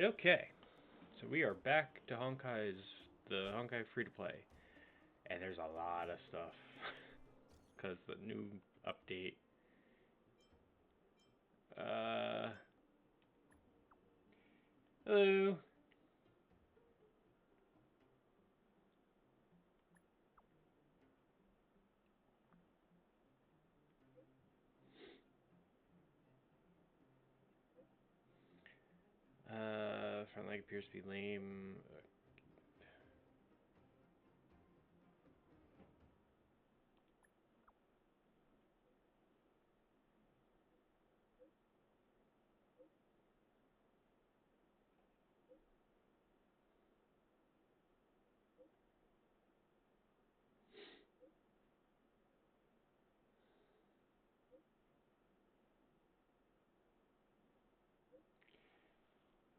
Okay, so we are back to the Honkai free-to-play, and there's a lot of stuff, because the new update, hello, front leg appears to be lame.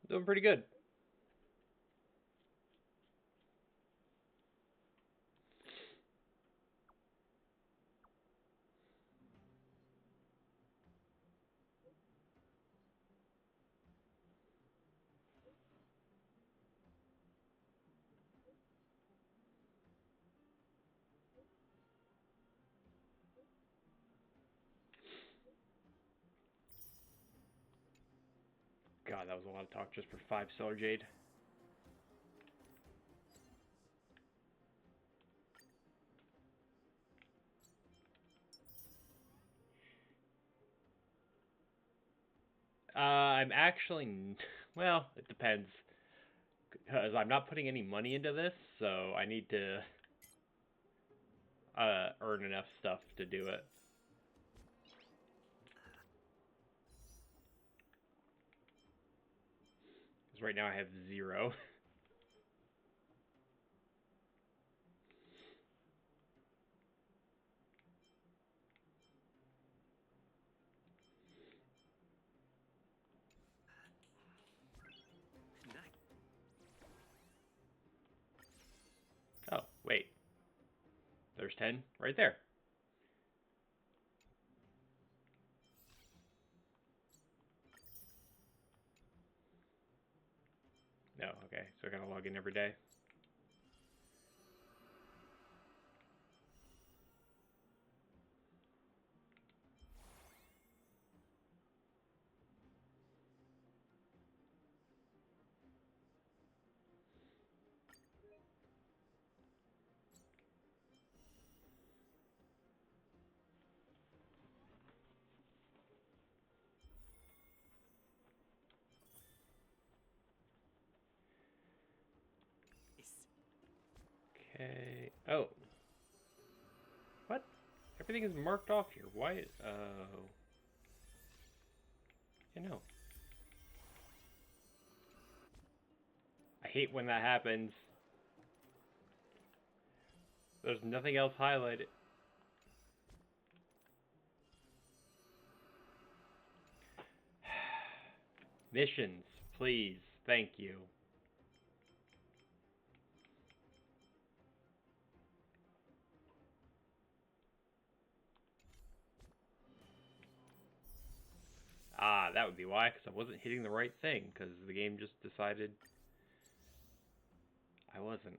Doing pretty good. God, that was a lot of talk just for 5-star Jade. I'm actually, well, it depends, because I'm not putting any money into this, so I need to earn enough stuff to do it. Because right now I have 0. Oh, wait. There's 10 right there. No, okay. So I gotta log in every day. Okay. Oh. What? Everything is marked off here. Why? Oh. You know. I hate when that happens. There's nothing else highlighted. Missions, please. Thank you. Ah, that would be why, because I wasn't hitting the right thing, because the game just decided I wasn't.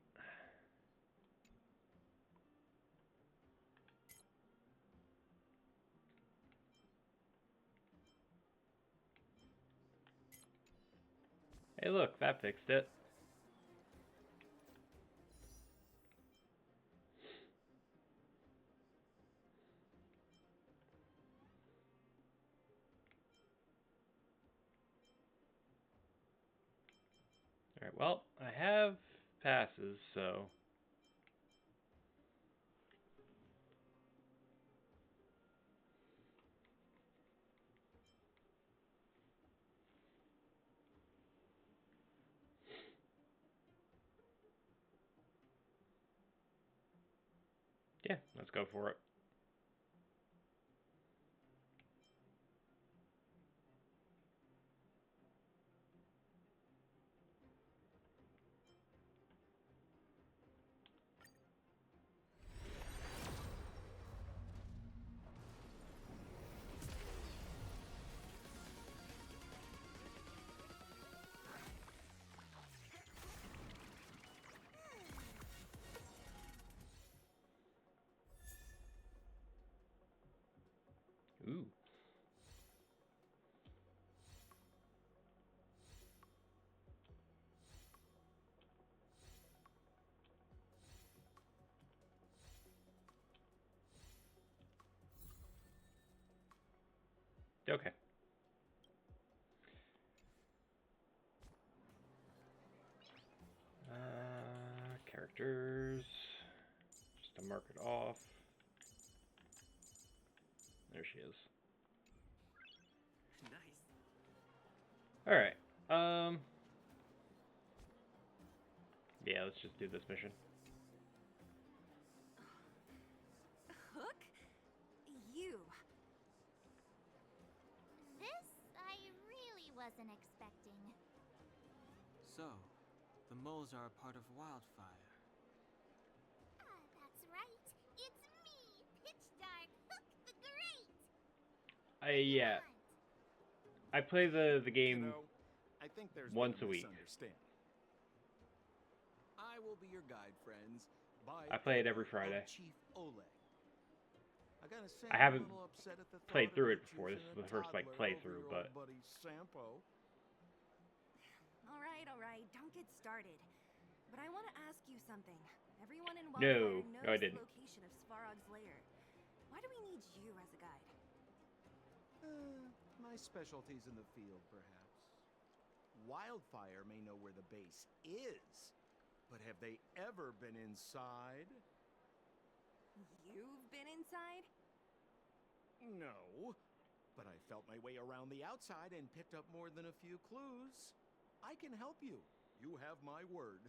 Hey look, that fixed it. Alright, well, I have passes, so... yeah, let's go for it. Okay. Characters. Just to mark it off. There she is. Nice. Alright. Yeah, let's just do this mission. Hook? You. This I really wasn't expecting. So, the moles are a part of Wildfire. That's right. It's me, Pitch Dark Hook the Great. Yeah. I play the game I think there's once been a week. misunderstanding. I will be your guide, friends. I play it every Friday. Chief Oleg. I gotta say, I haven't I'm a little upset at the played thought of through you it before. This choosing is the a first like toddler over playthrough, your but old buddy Sampo. All right. Don't get started. But I want to ask you something. Everyone in No, Wildfire knows I the didn't. location of Svarog's lair. Why do we need you as a guide? My specialty's in the field, perhaps. Wildfire may know where the base is, but have they ever been inside? You've been inside? No, but I felt my way around the outside and picked up more than a few clues. I can help you. You have my word.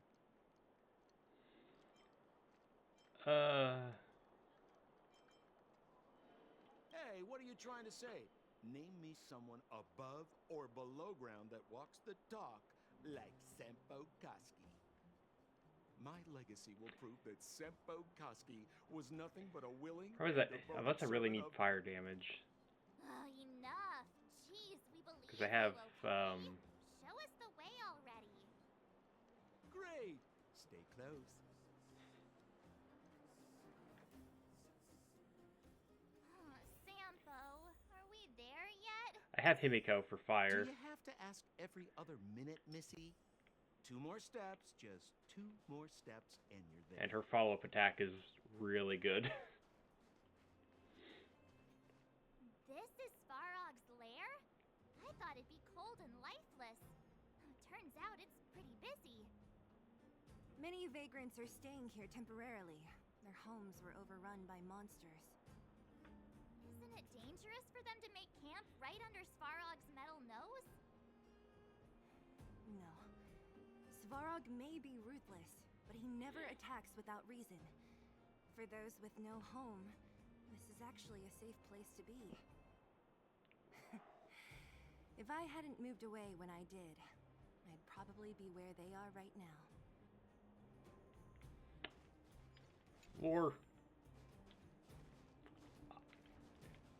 Hey, what are you trying to say? Name me someone above or below ground that walks the talk like Sempo Koski. My legacy will prove that Sempo Koski was nothing but a willing How is and that? devoted Unless I really need servant of... fire damage. Oh, enough. Jeez, we believe Because I have, you, okay? Show us the way already. Great! Stay close. Sampo, are we there yet? I have Himiko for fire. Do you have to ask every other minute, Missy? 2 more steps, just 2 more steps, and you're there. And her follow-up attack is really good. This is Svarog's lair? I thought it'd be cold and lifeless. Turns out it's pretty busy. Many vagrants are staying here temporarily. Their homes were overrun by monsters. Isn't it dangerous for them to make camp right under Svarog's metal nose? No. Svarog may be ruthless, but he never attacks without reason. For those with no home, this is actually a safe place to be. If I hadn't moved away when I did, I'd probably be where they are right now. Or...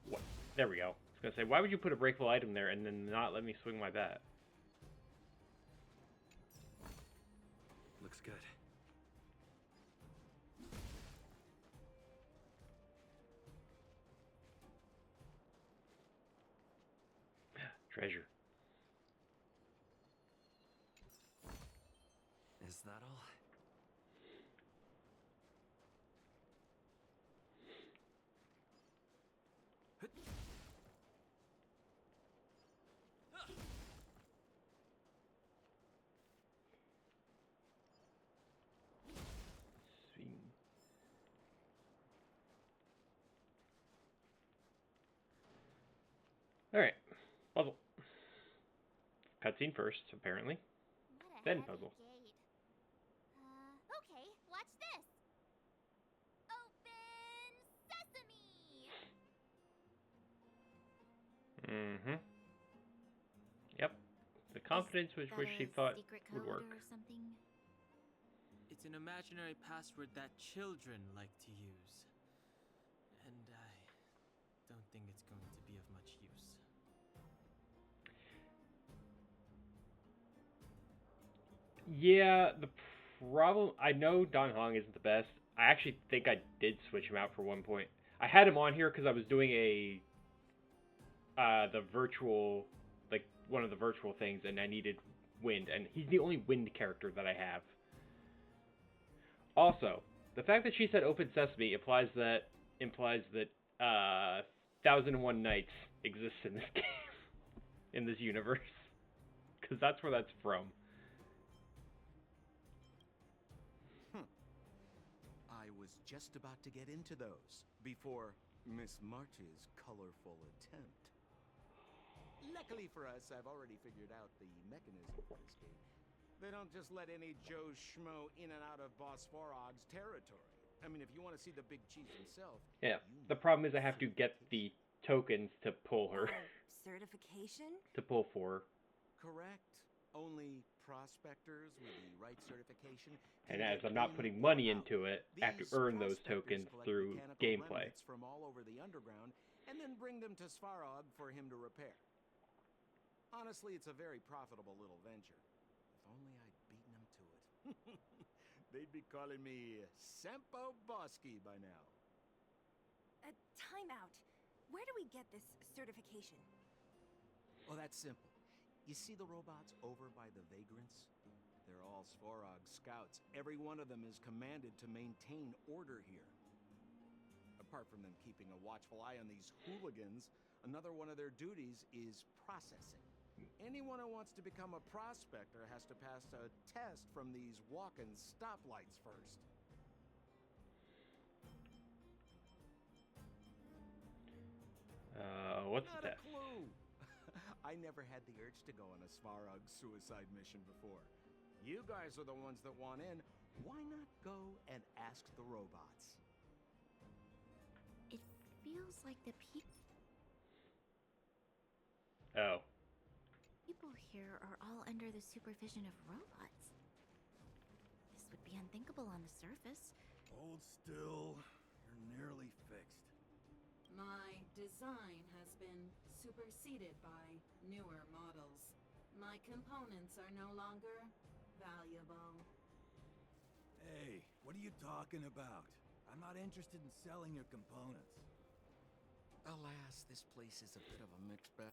What? There we go. I was gonna say, why would you put a breakable item there and then not let me swing my bat? Looks good. Treasure. Is that all? Swing. Alright. Puzzle. Cutscene first, apparently. What a Then heavy puzzle. gate. Okay, watch this. Open sesame! Mm-hmm. Yep. The confidence with which she thought secret would code work. or something? It's an imaginary password that children like to use. And I don't think it's going to be of much use. Yeah, the problem... I know Don Hong isn't the best. I actually think I did switch him out for one point. I had him on here because I was doing a... the virtual... Like, one of the virtual things, and I needed wind. And he's the only wind character that I have. Also, the fact that she said Open Sesame implies that 1001 Nights exists in this game, in this universe, because that's where that's from. I was just about to get into those before Miss March's colorful attempt. Luckily for us, I've already figured out the mechanism for this game. They don't just let any Joe Schmo in and out of Boss Farog's territory. I mean, if you want to see the big chief himself... Yeah, the problem is I have to get the tokens to pull her. Certification? To pull for her. Correct. Only prospectors with the right certification... And as I'm not putting money into it, I have to earn those tokens through gameplay. ...from all over the underground, and then bring them to Svarog for him to repair. Honestly, it's a very profitable little venture. If only I'd beaten him to it. They'd be calling me Sempo Bosky by now. Time out. Where do we get this certification? Oh, that's simple. You see the robots over by the Vagrants? They're all Svarog scouts. Every one of them is commanded to maintain order here. Apart from them keeping a watchful eye on these hooligans, another one of their duties is processing. Anyone who wants to become a prospector has to pass a test from these walk-in stoplights first. What's Not the a test? clue. I never had the urge to go on a Svarog suicide mission before. You guys are the ones that want in. Why not go and ask the robots? It feels like the Oh. people here are all under the supervision of robots. This would be unthinkable on the surface. Hold still. You're nearly fixed. My design has been superseded by newer models. My components are no longer valuable. Hey, what are you talking about? I'm not interested in selling your components. Alas, this place is a bit of a mixed bag.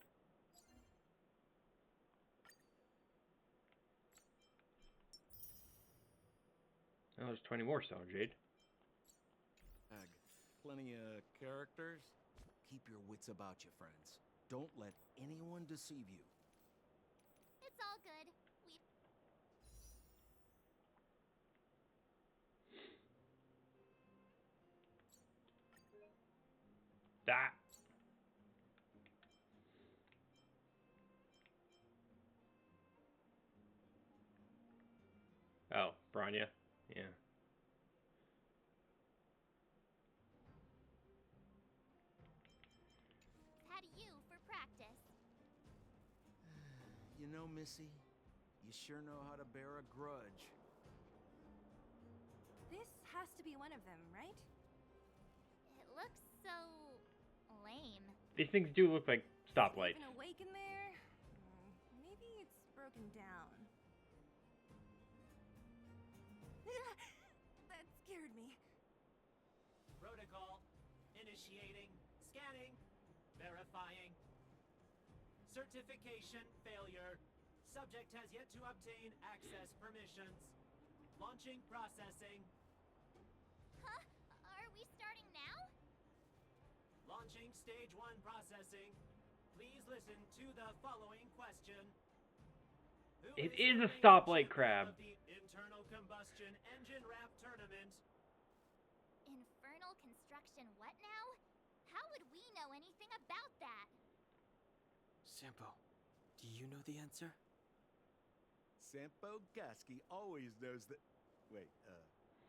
Oh, there's 20 more Star Jade. Plenty of characters. Keep your wits about you, friends. Don't let anyone deceive you. It's all good. We That. Oh, Branya. Yeah. had you for practice. You know, Missy, you sure know how to bear a grudge. This has to be one of them, right? It looks so lame. These things do look like stoplights. Even awake in there? Maybe it's broken down. That scared me. Protocol. Initiating. Scanning. Verifying. Certification failure. Subject has yet to obtain access permissions. Launching processing. Huh? Are we starting now? Launching stage 1 processing. Please listen to the following question. Who It is is the a stoplight champion crab. of the internal combustion engine wrap tournament? Infernal construction what now? How would we know anything about that? Sampo, do you know the answer? Sempo Gasky always knows that... Wait,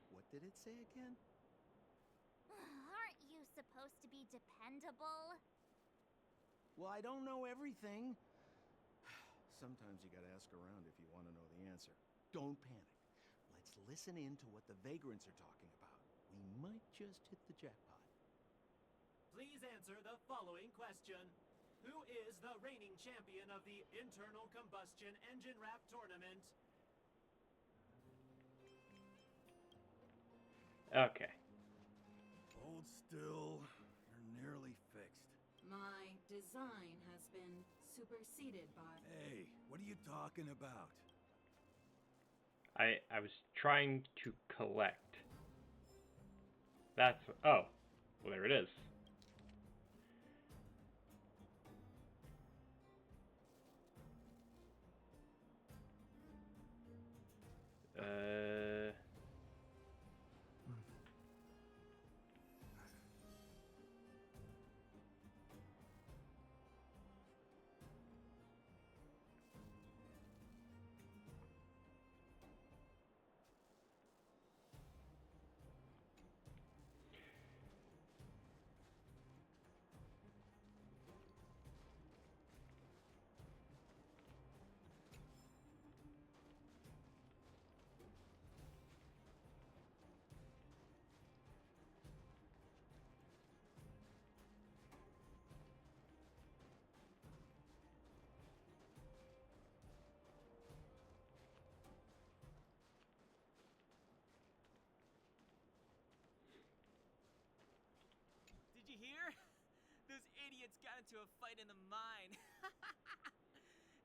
what did it say again? Aren't you supposed to be dependable? Well, I don't know everything. Sometimes you gotta ask around if you want to know the answer. Don't panic. Let's listen in to what the vagrants are talking about. We might just hit the jackpot. Please answer the following question. Who is the reigning champion of the internal combustion engine wrap tournament? Okay. Hold still. You're nearly fixed. My design has been superseded by... Hey, what are you talking about? I was trying to collect. That's... Oh. Well, there it is. Alliance got into a fight in the mine.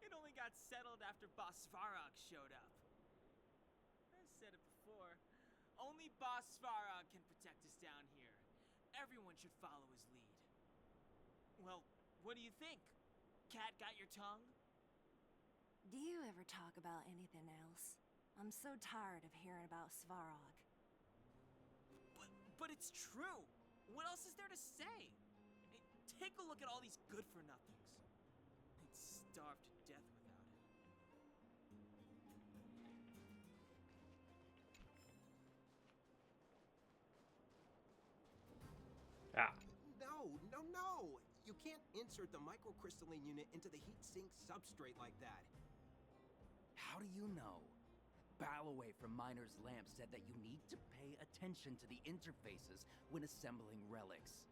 It only got settled after Boss Svarog showed up. I said it before. Only Boss Svarog can protect us down here. Everyone should follow his lead. Well, what do you think? Cat got your tongue? Do you ever talk about anything else? I'm so tired of hearing about Svarog. But it's true. What else is there to say? Hey, take a look at all these good-for-nothings. They'd starve to death without him. Ah. No! You can't insert the microcrystalline unit into the heat sink substrate like that. How do you know? Balloway from Miner's Lamp said that you need to pay attention to the interfaces when assembling relics.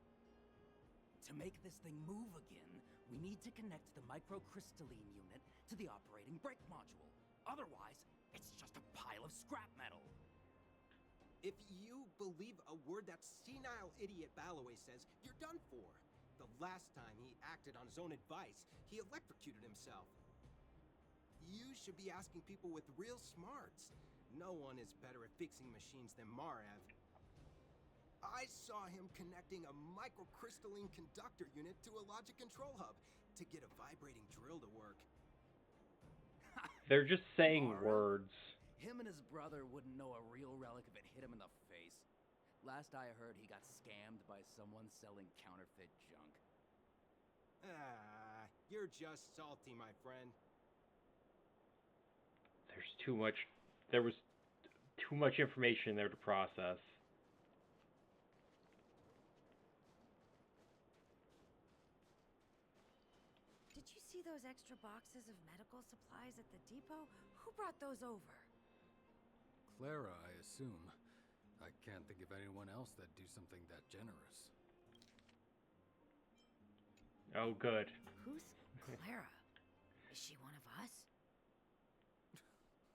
To make this thing move again, we need to connect the microcrystalline unit to the operating brake module. Otherwise, it's just a pile of scrap metal. If you believe a word that senile idiot Balloway says, you're done for. The last time he acted on his own advice, he electrocuted himself. You should be asking people with real smarts. No one is better at fixing machines than Marev. I saw him connecting a microcrystalline conductor unit to a logic control hub to get a vibrating drill to work. They're just saying Marev? words. Him and his brother wouldn't know a real relic if it hit him in the face. Last I heard, he got scammed by someone selling counterfeit junk. Ah, you're just salty, my friend. There was too much information there to process. Did you see those extra boxes of medical supplies at the depot? Who brought those over? Clara, I assume. I can't think of anyone else that'd do something that generous. Oh, good. Who's Clara? Is she one of us?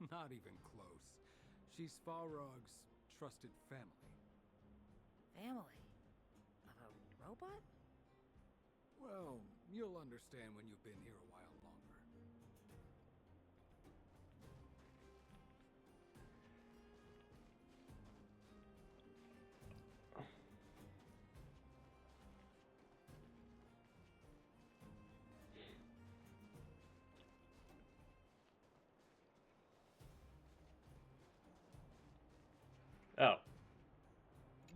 Not even close. She's Farog's trusted family. Family? Of a robot? Well, you'll understand when you've been here a while longer. Oh.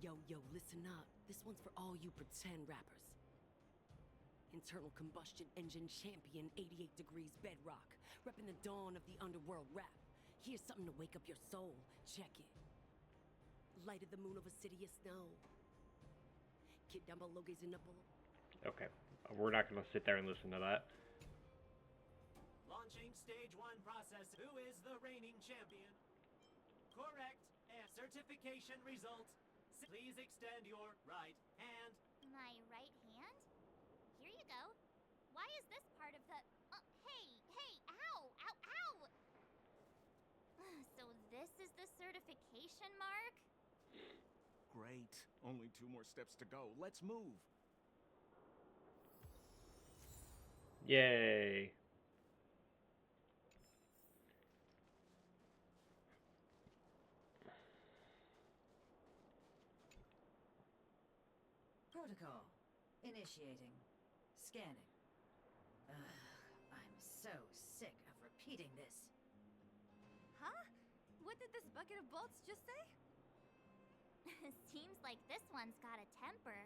Yo, listen up. This one's for all you pretend rappers. Internal combustion engine champion, 88 degrees bedrock. Repping the dawn of the underworld rap. Here's something to wake up your soul. Check it. Light of the moon over city of snow. Kid down below gazing up below. Okay. We're not going to sit there and listen to that. Launching stage 1 process. Who is the reigning champion? Correct. And certification results. Please extend your right hand. My right hand? Here you go. Why is this part of the... hey, ow! So this is the certification mark? Great. Only 2 more steps to go. Let's move. Yay. Protocol. Initiating. Scanning. I'm so sick of repeating this. Huh? What did this bucket of bolts just say? Seems like this one's got a temper.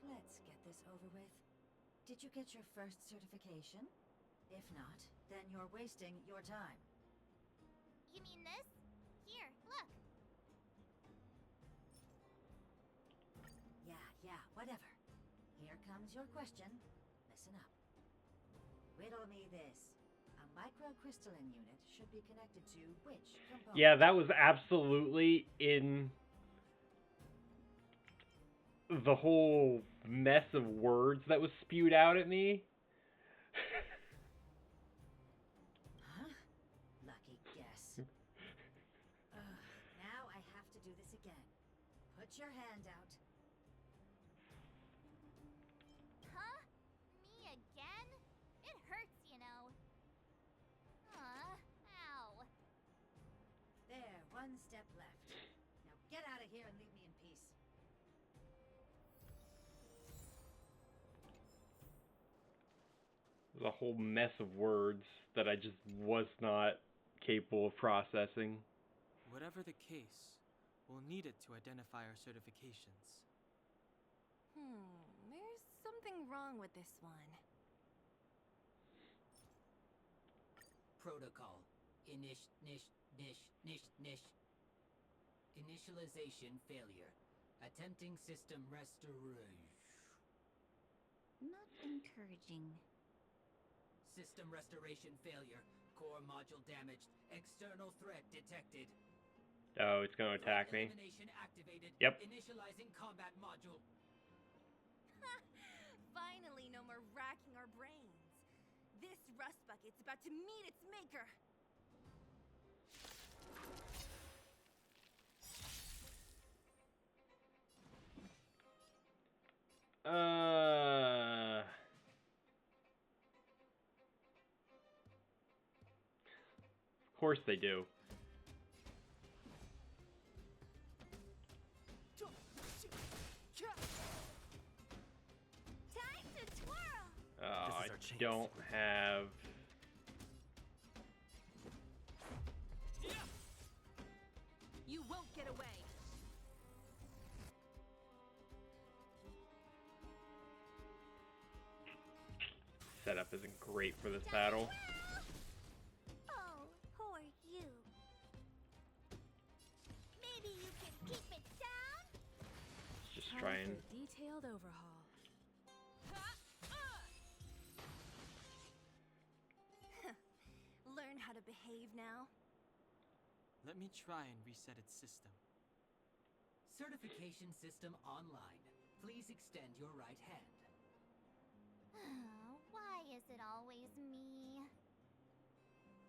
Let's get this over with. Did you get your first certification? If not, then you're wasting your time. You mean this? Here, look. Yeah, whatever. Here comes your question. Listen up. Riddle me this. A microcrystalline unit should be connected to which component? Yeah, that was absolutely in the whole mess of words that was spewed out at me. Huh? Lucky guess. Now I have to do this again. Put your hand out. here and leave me in peace. There's a whole mess of words that I just was not capable of processing. Whatever the case, we'll need it to identify our certifications. There's something wrong with this one. Protocol. Initialization failure. Attempting system restoration. Not encouraging. System restoration failure. Core module damaged. External threat detected. Oh, it's gonna attack me. Elimination activated. Yep. Initializing combat module. Finally, no more racking our brains. This rust bucket's about to meet its maker. Of course they do. Time to twirl. Oh, I don't have... You won't get away. Setup isn't great for this battle. Oh, poor you. Maybe you can keep it down? Just Time try and... for a detailed overhaul. Learn how to behave now. Let me try and reset its system. Certification system online. Please extend your right hand. Why is it always me?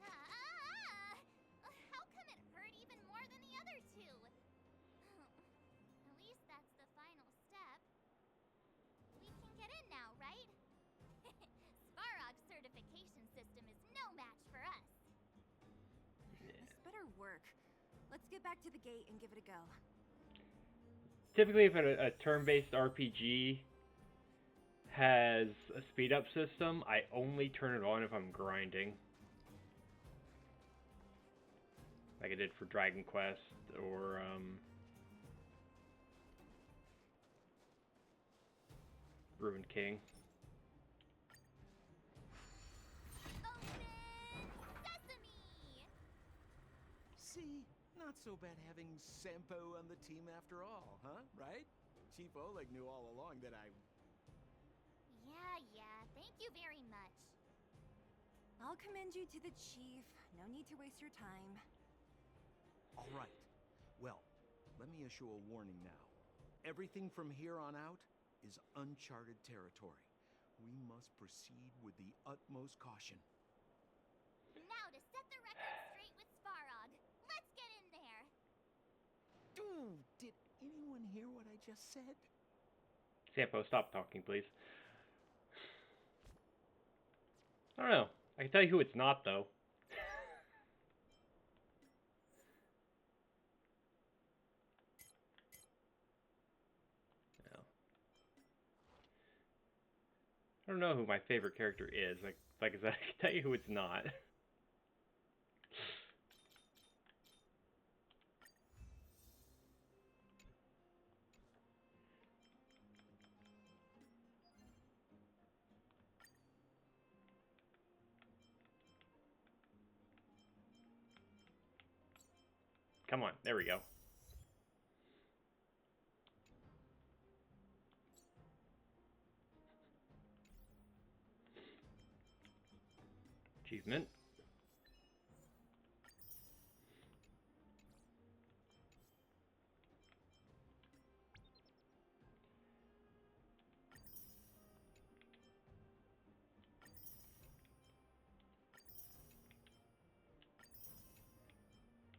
How come it hurt even more than the other two? At least that's the final step. We can get in now, right? Svarog's certification system is no match for us. This better work. Let's get back to the gate and give it a go. Typically, if a turn-based RPG has a speed-up system, I only turn it on if I'm grinding. Like I did for Dragon Quest or, Ruined King. See, not so bad having Sampo on the team after all, huh? Right? Chief Oleg knew all along that I... Yeah, thank you very much. I'll commend you to the chief. No need to waste your time. All right. Well, let me issue a warning now. Everything from here on out is uncharted territory. We must proceed with the utmost caution. Now to set the record straight with Svarog. Let's get in there. Dude, did anyone hear what I just said? Sampo, stop talking, please. I don't know. I can tell you who it's not, though. No. I don't know who my favorite character is. Like I said, I can tell you who it's not. Come on, there we go. Achievement.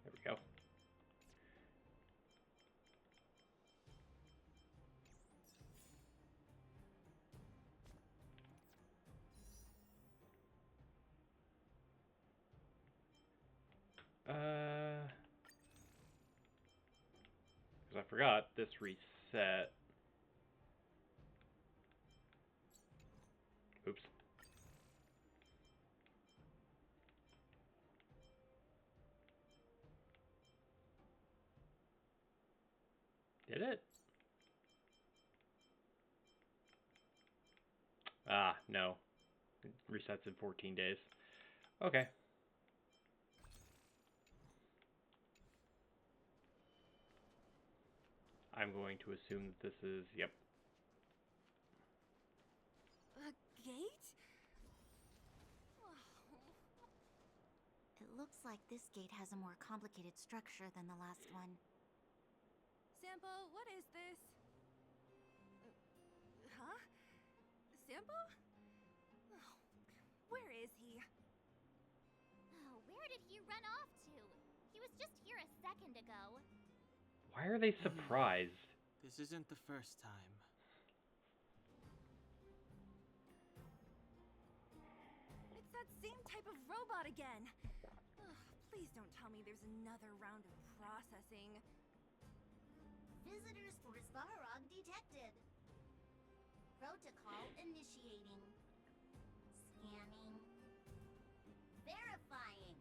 There we go. I forgot, this reset. Oops. Did it? Ah, no. It resets in 14 days. Okay. I'm going to assume that this is, yep. A gate? It looks like this gate has a more complicated structure than the last one. Sampo, what is this? Huh? Sampo? Oh, where is he? Oh, where did he run off to? He was just here a second ago. Why are they surprised? This isn't the first time. It's that same type of robot again. Ugh, please don't tell me there's another round of processing. Visitors for Svarog detected. Protocol initiating. Scanning. Verifying.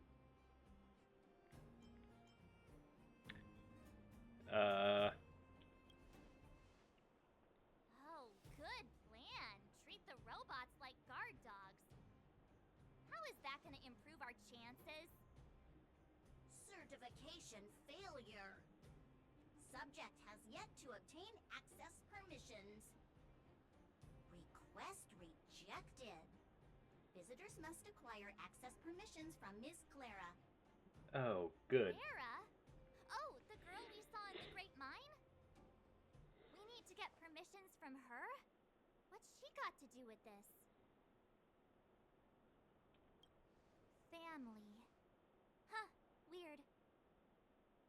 Oh, good plan. Treat the robots like guard dogs. How is that going to improve our chances? Certification failure. Subject has yet to obtain access permissions. Request rejected. Visitors must acquire access permissions from Miss Clara. Oh, good. Clara? Oh, the girl we saw in the Great Mine? We need to get permissions from her? What's she got to do with this? Family. Huh, weird.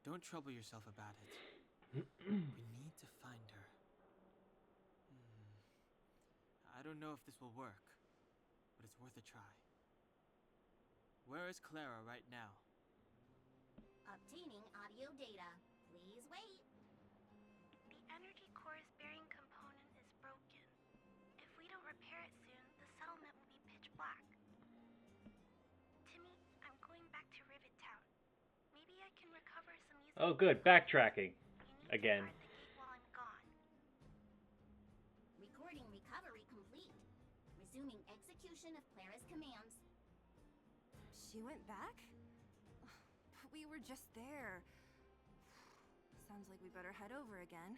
Don't trouble yourself about it. We need to find her. I don't know if this will work, but it's worth a try. Where is Clara right now? Obtaining audio data. Please wait. The energy core's bearing component is broken. If we don't repair it soon, the settlement will be pitch black. Timmy, I'm going back to Rivet Town. Maybe I can recover some useful... Oh, good. Backtracking. Again. The gate while I'm gone. Recording recovery complete. Resuming execution of Clara's commands. She went back? But we were just there. Sounds like we better head over again.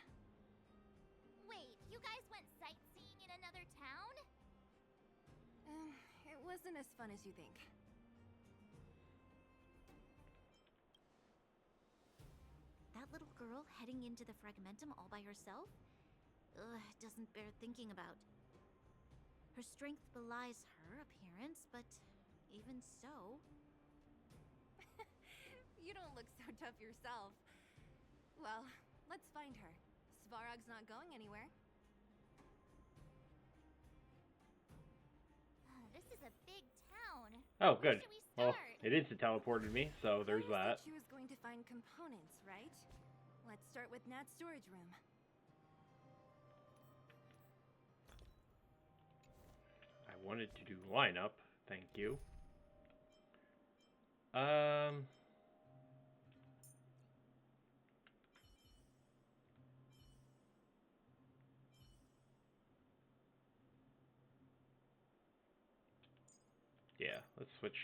Wait, you guys went sightseeing in another town? It wasn't as fun as you think. That little girl heading into the Fragmentum all by herself? Ugh, doesn't bear thinking about. Her strength belies her appearance, but even so... You don't look so tough yourself. Well, let's find her. Svarog's not going anywhere. This is a big town. Oh, Where good. should we Well, start? it instant teleported me, so there's Clara that. said she was going to find components, right? Let's start with Nat's storage room. I wanted to do lineup. Thank you. Yeah, let's switch.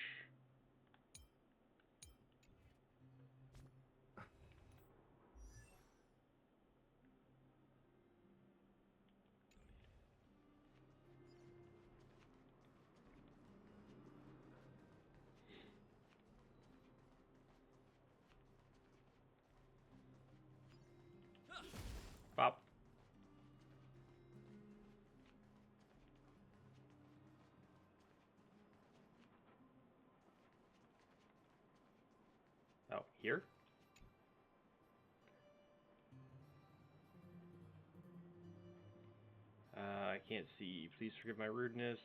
Bop. Oh, here? I can't see. Please forgive my rudeness.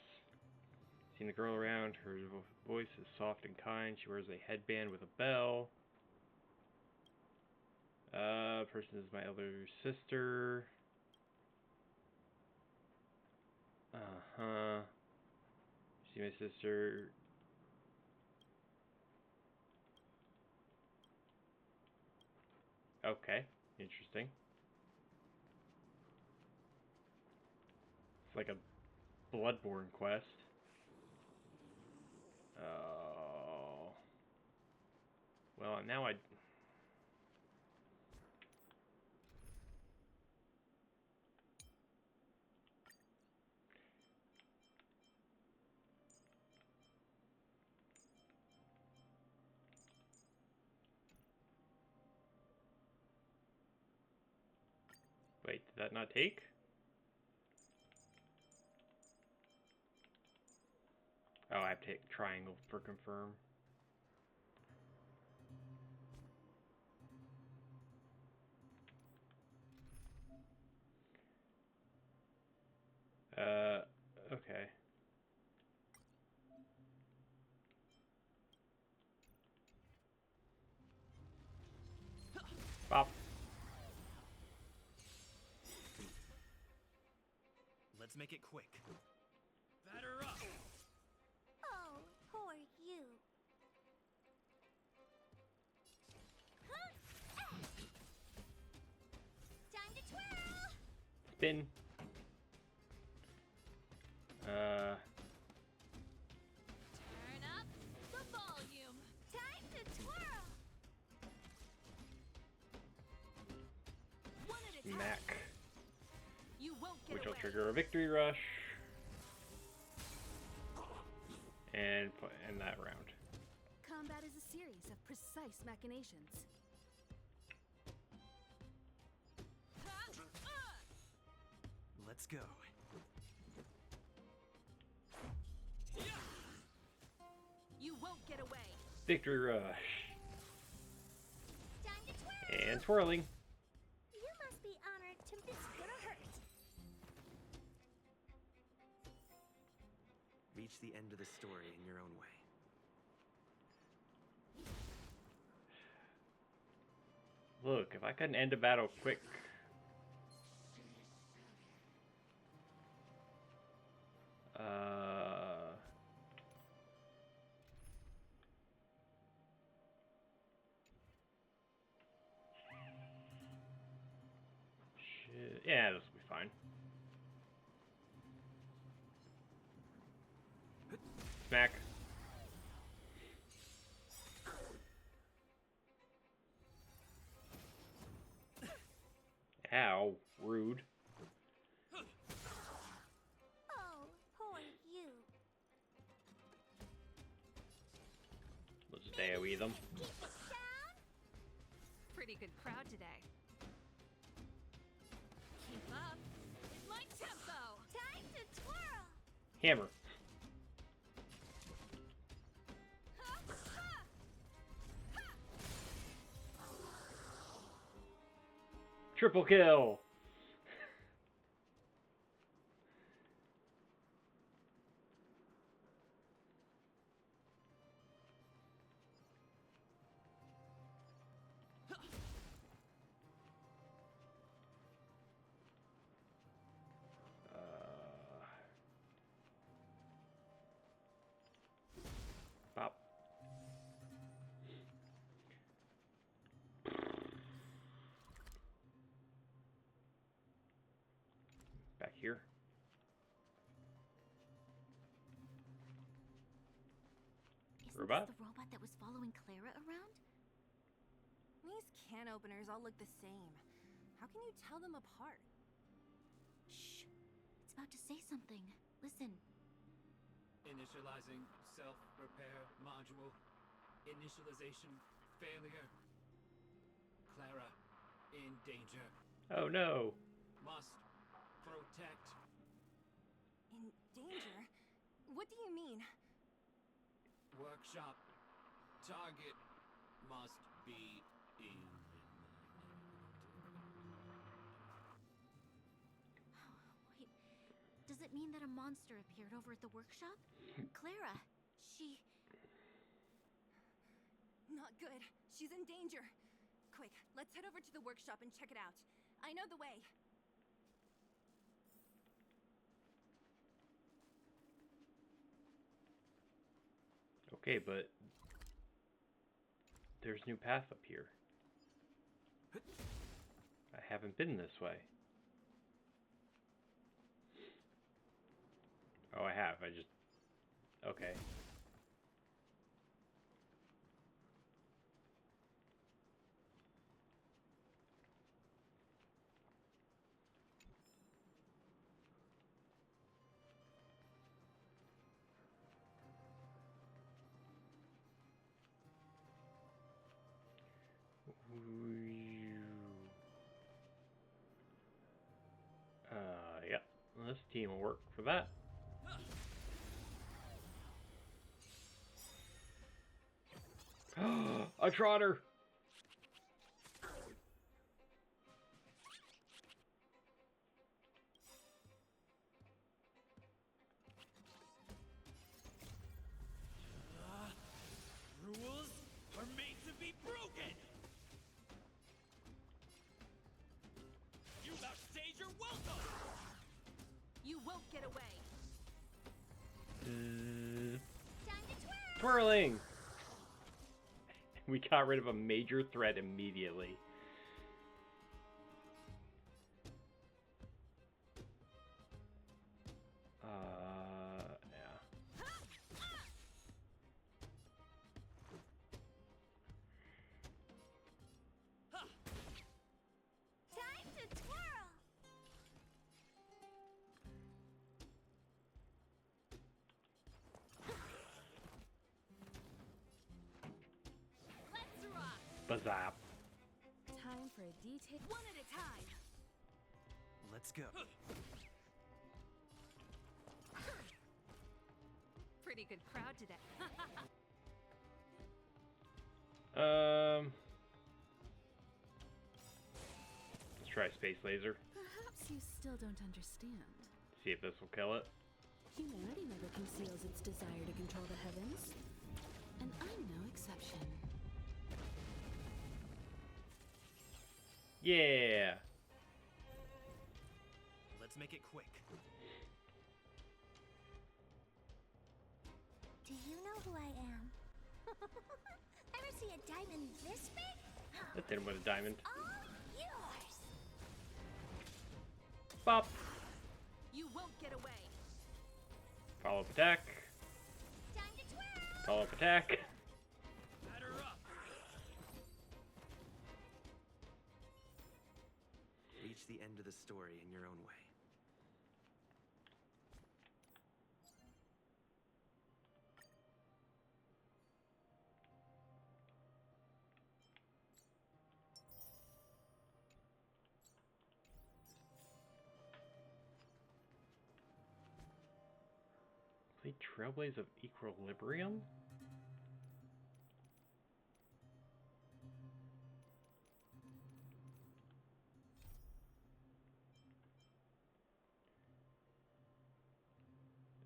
Seeing the girl around, her voice is soft and kind. She wears a headband with a bell. Person is my elder sister. Uh-huh. See my sister. Okay, interesting. It's like a Bloodborne quest. Oh. Well, now I... Wait, did that not take? Oh, I have to hit triangle for confirm. Okay. Bop. Let's make it quick. Batter up! Oh, poor you. Time to twirl! Spin. Turn up the volume. Time to twirl! One at a time. Smack. You won't get Which will away. trigger a victory rush. And end that round. Combat is a series of precise machinations. Let's go. You won't get away. Victory rush. Time to twirl! And twirling. You must be honored to this gonna hurt. Reach the end of the story in your own way. Look, if I couldn't end a battle quick. Shit. Yeah, this will be fine. Smack. Ow, rude. Oh, poor you. Let's AoE them. Keep it down. Pretty good crowd today. Keep up. It's my tempo. Time to twirl. Hammer. Triple kill. Pop. Back here. Isn't Robot? this the robot that was following Clara around? These can openers all look the same. How can you tell them apart? Shh. It's about to say something. Listen. Initializing self-repair module. Initialization failure. Clara in danger. Oh no. Must protect. In danger? What do you mean? Workshop. Target must be Wait. Does it mean that a monster appeared over at the workshop? Clara, she... Not good. She's in danger. Quick, let's head over to the workshop and check it out. I know the way. Okay, but there's new path up here. I haven't been this way. Oh, I have. I just... Okay. Yeah. This team will work for that. A trotter! Rules are made to be broken! You outstage your welcome! You won't get away. Time to twirl! Twirling! We got rid of a major threat immediately. Yeah. Time to twirl! Let's rock. Bazap. Time for a detail. One at a time. Let's go. Pretty good crowd today. Let's try Space Laser. Perhaps you still don't understand. See if this will kill it. Humanity never conceals its desire to control the heavens. And I'm no exception. Yeah. Let's make it quick. Do you know who I am? Ever see a diamond this big? Let's hit him with a diamond. All yours! Bop. You won't get away. Follow up attack. Time to twirl! Follow up attack. Batter up! Reach the end of the story in your own way. Play Trailblaze of Equilibrium?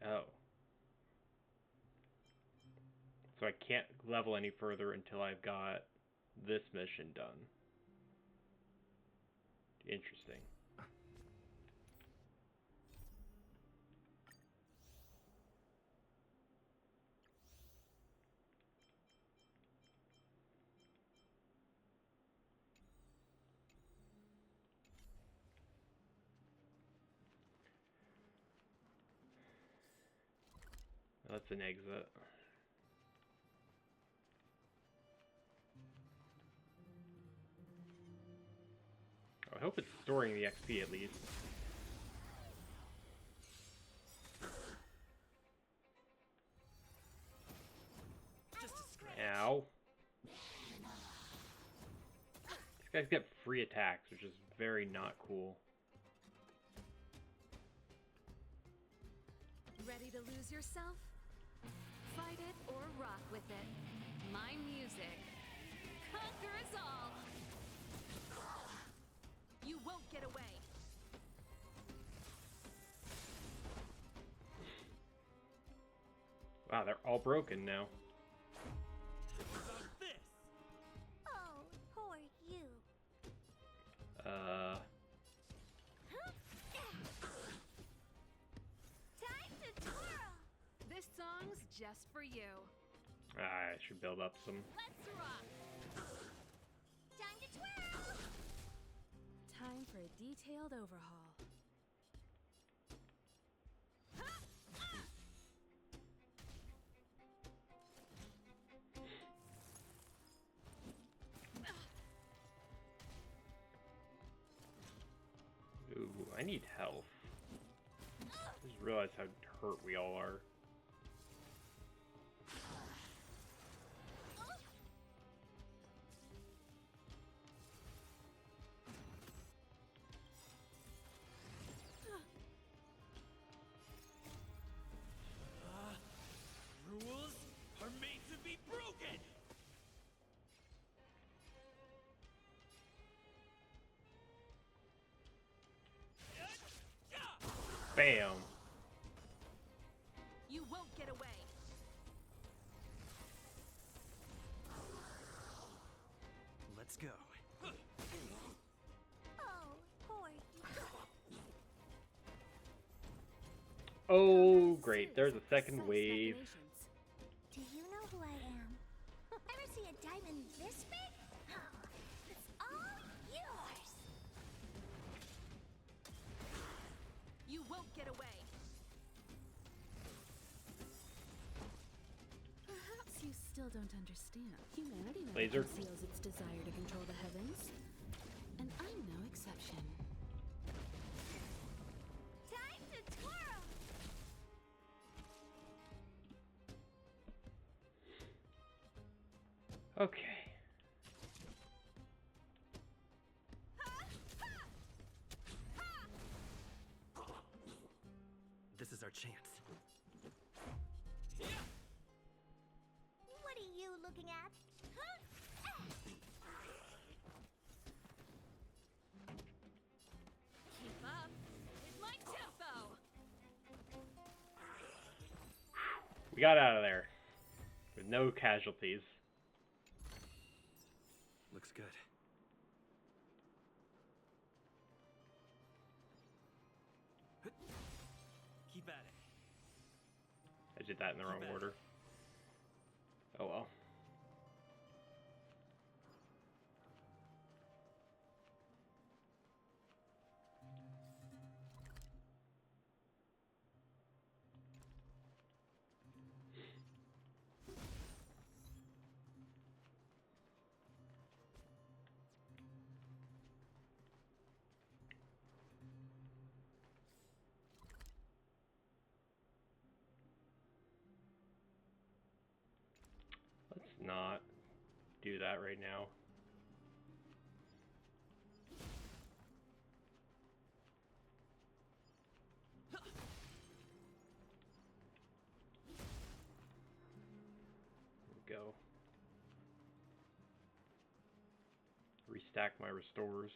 Oh. So I can't level any further until I've got this mission done. Interesting. That's an exit. I hope it's storing the XP at least. Ow. These guys get free attacks, which is very not cool. Ready to lose yourself? Fight it or rock with it. My music. Conquer us all. You won't get away. Wow, they're all broken now. About this! Oh, poor you. you. I should build up some. Let's rock. Time to twirl! Time for a detailed overhaul. Ooh, I need health. Just realize how hurt we all are. Rules are made to be broken! Bam! You won't get away. Let's go. Oh, poor Oh, great. There's a second wave. Do you know who I am? Ever see a diamond this big? It's all yours! You won't get away. Perhaps you still don't understand. Humanity never Laser. conceals its desire to control the heavens. And I'm no exception. Time to twirl! Okay. This is our chance. What are you looking at? Keep up with my tempo. We got out of there. With no casualties. Looks good. Keep at it. I did that in the wrong order. Oh well. Let's not do that right now. There we go. Restack my restores.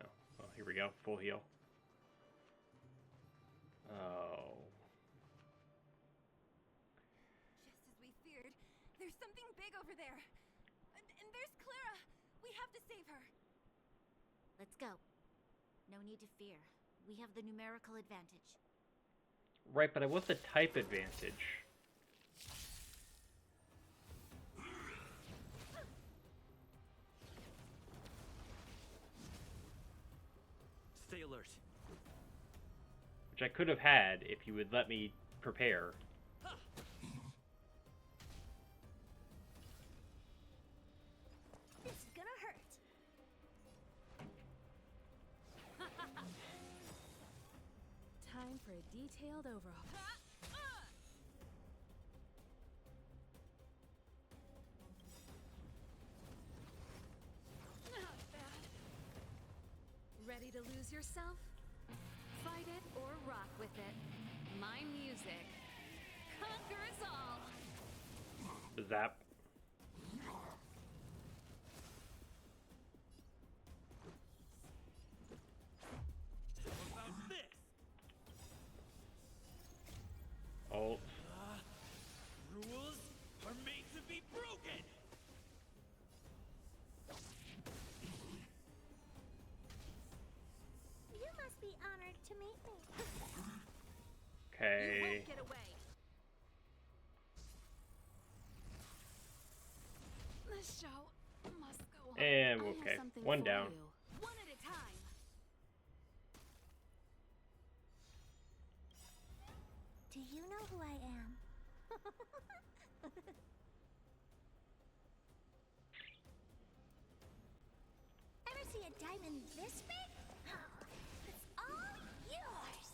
Oh, well, here we go. Full heal. Oh. Just as we feared, there's something big over there. And there's Clara. We have to save her. Let's go. No need to fear. We have the numerical advantage. Right, but I want the type advantage. Stay alert. Which I could have had if you would let me prepare. This is gonna hurt. Time for a detailed overhaul. Not bad. Ready to lose yourself? Fight it or rock with it. My music conquers all. Zap. How about this? Alt. Rules are made to be broken! to meet me. Okay. You won't get away. The show must go on. And I okay, have something one for down. you. One at a time. Do you know who I am? Ever see a diamond this big? It's all yours.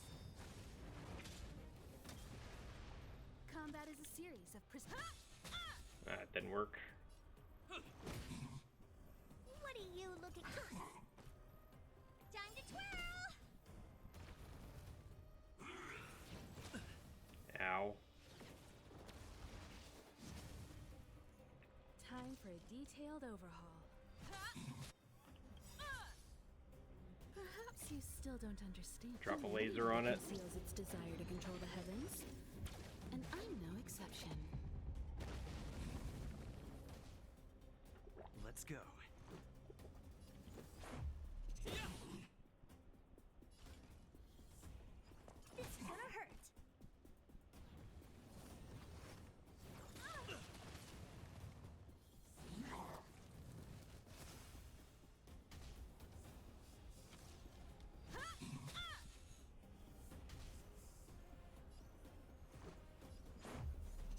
Combat is a series of That didn't work. What are you looking for? Time to twirl! Ow. Time for a detailed overhaul. Perhaps you still don't understand. Drop a laser on it. Conceals its desire to control the heavens, and I'm no exception. Let's go. This is gonna hurt.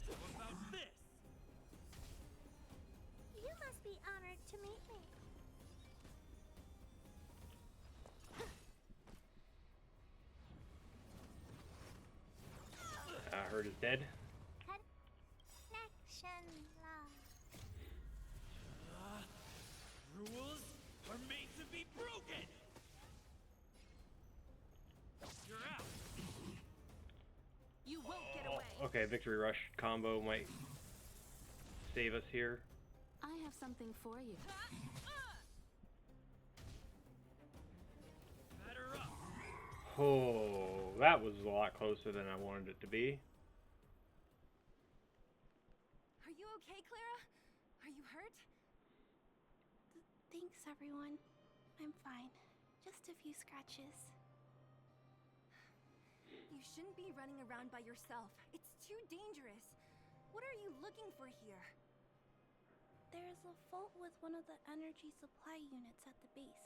What about this? You must be honored to meet me. Hurt is dead. Connection love. Rules are made to be broken. You're out. You won't get away. Okay, victory rush combo might save us here. I have something for you. Batter up. Oh, that was a lot closer than I wanted it to be. Are you okay, Clara? Are you hurt? Thanks, everyone. I'm fine. Just a few scratches. You shouldn't be running around by yourself. It's too dangerous. What are you looking for here? There's a fault with one of the energy supply units at the base.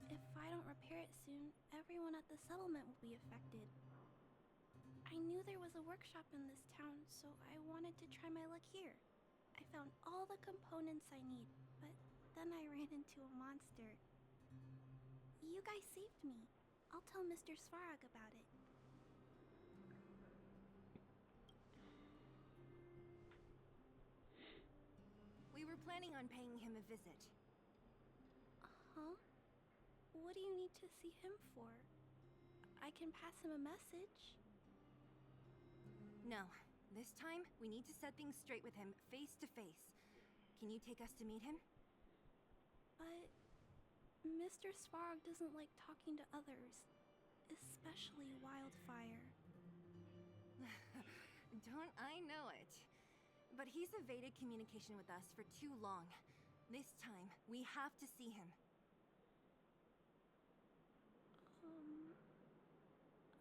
If I don't repair it soon, everyone at the settlement will be affected. I knew there was a workshop in this town, so I wanted to try my luck here. I found all the components I need, but then I ran into a monster. You guys saved me. I'll tell Mr. Svarog about it. We were planning on paying him a visit. Huh? What do you need to see him for? I can pass him a message. No. This time, we need to set things straight with him, face to face. Can you take us to meet him? But Mr. Svarog doesn't like talking to others, especially Wildfire. Don't I know it? But he's evaded communication with us for too long. This time, we have to see him.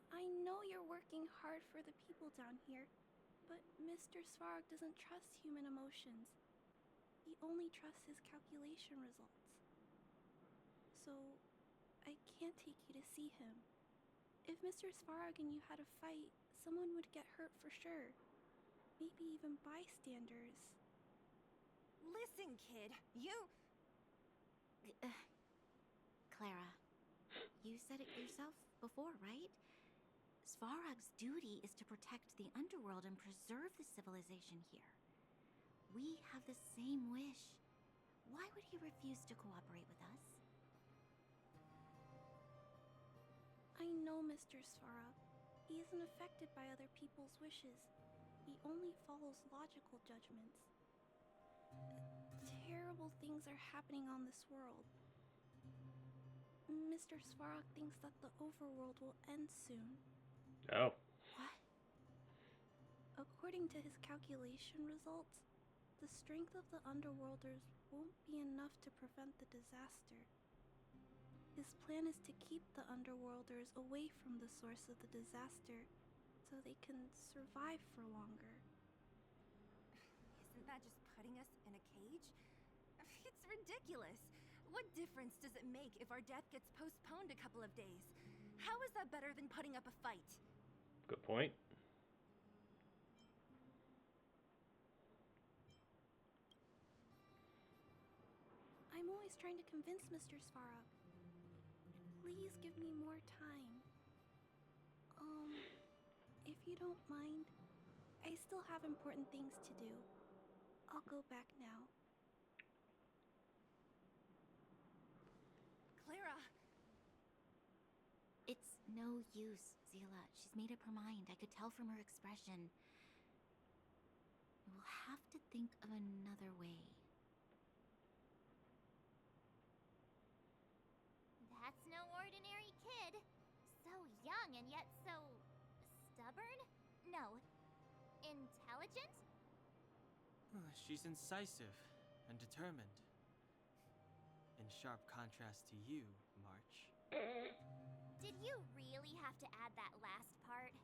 I know you're working hard for the people down here, but Mr. Svarog doesn't trust human emotions. He only trusts his calculation results. So, I can't take you to see him. If Mr. Svarog and you had a fight, someone would get hurt for sure. Maybe even bystanders. Listen, kid, you... Clara, you said it yourself before, right? Svarog's duty is to protect the underworld and preserve the civilization here. We have the same wish. Why would he refuse to cooperate with us? I know Mr. Svarog. He isn't affected by other people's wishes. He only follows logical judgments. Terrible things are happening on this world. Mr. Svarog thinks that the overworld will end soon. Oh. What? According to his calculation results, the strength of the Underworlders won't be enough to prevent the disaster. His plan is to keep the Underworlders away from the source of the disaster so they can survive for longer. Isn't that just putting us in a cage? It's ridiculous. What difference does it make if our death gets postponed a couple of days? How is that better than putting up a fight? Good point. I'm always trying to convince Mr. Svarog. Please give me more time. If you don't mind, I still have important things to do. I'll go back now. Clara! It's no use, Zila. She's made up her mind. I could tell from her expression. We'll have to think of another way. That's no ordinary kid. So young and yet so stubborn? No, intelligent? She's incisive and determined. In sharp contrast to you, March. Did you really have to add that last part?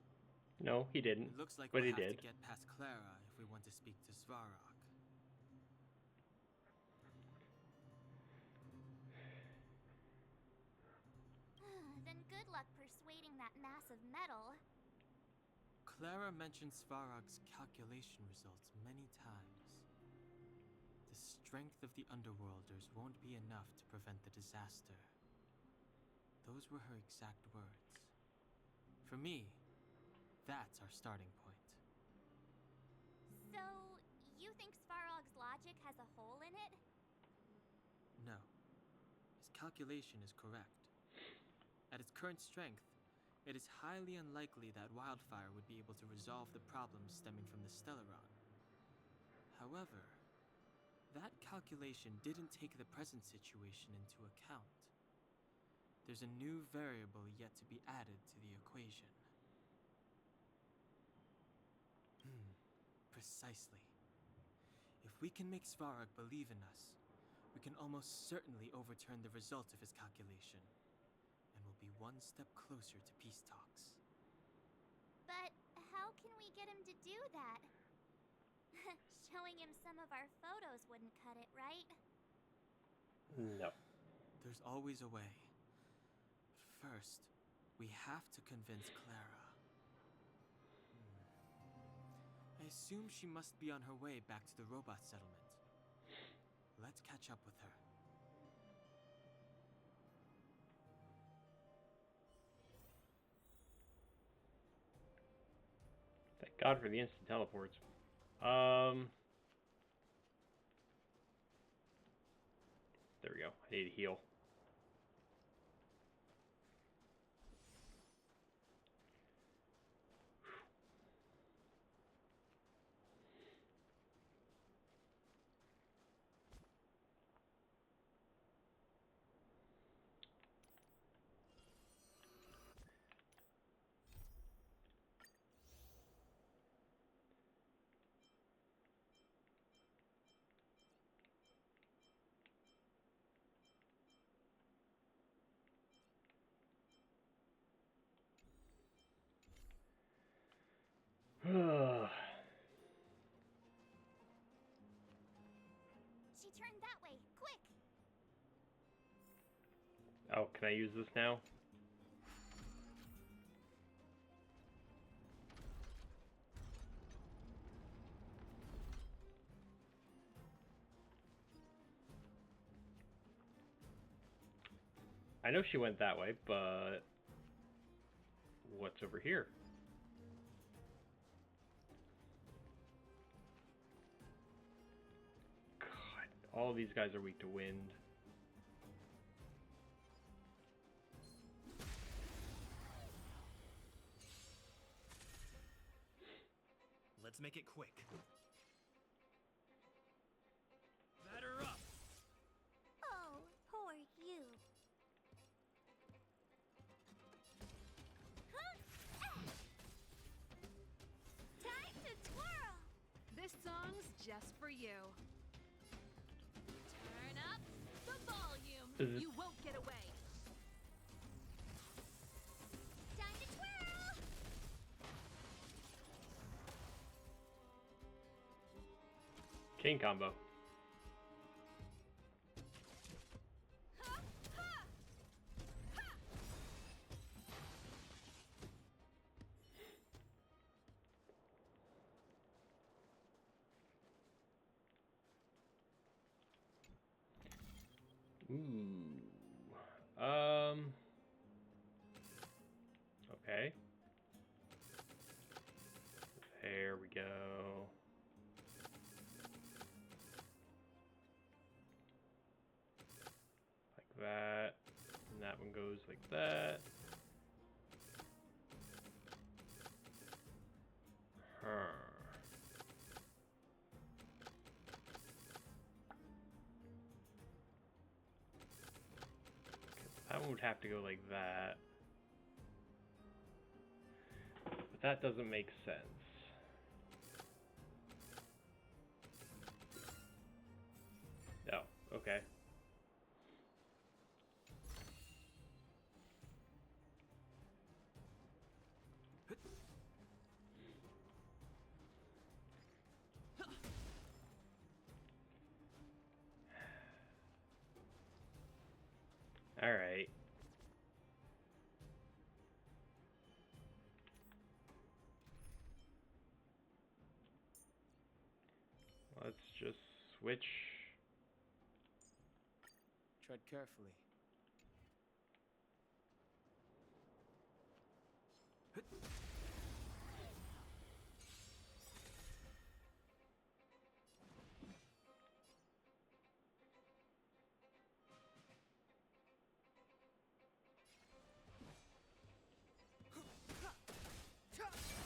No, he didn't. It looks like but we'll he have did. to get past Clara if we want to speak to Svarog. Then good luck persuading that mass of metal. Clara mentioned Svarog's calculation results many times. The strength of the Underworlders won't be enough to prevent the disaster. Those were her exact words. For me, that's our starting point. So, you think Svarog's logic has a hole in it? No. His calculation is correct. At its current strength, it is highly unlikely that Wildfire would be able to resolve the problems stemming from the Stellaron. However, that calculation didn't take the present situation into account. There's a new variable yet to be added to the equation. Precisely. If we can make Svarog believe in us, we can almost certainly overturn the result of his calculation, and we'll be one step closer to peace talks. But how can we get him to do that? Showing him some of our photos wouldn't cut it, right? No. There's always a way. But first, we have to convince Clara. I assume she must be on her way back to the robot settlement. Let's catch up with her. Thank God for the instant teleports. There we go. I need to heal. She turned that way, quick! Oh, can I use this now? I know she went that way, but what's over here? God, all these guys are weak to wind. Let's make it quick. Batter up! Oh, poor you. Time to twirl! This song's just for you. Turn up the volume. You won't get away. Chain combo. Ooh. Okay. There we go. Like that. And that one goes like that. That one would have to go like that. But that doesn't make sense. Oh, okay. All right. Let's just switch. Tread carefully.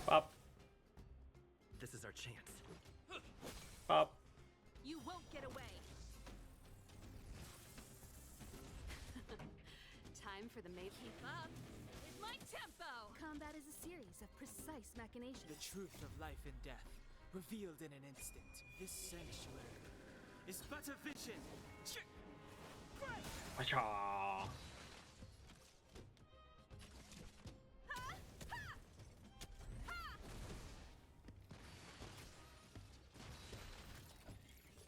Pop. This is our chance. Pop. You won't get away. Time for the main. Keep up with my tempo. Combat is a series of precise machinations. The truth of life and death, revealed in an instant. This sanctuary is but a vision. Wacha.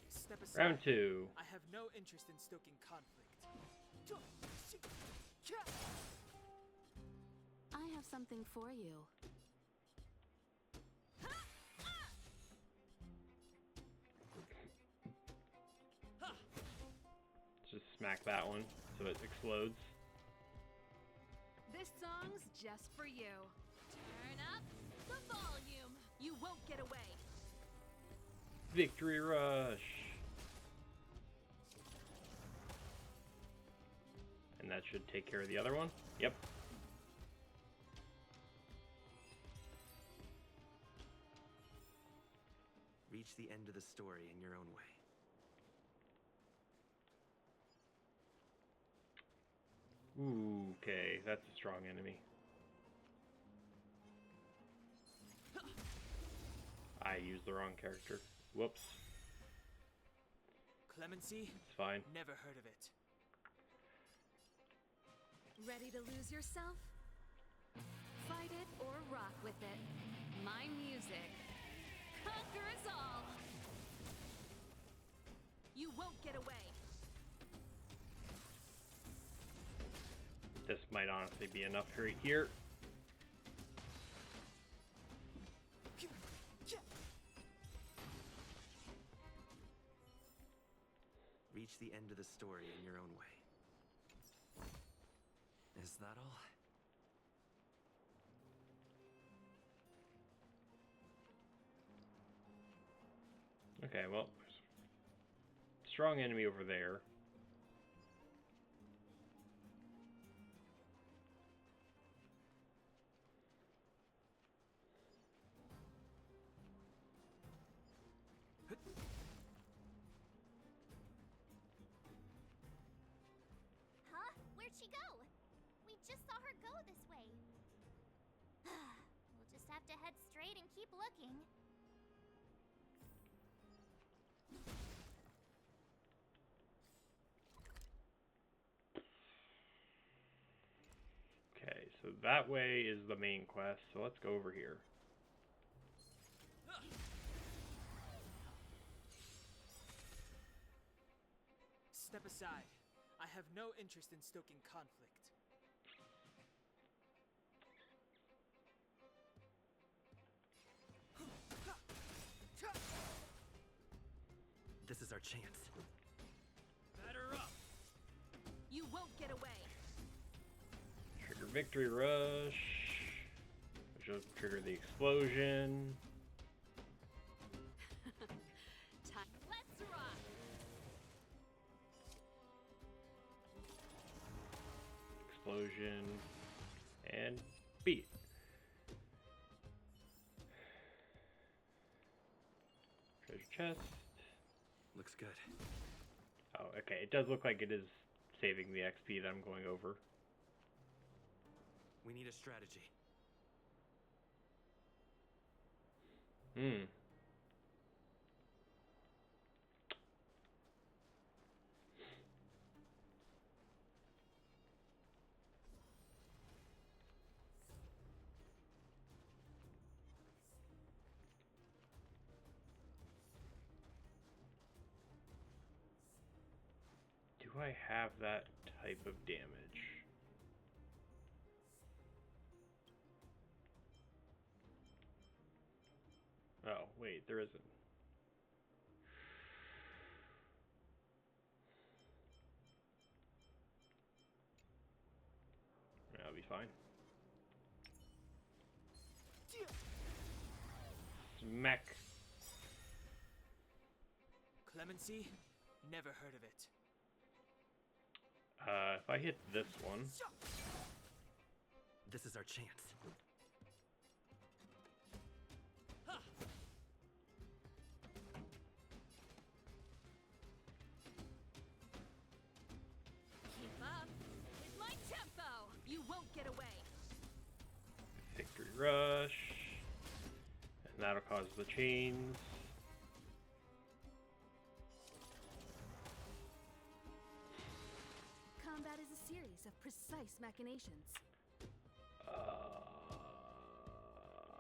Step aside. Round 2. I have no interest in stoking conflict. I have something for you. Just smack that one so it explodes. This song's just for you. Turn up the volume. You won't get away. Victory rush. And that should take care of the other one. Yep. Reach the end of the story in your own way. Ooh, okay, that's a strong enemy. I used the wrong character. Whoops. Clemency? It's fine. Never heard of it. Ready to lose yourself? Fight it or rock with it. My music conquers all. You won't get away. This might honestly be enough right here. Reach the end of the story in your own way. Is that all? Okay, well, strong enemy over there. Huh? Where'd she go? We just saw her go this way. We'll just have to head straight and keep looking. Okay, so that way is the main quest, so let's go over here. Step aside. I have no interest in stoking conflict. This is our chance. Batter up! You won't get away. Trigger victory rush. Which will trigger the explosion. Let's rock. Explosion. And beat. Treasure chest. Looks good. Oh, okay. It does look like it is saving the XP that I'm going over. We need a strategy. Do I have that type of damage? Oh, wait, there isn't. That'll be fine. Smack. Clemency? Never heard of it. If I hit this one. This is our chance. Keep up. It's my tempo. You won't get away. Victory rush. And that'll cause the chains. Combat is a series of precise machinations.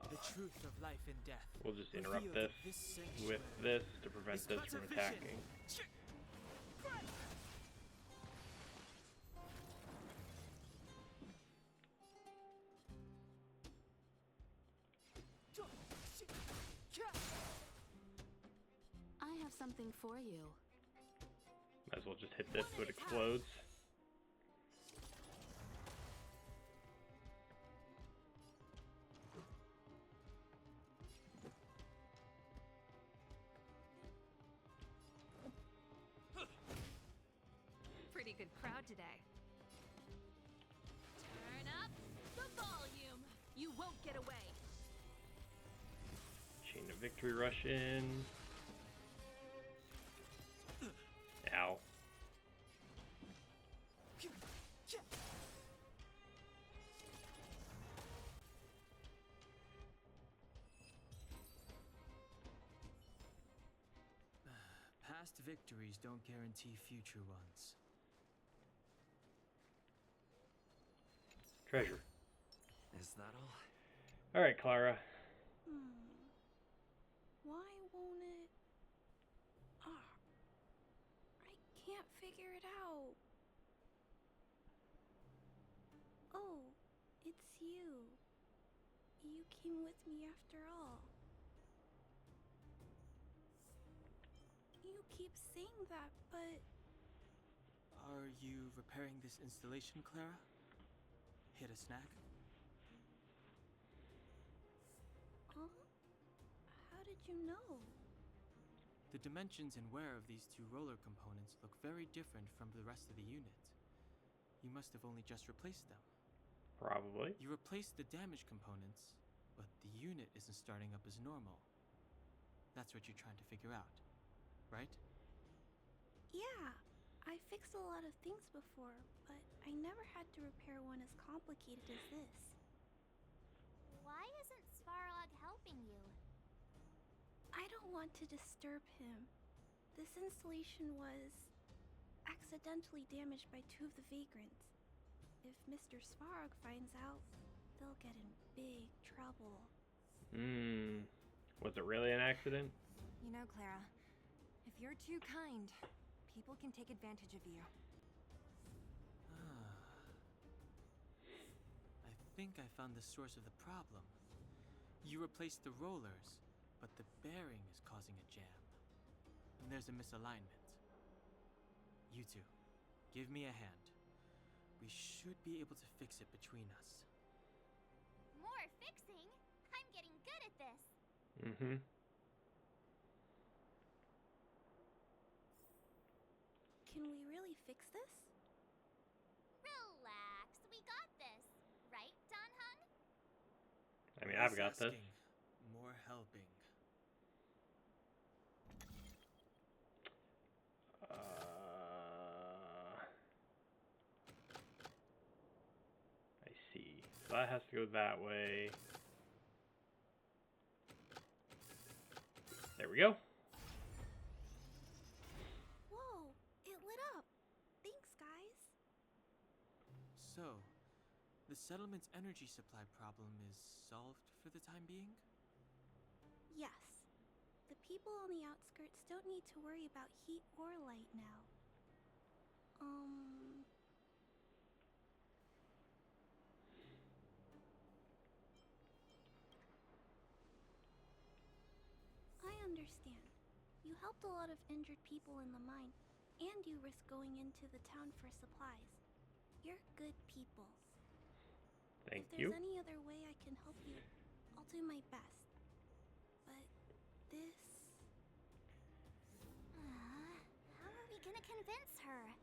The truth of life and death. We'll just interrupt revealed this in with this to prevent This this from conservation. attacking. I have something for you. Might as well just hit this so it explodes. Pretty good crowd today. Turn up the volume. You won't get away. Chain of victory rush in. Ow. Past victories don't guarantee future ones. Treasure. Is that all? Alright, Clara. Why won't it? I can't figure it out. Oh, it's you. You came with me after all. You keep saying that, but... Are you repairing this installation, Clara? Hit a snack? Huh? How did you know? The dimensions and wear of these two roller components look very different from the rest of the unit. You must have only just replaced them. Probably. You replaced the damaged components, but the unit isn't starting up as normal. That's what you're trying to figure out, right? Yeah, I fixed a lot of things before, but I never had to repair one as complicated as this. Why isn't Svarog helping you? I don't want to disturb him. This installation was accidentally damaged by two of the vagrants. If Mr. Svarog finds out, they'll get in big trouble. Was it really an accident? You know, Clara, if you're too kind, People can take advantage of you. I think I found the source of the problem. You replaced the rollers, but the bearing is causing a jam. And there's a misalignment. You two, give me a hand. We should be able to fix it between us. More fixing? I'm getting good at this. Mm-hmm. Can we really fix this? Relax, we got this. Right, Don Hung? I mean, I've got this. Asking, more helping. I see. So that has to go that way. There we go. Whoa, it lit up. Thanks, guys. So, the settlement's energy supply problem is solved for the time being? Yes. The people on the outskirts don't need to worry about heat or light now. I understand. You helped a lot of injured people in the mine, and you risked going into the town for supplies. You're good people. Thank If you. there's any other way I can help you, I'll do my best. But this... How are we gonna convince her?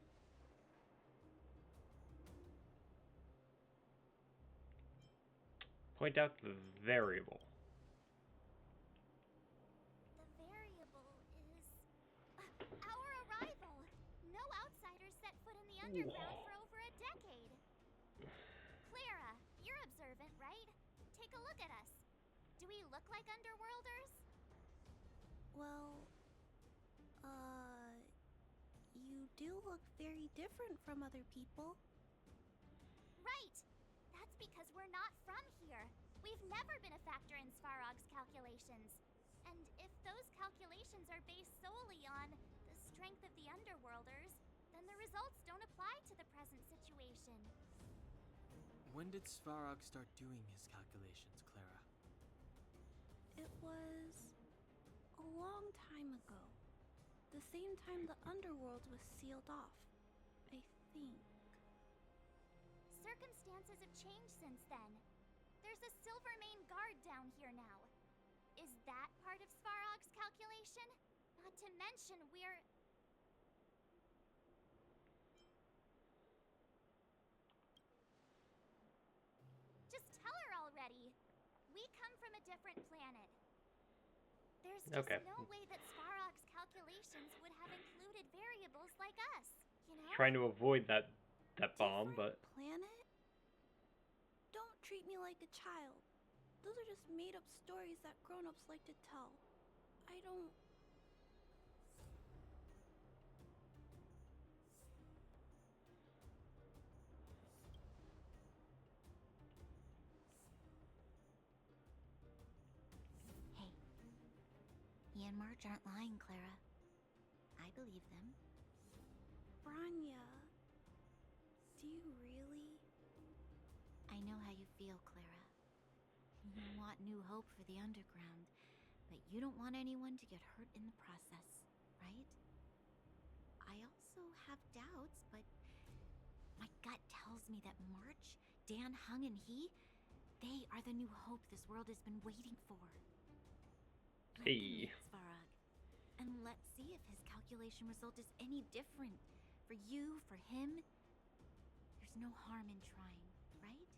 Point out the variable. The variable is our arrival. No outsiders set foot in the underground for over a decade. Clara, you're observant, right? Take a look at us. Do we look like underworlders? Well, you do look very different from other people. Right. That's because we're not from here. We've never been a factor in Svarog's calculations. And if those calculations are based solely on the strength of the underworlders, then the results don't apply to the present situation. When did Svarog start doing his calculations, Clara? It was a long time ago. The same time the underworld was sealed off, I think. Circumstances have changed since then. There's a Silvermane guard down here now. Is that part of Svarog's calculation? Not to mention we're... Just tell her already. We come from a different planet. There's just no way that Svarog's calculations would have included variables like us, you know? Trying to avoid that bomb, but Planet? Don't treat me like a child. Those are just made-up stories that grown-ups like to tell. I don't... Hey, he and Marge aren't lying, Clara. I believe them. Branya, do you really? I know how you feel, Clara. You want new hope for the underground, but you don't want anyone to get hurt in the process, right? I also have doubts, but my gut tells me that March, Dan Hung, and they are the new hope this world has been waiting for. Let them meet Svarog, and let's see if his calculation result is any different. For you, for him, there's no harm in trying, right?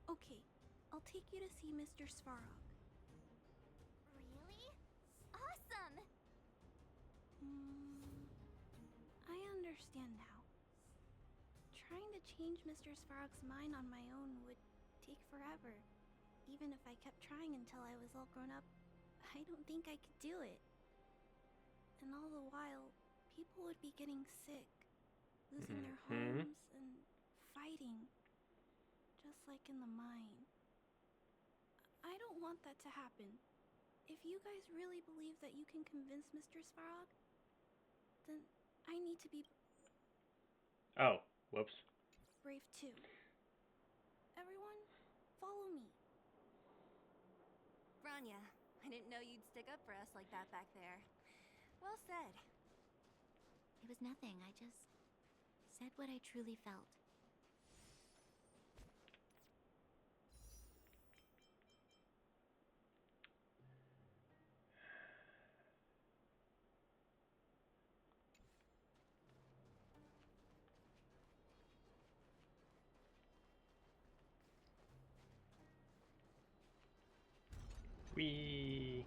Okay, I'll take you to see Mr. Svarog. Really? Awesome! I understand now. Trying to change Mr. Svarog's mind on my own would take forever. Even if I kept trying until I was all grown up, I don't think I could do it. And all the while, people would be getting sick. losing their Mhm. homes and fighting, just like in the mine. I don't want that to happen. If you guys really believe that you can convince Mr. Svarog, then I need to be Oh, whoops. brave too. Everyone, follow me. Rania, I didn't know you'd stick up for us like that back there. Well said. It was nothing. I just said what I truly felt. We.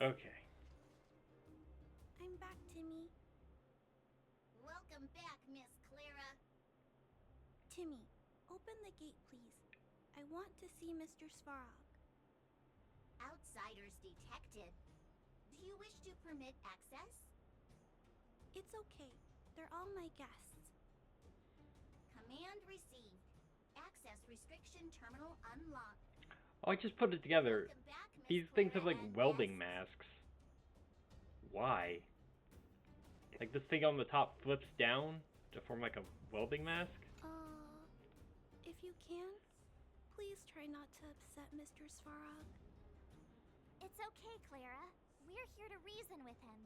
Okay. I'm back, Timmy. Welcome back, Miss Clara. Timmy, open the gate, please. I want to see Mr. Svarog. Outsiders detected. Do you wish to permit access? It's okay. They're all my guests. Command received. Access restriction terminal unlocked. Oh, I just put it together. Welcome back, Miss These things have Clara like and welding guests. masks. Why? Like this thing on the top flips down to form like a welding mask? If you can, please try not to upset Mr. Svarog. It's okay, Clara. We're here to reason with him.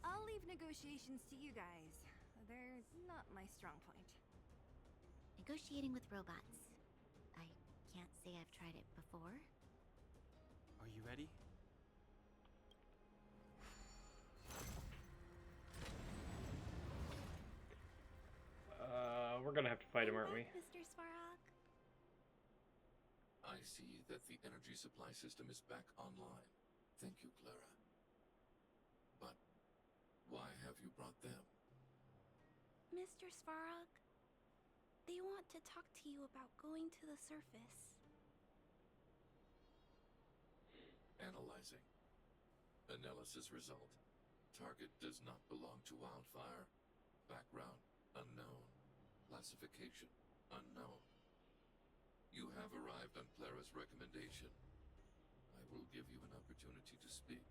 I'll leave negotiations to you guys. They're not my strong point. Negotiating with robots. I can't say I've tried it before. Are you ready? We're gonna have to fight him, aren't we? Mr. Svarog. I see that the energy supply system is back online. Thank you, Clara. But why have you brought them? Mr. Svarog, they want to talk to you about going to the surface. Analyzing. Analysis result. Target does not belong to Wildfire. Background unknown. Classification unknown. You have arrived on Clara's recommendation. I will give you an opportunity to speak.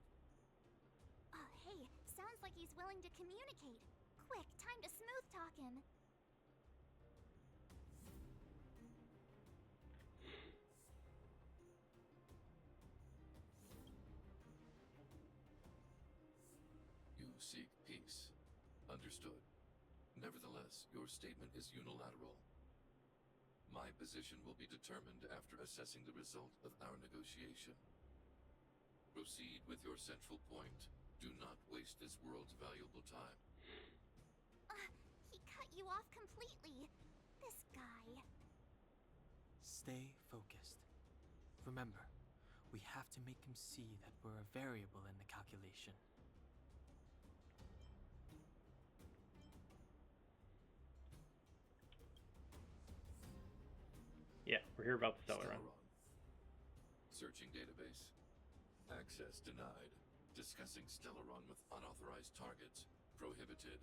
Hey, sounds like he's willing to communicate. Quick, time to smooth talk him. You seek peace. Understood. Nevertheless, your statement is unilateral. My position will be determined after assessing the result of our negotiation. Proceed with your central point. Do not waste this world's valuable time. He cut you off completely. This guy. Stay focused. Remember, we have to make him see that we're a variable in the calculation. Yeah, we're here about the Stellaron. Searching database. Access denied. Discussing Stellaron with unauthorized targets. Prohibited.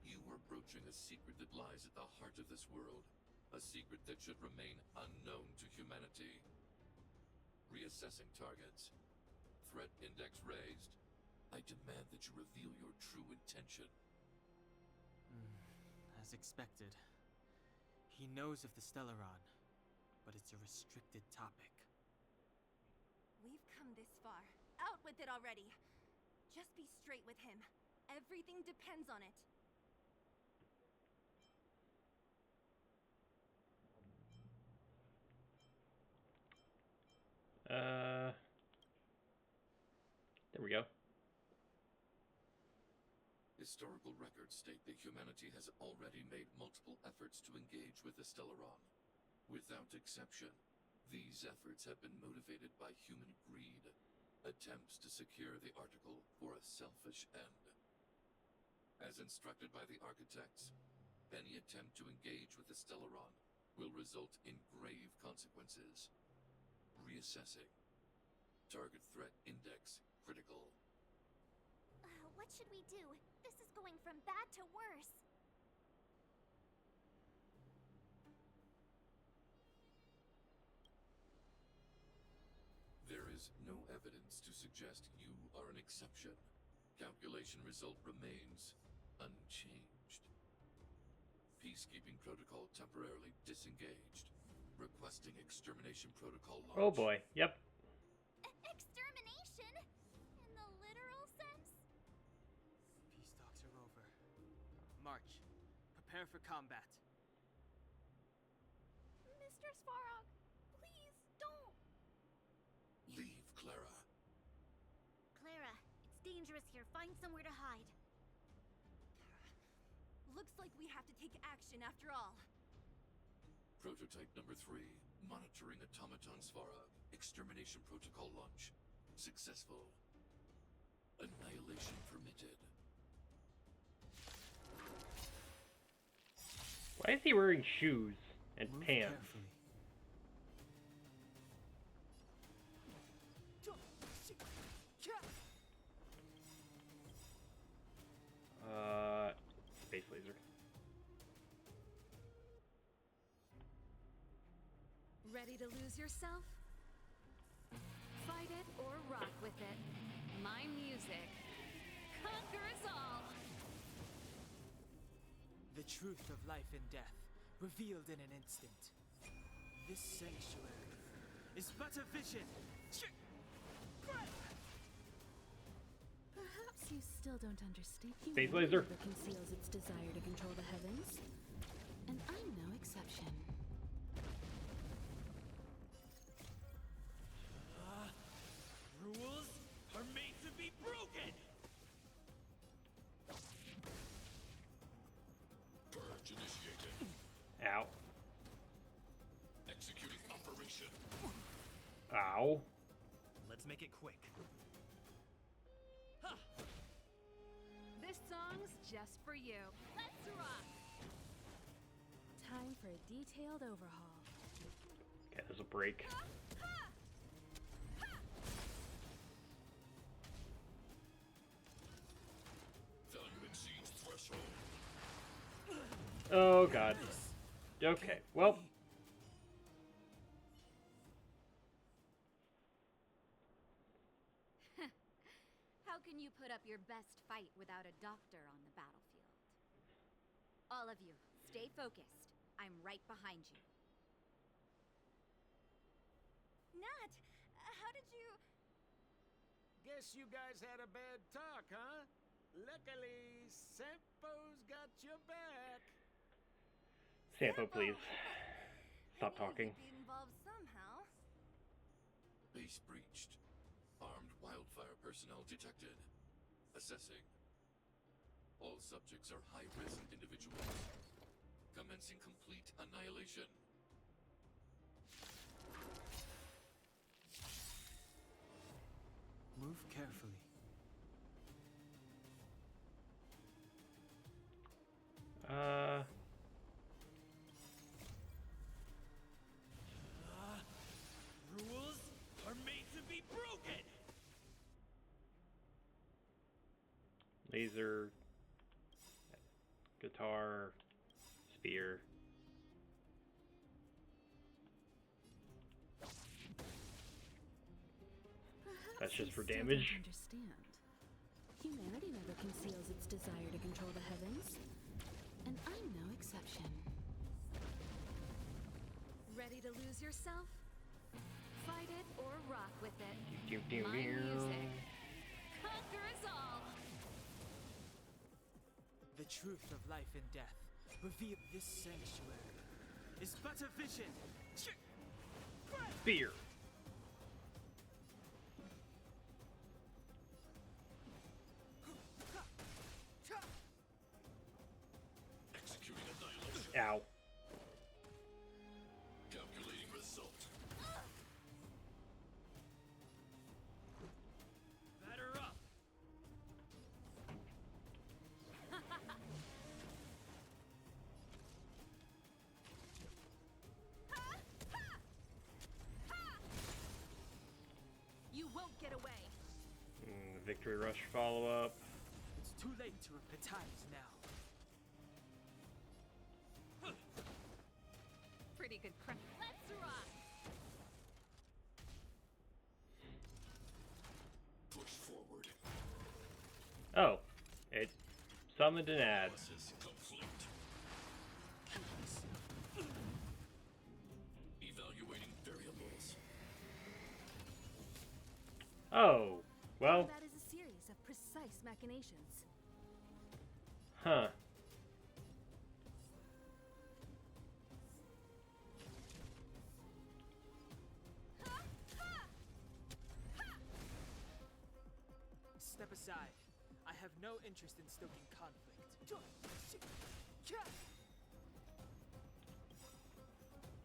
You are broaching a secret that lies at the heart of this world. A secret that should remain unknown to humanity. Reassessing targets. Threat index raised. I demand that you reveal your true intention. As expected. He knows of the Stellaron, but it's a restricted topic. We've come this far. Out with it already. Just be straight with him. Everything depends on it. There we go. Historical records state that humanity has already made multiple efforts to engage with the Stellaron. Without exception, these efforts have been motivated by human greed, attempts to secure the article for a selfish end. As instructed by the architects, any attempt to engage with the Stellaron will result in grave consequences. Reassessing. Target threat index critical. What should we do? This is going from bad to worse. There is no evidence to suggest you are an exception. Calculation result remains unchanged. Peacekeeping protocol temporarily disengaged. Requesting extermination protocol launch. Oh boy, yep. Extermination? In the literal sense? Peace talks are over. March. Prepare for combat. Mr. Svarog, please don't. Leave, Clara. Clara, it's dangerous here. Find somewhere to hide. Looks like we have to take action after all. Prototype number 3. Monitoring automaton Svarog. Extermination protocol launch. Successful. Annihilation permitted. Why is he wearing shoes and Move pants? carefully. Space laser. Ready to lose yourself? Fight it or rock with it. My music conquers all. The truth of life and death, revealed in an instant. This sanctuary is but a vision. Perhaps you still don't understand. Space laser. Humanity never conceals its desire to control the heavens, and I'm no exception. Rules are made to be broken. Purge initiated. Ow. Executing operation. Ow. Let's make it quick. This song's just for you. Let's rock. Time for a detailed overhaul. Okay, there's a break. Value exceeds threshold. Oh god. Okay, well. How can you put up your best fight without a doctor on the battlefield? All of you, stay focused. I'm right behind you. Nat, how did you... Guess you guys had a bad talk, huh? Luckily, Sampo's got your back. Sampo, please. Stop talking. Be involved somehow. Base breached. Armed wildfire personnel detected. Assessing. All subjects are high-risk individuals. Commencing complete annihilation. Move carefully. Rules are made to be broken. Laser. Guitar. Spear. That's Perhaps just you for still damage. don't understand. Humanity never conceals its desire to control the heavens, and I'm no exception. Ready to lose yourself? Fight it or rock with it. Doo-doo-doo-doo. My music conquers all. The truth of life and death, revealed. This sanctuary is but a vision. Spear. get away. Victory Rush follow-up. It's too late to repetize now. Pretty good crack. Let's rock. Push forward. Oh, it summoned an ad. Analysis complete. Evaluating variables. Oh, well. That is a series of precise machinations. Huh. Step aside. I have no interest in stoking conflict.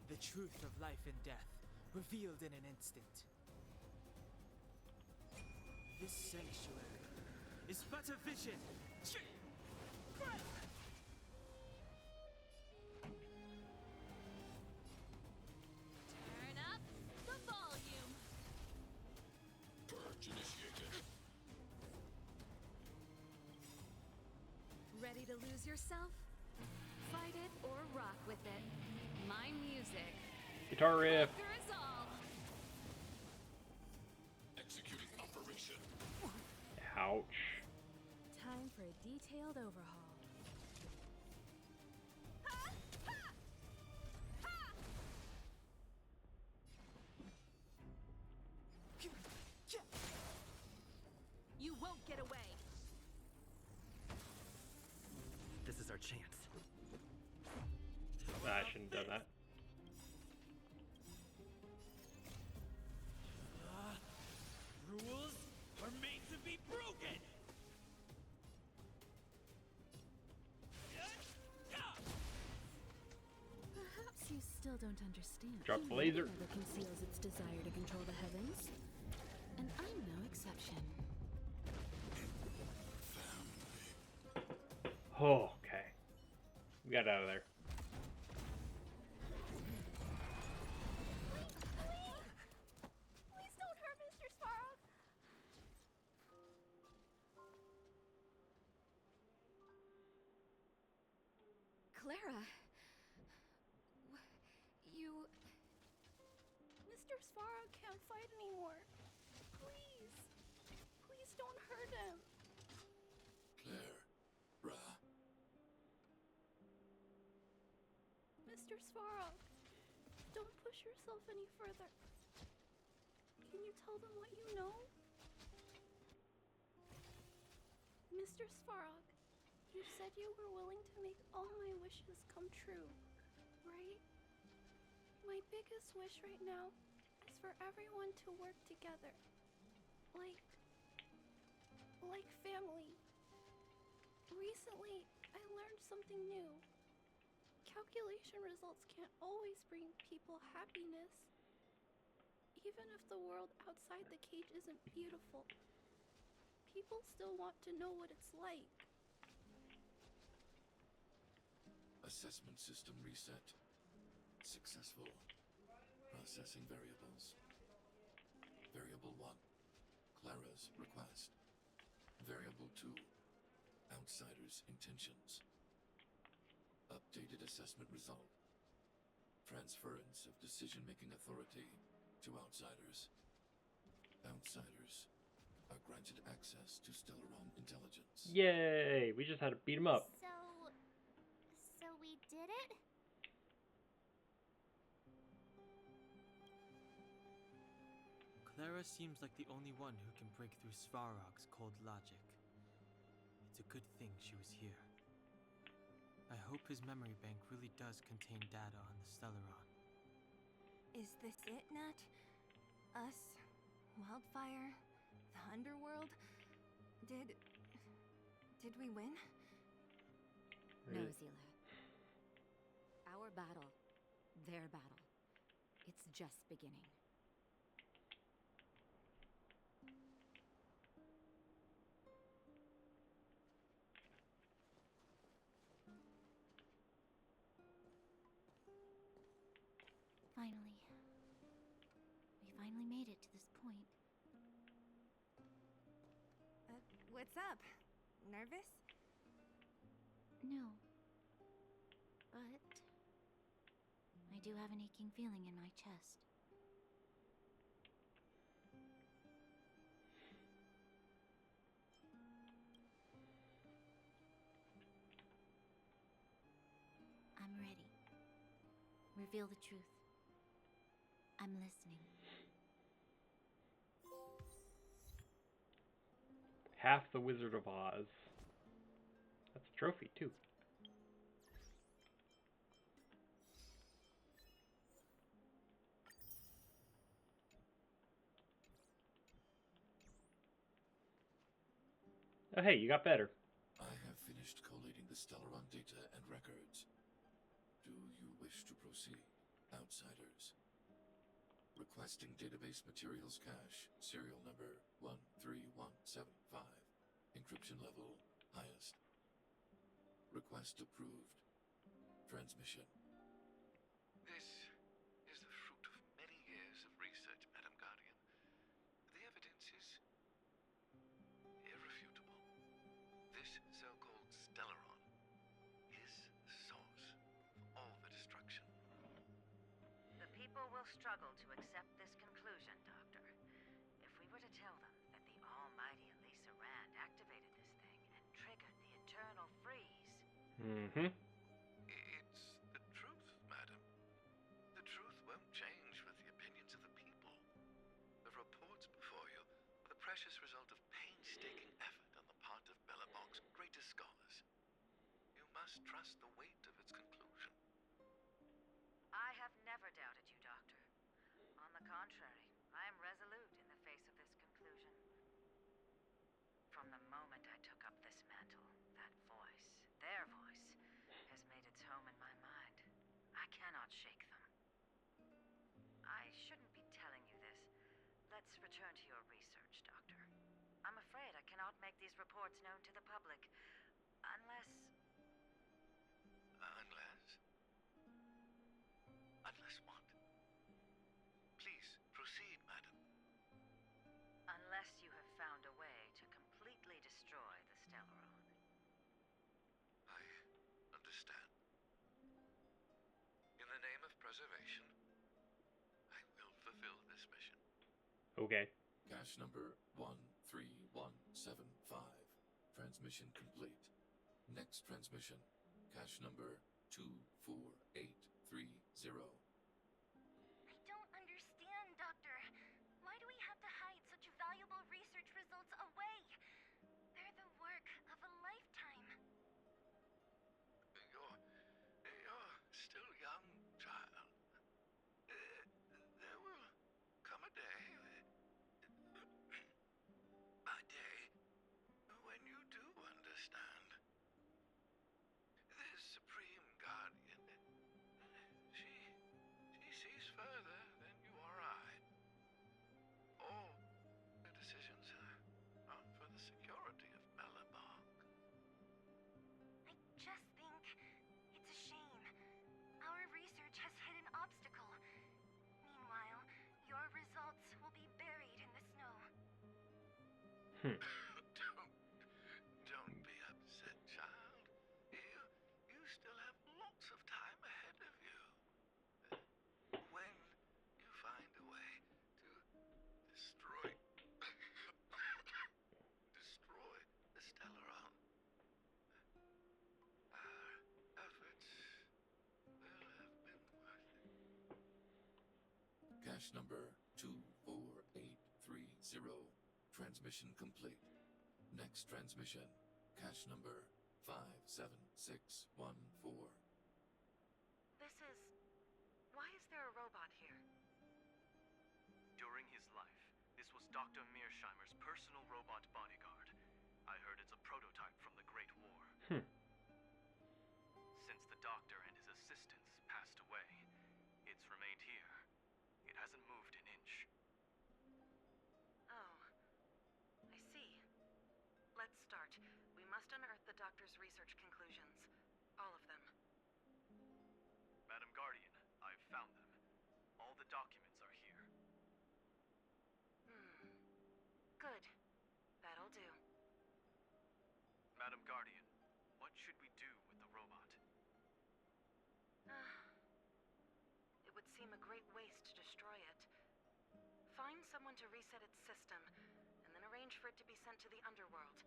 The truth of life and death, revealed in an instant. This sanctuary is but a vision. Turn up the volume. Purge initiated. Ready to lose yourself? Fight it or rock with it. My music. Guitar riff. Conquer us all. Executing operation. Ouch. Time for a detailed overhaul. You won't get away. This is our chance. I shouldn't have done that. Rules are made to be broken. Perhaps you still don't understand. Drop the Humanity laser. never conceals its desire to control the heavens. And I'm no exception. Oh, okay. We got out of there. Please don't hurt Mr. Svarog. Clara. You. Mr. Svarog can't fight anymore. Please. Please don't hurt him. Claire. Ra. Mr. Svarog, don't push yourself any further. Can you tell them what you know? Mr. Svarog, you said you were willing to make all my wishes come true, right? My biggest wish right now is for everyone to work together. Like family. Recently, I learned something new. Calculation results can't always bring people happiness. Even if the world outside the cage isn't beautiful, people still want to know what it's like. Assessment system reset. Successful. Processing variables. Variable 1. Clara's request. Variable 2. Outsider's intentions. Updated assessment result. Transference of decision-making authority to outsiders. Outsiders are granted access to Stellaron intelligence. Yay! We just had to beat him up. So we did it? Clara seems like the only one who can break through Svarog's cold logic. It's a good thing she was here. I hope his memory bank really does contain data on the Stellaron. Is this it, Nat? Us? Wildfire? The underworld? Did we win? No, Zila. Our battle, their battle. It's just beginning. Finally. We finally made it to this point. What's up? Nervous? No. But I do have an aching feeling in my chest. I'm ready. Reveal the truth. I'm listening. Half the Wizard of Oz. That's a trophy, too. Oh, hey, you got better. I have finished collating the Stellaron data and records. Do you wish to proceed, outsiders? Requesting database materials cache, serial number 13175. Encryption level highest. Request approved. Transmission. This is the fruit of many years of research, Madam Guardian. The evidence is irrefutable. This so-called Stellaron is the source of all the destruction. The people will struggle to accept this conclusion, Doctor. If we were to tell them that the almighty Elisa Rand activated this thing and triggered the eternal freeze... Mm-hmm. It's the truth, madam. The truth won't change with the opinions of the people. The reports before you are the precious result of painstaking effort on the part of Belobog's greatest scholars. You must trust the weight of its conclusion. I have never doubted you, Doctor. On the contrary, I am resolute in the face of this conclusion. From the moment I took up this mantle, that voice, their voice, has made its home in my mind. I cannot shake them. I shouldn't be telling you this. Let's return to your research, Doctor. I'm afraid I cannot make these reports known to the public, unless... Unless what? Please, proceed, madam. Unless you have found a way to completely destroy the Stellaron. I understand. In the name of preservation, I will fulfill this mission. Okay. Cache number 13175. Transmission complete. Next transmission. Cache number 24830. I don't understand, Doctor. Why do we have to hide such valuable research results away? They're the work of a lifetime. You're still young, child. There will come a day, when you do understand. This Supreme Guardian, she sees further than you or I. All the decisions are for the security of Belobog. I just think it's a shame. Our research has hit an obstacle. Meanwhile, your results will be buried in the snow. Don't be upset, child. You still have lots of time ahead of you. When you find a way to destroy the Stellaron, our efforts will have been worth it. Cache number 24830. Transmission complete. Next transmission. Cache number 57614. Why is there a robot here? During his life, this was Dr. Mearsheimer's personal robot bodyguard. I heard it's a prototype from the Great War. Since the doctor and his assistants passed away, it's remained here. It hasn't moved an inch. Oh, I see. Let's start. We must unearth the doctor's research conclusions. All of them. Madam Guardian, I've found them. All the documents are here. Good. That'll do. should we do with the robot? It would seem a great waste to destroy it. Find someone to reset its system, and then arrange for it to be sent to the underworld.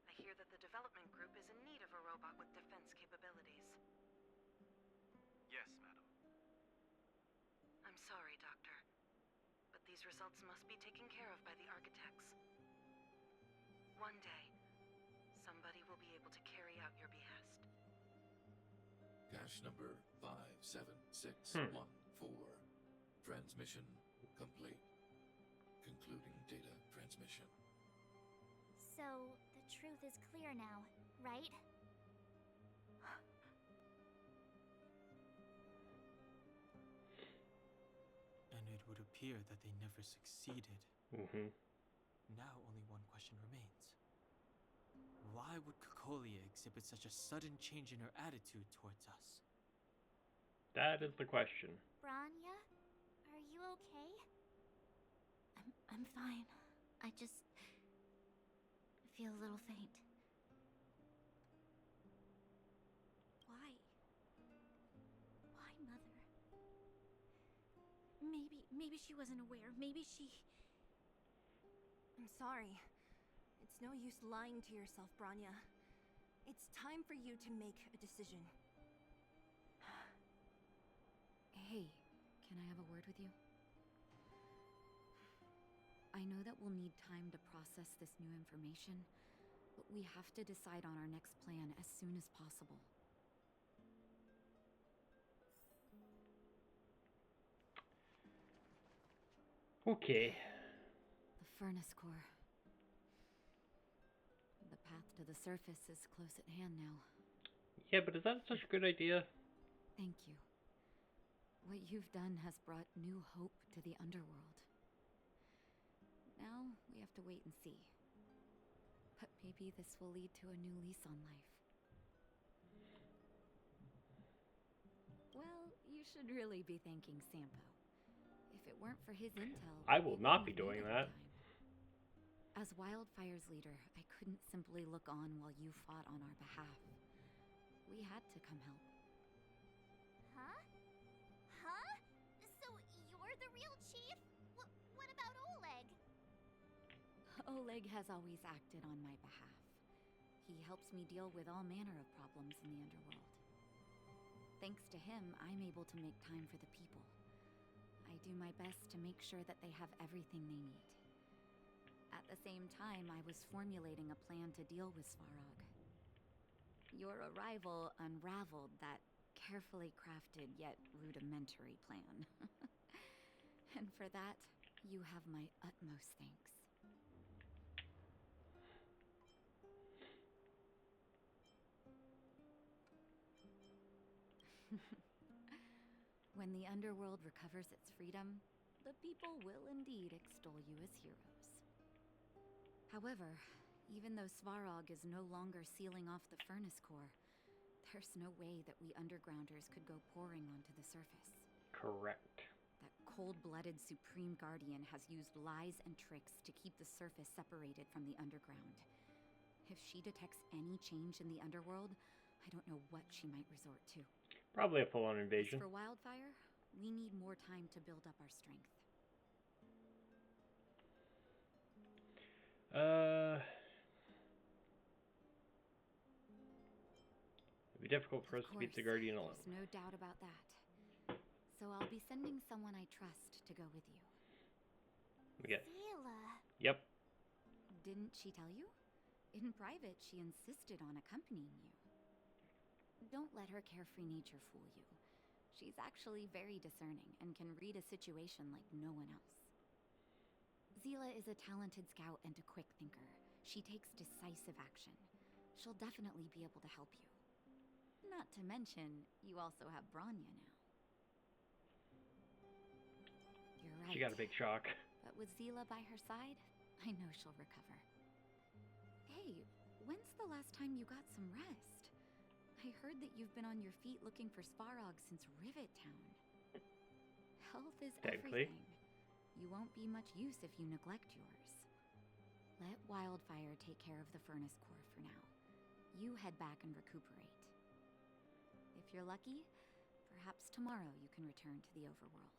I hear that the development group is in need of a robot with defense capabilities. Yes, madam. I'm sorry, Doctor, but these results must be taken care of by the architects. One day, somebody will be able to carry out your behest. Cache number 57614. Transmission complete. Concluding data transmission. So, the truth is clear now, right? And it would appear that they never succeeded. Mm-hmm. Now only one question remains. Why would Cocolia exhibit such a sudden change in her attitude towards us? That is the question. Branya, are you okay? I'm fine. I just feel a little faint. Why? Why, Mother? Maybe she wasn't aware. Maybe she... I'm sorry. It's no use lying to yourself, Branya. It's time for you to make a decision. Hey, can I have a word with you? I know that we'll need time to process this new information, but we have to decide on our next plan as soon as possible. Okay. The furnace core. The path to the surface is close at hand now. Yeah, but is that such a good idea? Thank you. What you've done has brought new hope to the underworld. Now, we have to wait and see. But maybe this will lead to a new lease on life. Well, you should really be thanking Sampo. If it weren't for his intel... I will not be doing that. As Wildfire's leader, I couldn't simply look on while you fought on our behalf. We had to come help. Huh? Huh? So you're the real chief? What about Oleg? Oleg has always acted on my behalf. He helps me deal with all manner of problems in the underworld. Thanks to him, I'm able to make time for the people. I do my best to make sure that they have everything they need. At the same time, I was formulating a plan to deal with Svarog. Your arrival unraveled that carefully crafted yet rudimentary plan. And for that, you have my utmost thanks. When the underworld recovers its freedom, the people will indeed extol you as heroes. However, even though Svarog is no longer sealing off the furnace core, there's no way that we undergrounders could go pouring onto the surface. Correct. That cold-blooded Supreme Guardian has used lies and tricks to keep the surface separated from the underground. If she detects any change in the underworld, I don't know what she might resort to. Probably a full-on invasion. As for Wildfire, we need more time to build up our strength. It'd be difficult for us to beat the Guardian alone. There's no doubt about that. So I'll be sending someone I trust to go with you. We get. Zila. Yep. Didn't she tell you? In private, she insisted on accompanying you. Don't let her carefree nature fool you. She's actually very discerning and can read a situation like no one else. Zila is a talented scout and a quick thinker. She takes decisive action. She'll definitely be able to help you. Not to mention, you also have Branya now. You're right. She got a big shock. But with Zila by her side, I know she'll recover. Hey, when's the last time you got some rest? I heard that you've been on your feet looking for Svarog since Rivet Town. Health is everything. You won't be much use if you neglect yours. Let Wildfire take care of the furnace core for now. you head back and recuperate. If you're lucky, perhaps tomorrow you can return to the overworld.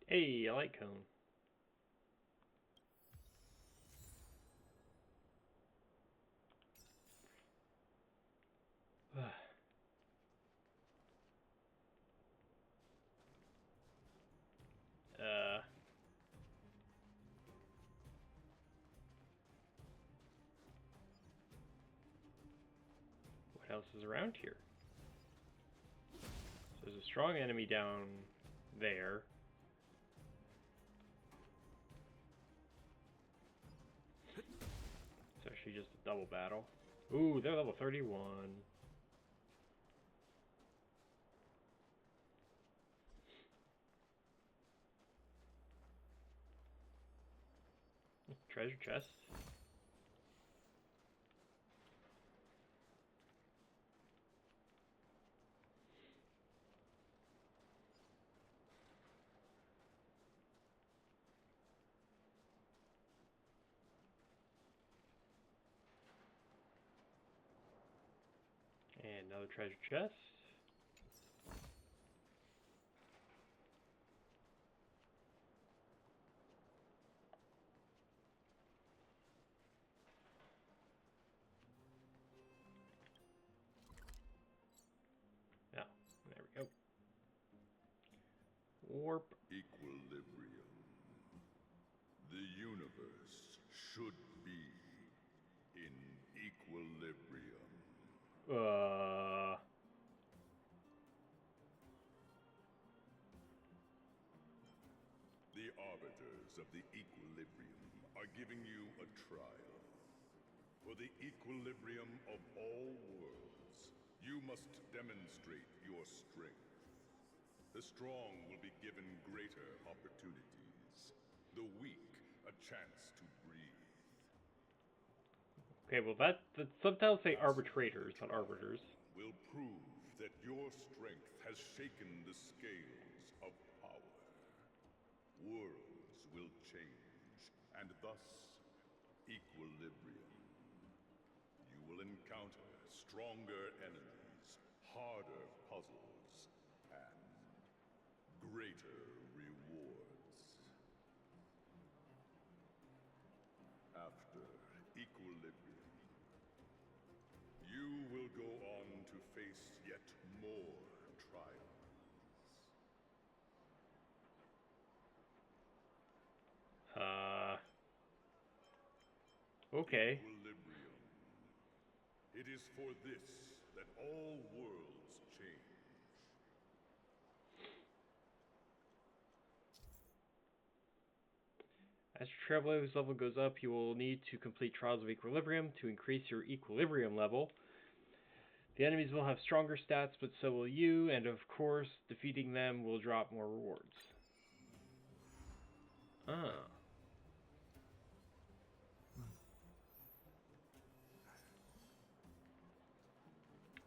Hey, I like cone. What else is around here? So there's a strong enemy down there. It's actually just a double battle. Ooh, they're level 31. Treasure chest. And another treasure chest. Yeah, there we go. Warp. Equilibrium. The universe should be in equilibrium. The arbiters of the equilibrium are giving you a trial. For the equilibrium of all worlds, you must demonstrate your strength. The strong will be given greater opportunities. The weak a chance to breathe. Okay, well the subtitles say arbitrators, not arbiters. Will prove that your strength has shaken the scales of power. Worlds will change, and thus equilibrium. You will encounter stronger enemies, harder puzzles, and greater rewards. After equilibrium, you will go on to face yet more trials. Okay. Equilibrium. It is for this that all worlds change. As your Trailblazer's level goes up, you will need to complete Trials of Equilibrium to increase your equilibrium level. The enemies will have stronger stats, but so will you, and of course, defeating them will drop more rewards. Ah.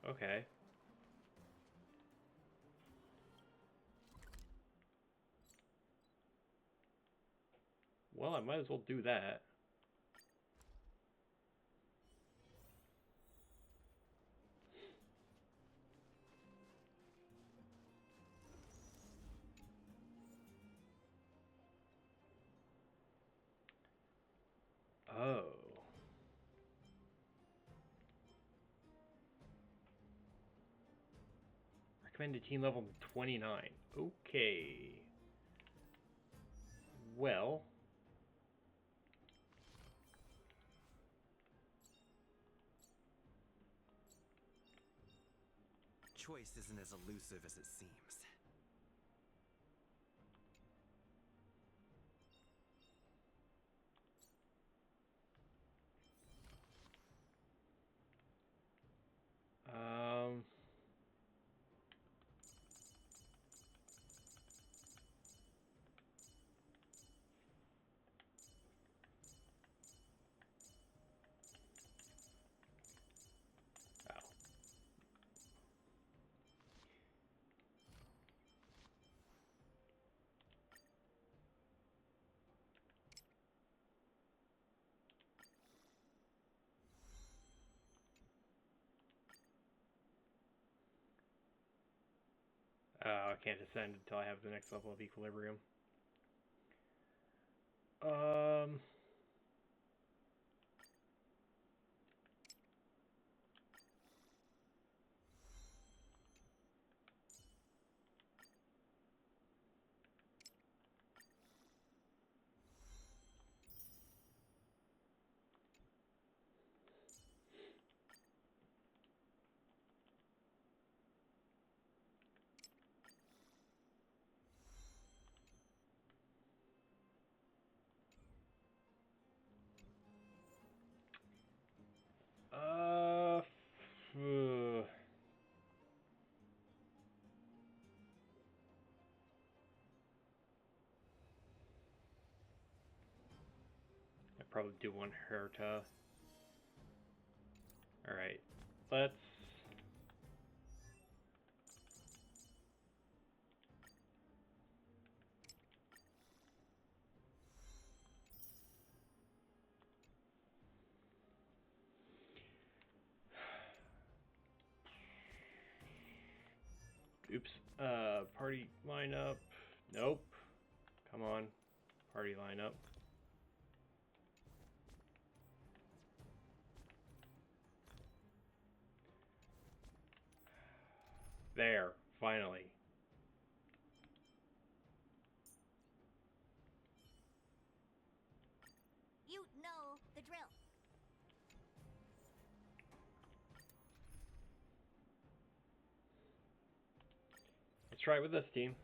Okay. Well, I might as well do that. Oh. Recommended team level 29. Okay. Well. Choice isn't as elusive as it seems. I can't ascend until I have the next level of equilibrium. I probably do one Herta. Alright, let's... Oops. Party lineup. Nope. Come on. Party lineup. There. Finally. You know the drill. Let's try it with this team.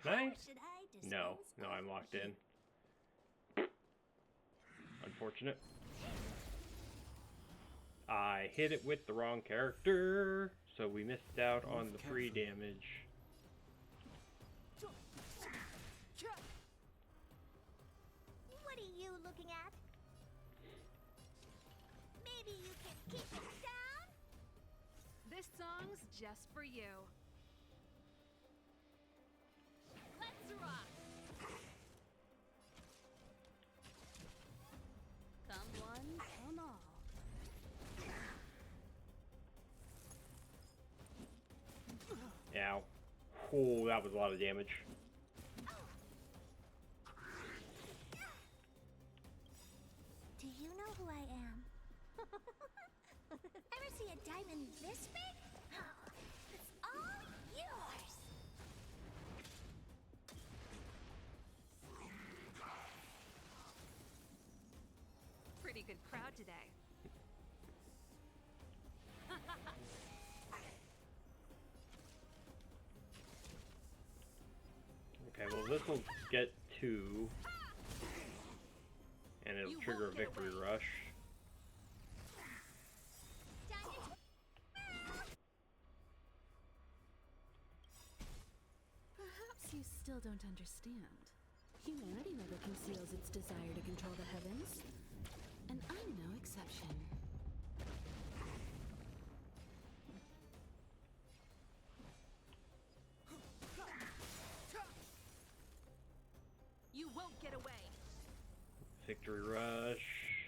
Can I? No, I'm locked in. Unfortunate. I hit it with the wrong character, so we missed out on the free damage. What are you looking at? Maybe you can keep it down? This song's just for you. Let's rock! Come one, come all. Ow. Oh, that was a lot of damage. Do you know who I am? Ever see a diamond this big? It's all yours. Pretty good crowd today. Okay, well this will get 2. And it'll trigger a victory rush. Perhaps you still don't understand. Humanity never conceals its desire to control the heavens. And I'm no exception. You won't get away. Victory rush.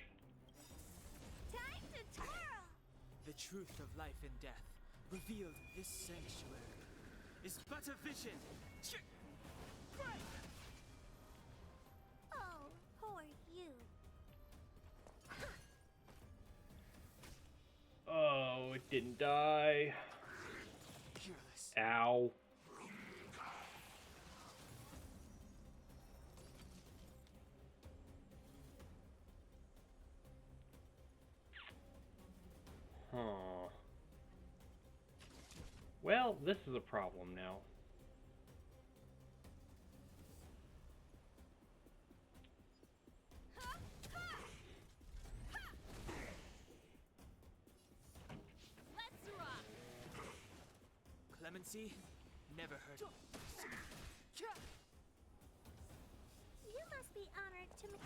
Time to twirl. The truth of life and death, revealed in this sanctuary, is but a vision. Oh, poor you. Oh, it didn't die. Fearless. Ow. Huh. Well, this is a problem now. Let's rock! Clemency never heard of. You must be honored to me.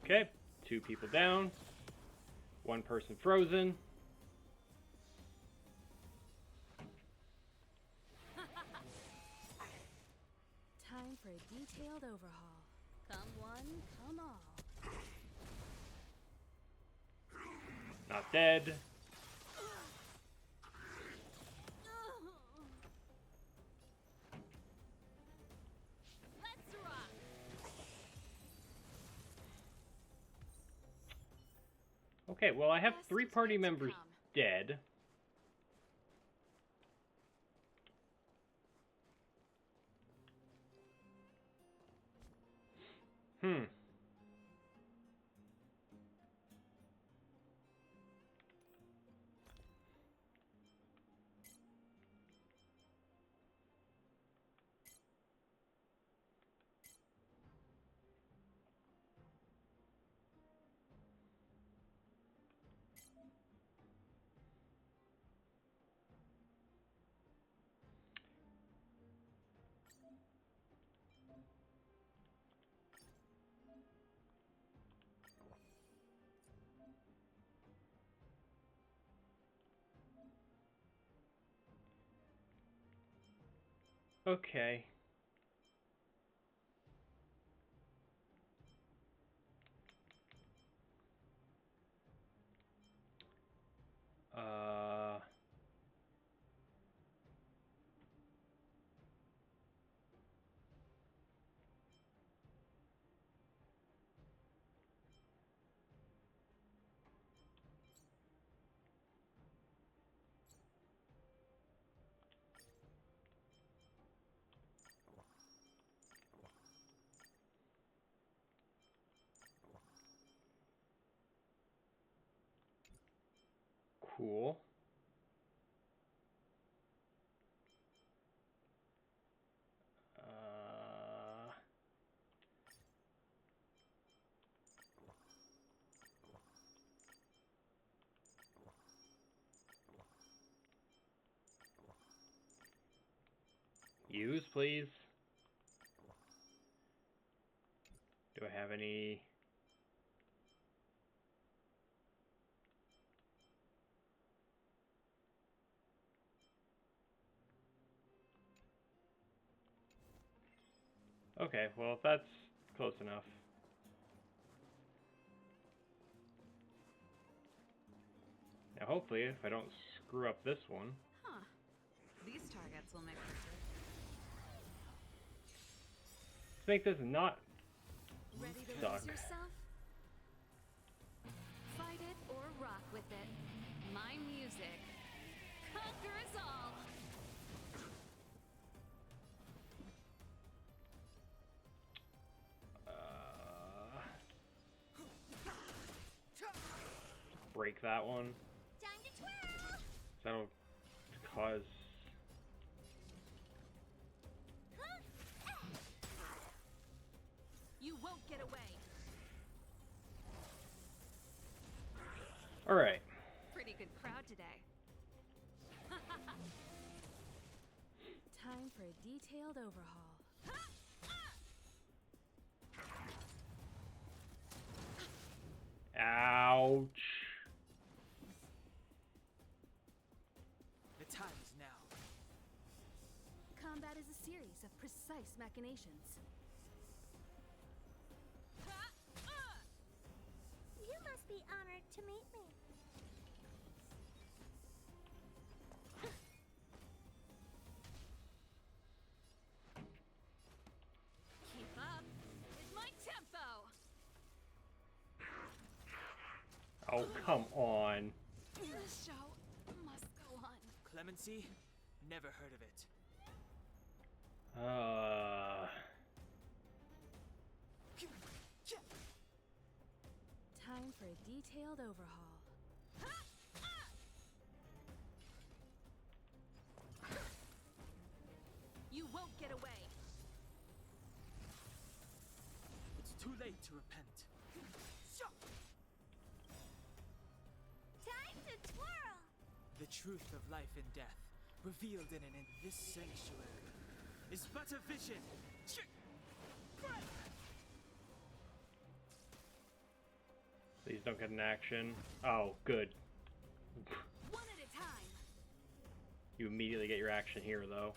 Okay, 2 people down. 1 person frozen. Come one, come all. Not dead. Let's rock. Okay, well, I have Best 3 is party yet to members come. dead. Hmm. Okay. Uh... Cool. Use, please. Do I have any... Okay, well, that's close enough. Now, hopefully, if I don't screw up this one... Huh. These targets will make Let's make this not Ready to suck. lose yourself? Fight it or rock with it. My music conquers all. Break that one. Time to twirl! That'll cause... You won't get away. Alright. Pretty good crowd today. Time for a detailed overhaul. Ouch. The time is now. Combat is a series of precise machinations. You must be honored to meet me. Keep up with my tempo. Oh, come on. The show must go on. Clemency? Never heard of it. Time for a detailed overhaul. You won't get away. It's too late to repent. Time to twirl! The truth of life and death, revealed in this sanctuary, is but a vision. Please don't get an action. Oh, good. One at a time. You immediately get your action here, though.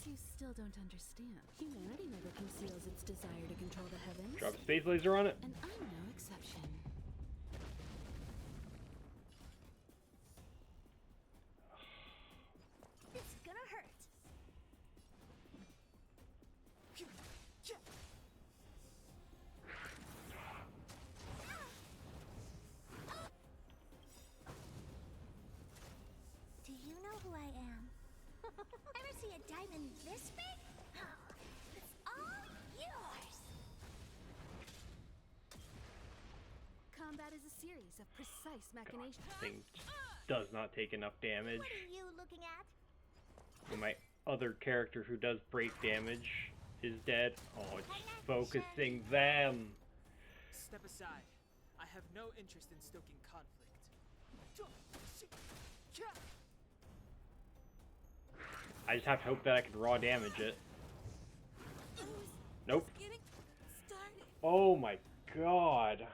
You still don't understand. Humanity never conceals its desire to control the heavens. Drop a space laser on it. And I'm no exception. It's gonna hurt. Do you know who I am? Ever see a diamond this big? It's all yours. Combat is a series of precise machinations. Thing does not take enough damage. What are you looking at? And my other character who does break damage is dead. Oh, it's focusing them. Step aside. I have no interest in stoking conflict. I just have to hope that I can raw damage it. Nope. Oh my god.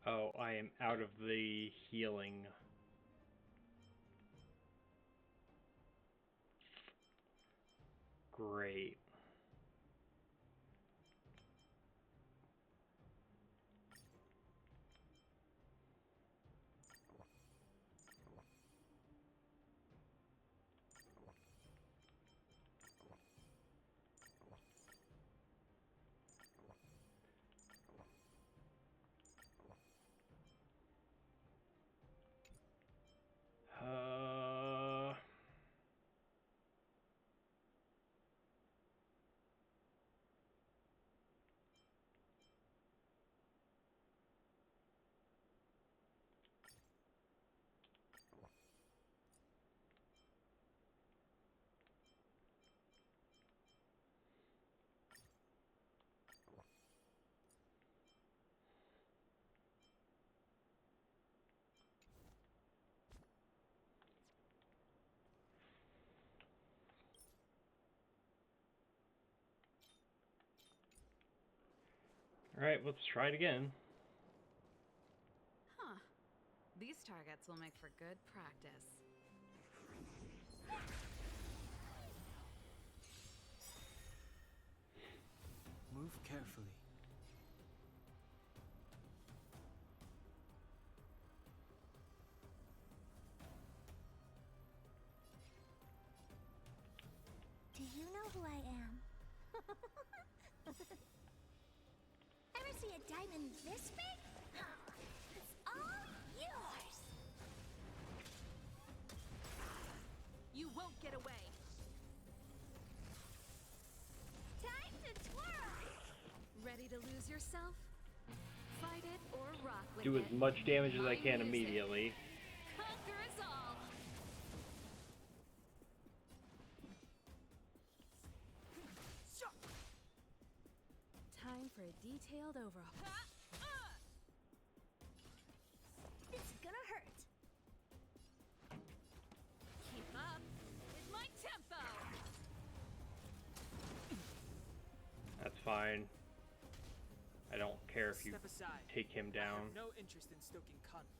Oh, I am out of the healing. Great. Alright, let's try it again. Huh. These targets will make for good practice. Move carefully. Do you know who I am? Ever see a diamond this big? It's all yours. You won't get away. Time to twirl. Ready to lose yourself? Fight it or rock with Do it. as much damage as I can Music. immediately. Conquer us all. Time for a detailed overhaul. It's gonna hurt. Keep up with my tempo. That's fine. I don't care if you Step aside. take him I down. have no interest in stoking conflict.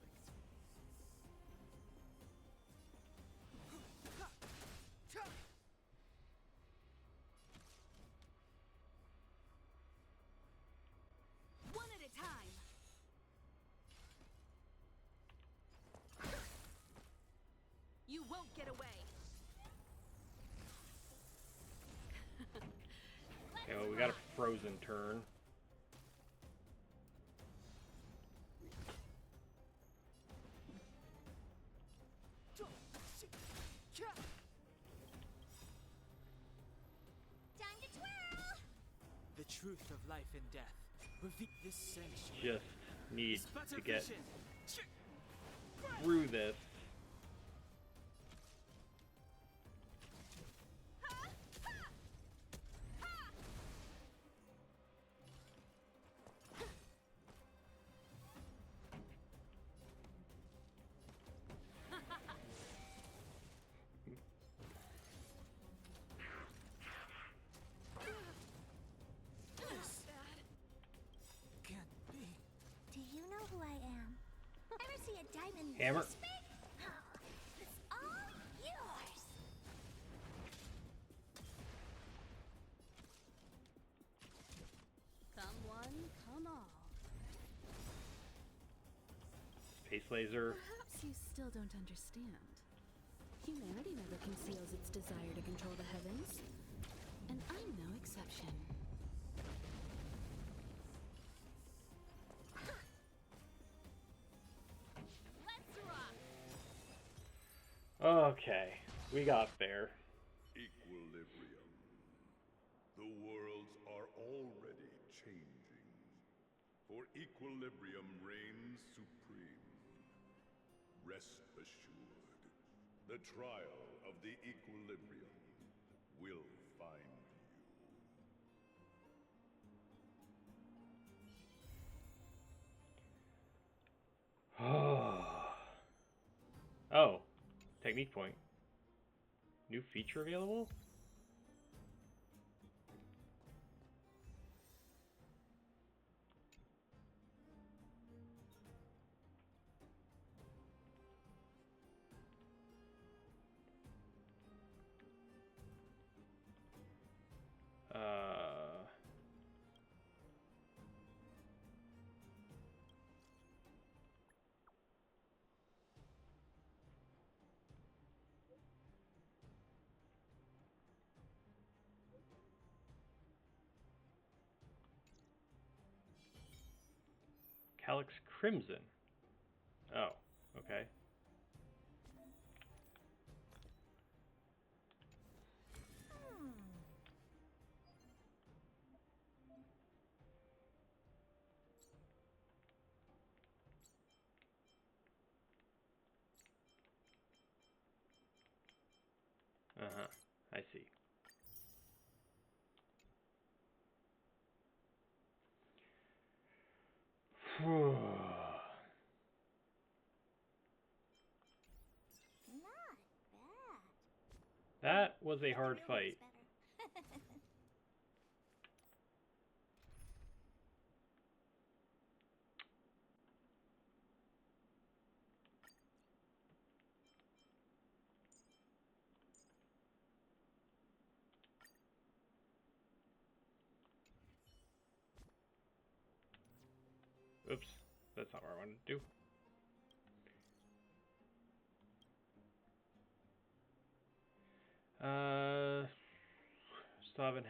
One at a time. You won't get away. Okay, well, we got a frozen turn. truth of life and death. This sanctuary. Just need is to get vision. through this. Do you know who I am? Ever see a diamond Hammer. this big? It's all yours. Come one, come all. Space laser. Perhaps you still don't understand. Humanity never conceals its desire to control the heavens. And I'm no exception. Let's rock. Okay, we got there. Equilibrium. The worlds are already changing. For equilibrium reigns supreme. Rest assured, the trial of the equilibrium will find you. Oh, technique point. New feature available? Calyx Crimson. Oh, okay. Uh-huh, I see. Not bad. That was a hard fight. Oops, that's not what I wanted to do. Still haven't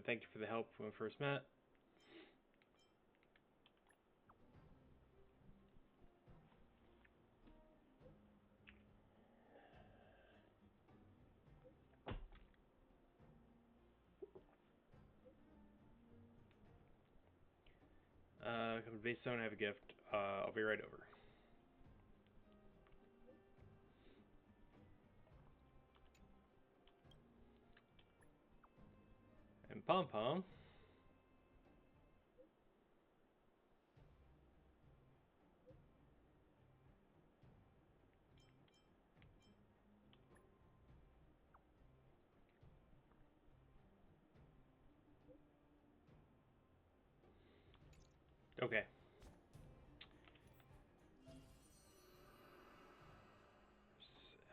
thanked you for the help when we first met. Come to base zone, I have a gift. I'll be right over. And Pom Pom. Okay.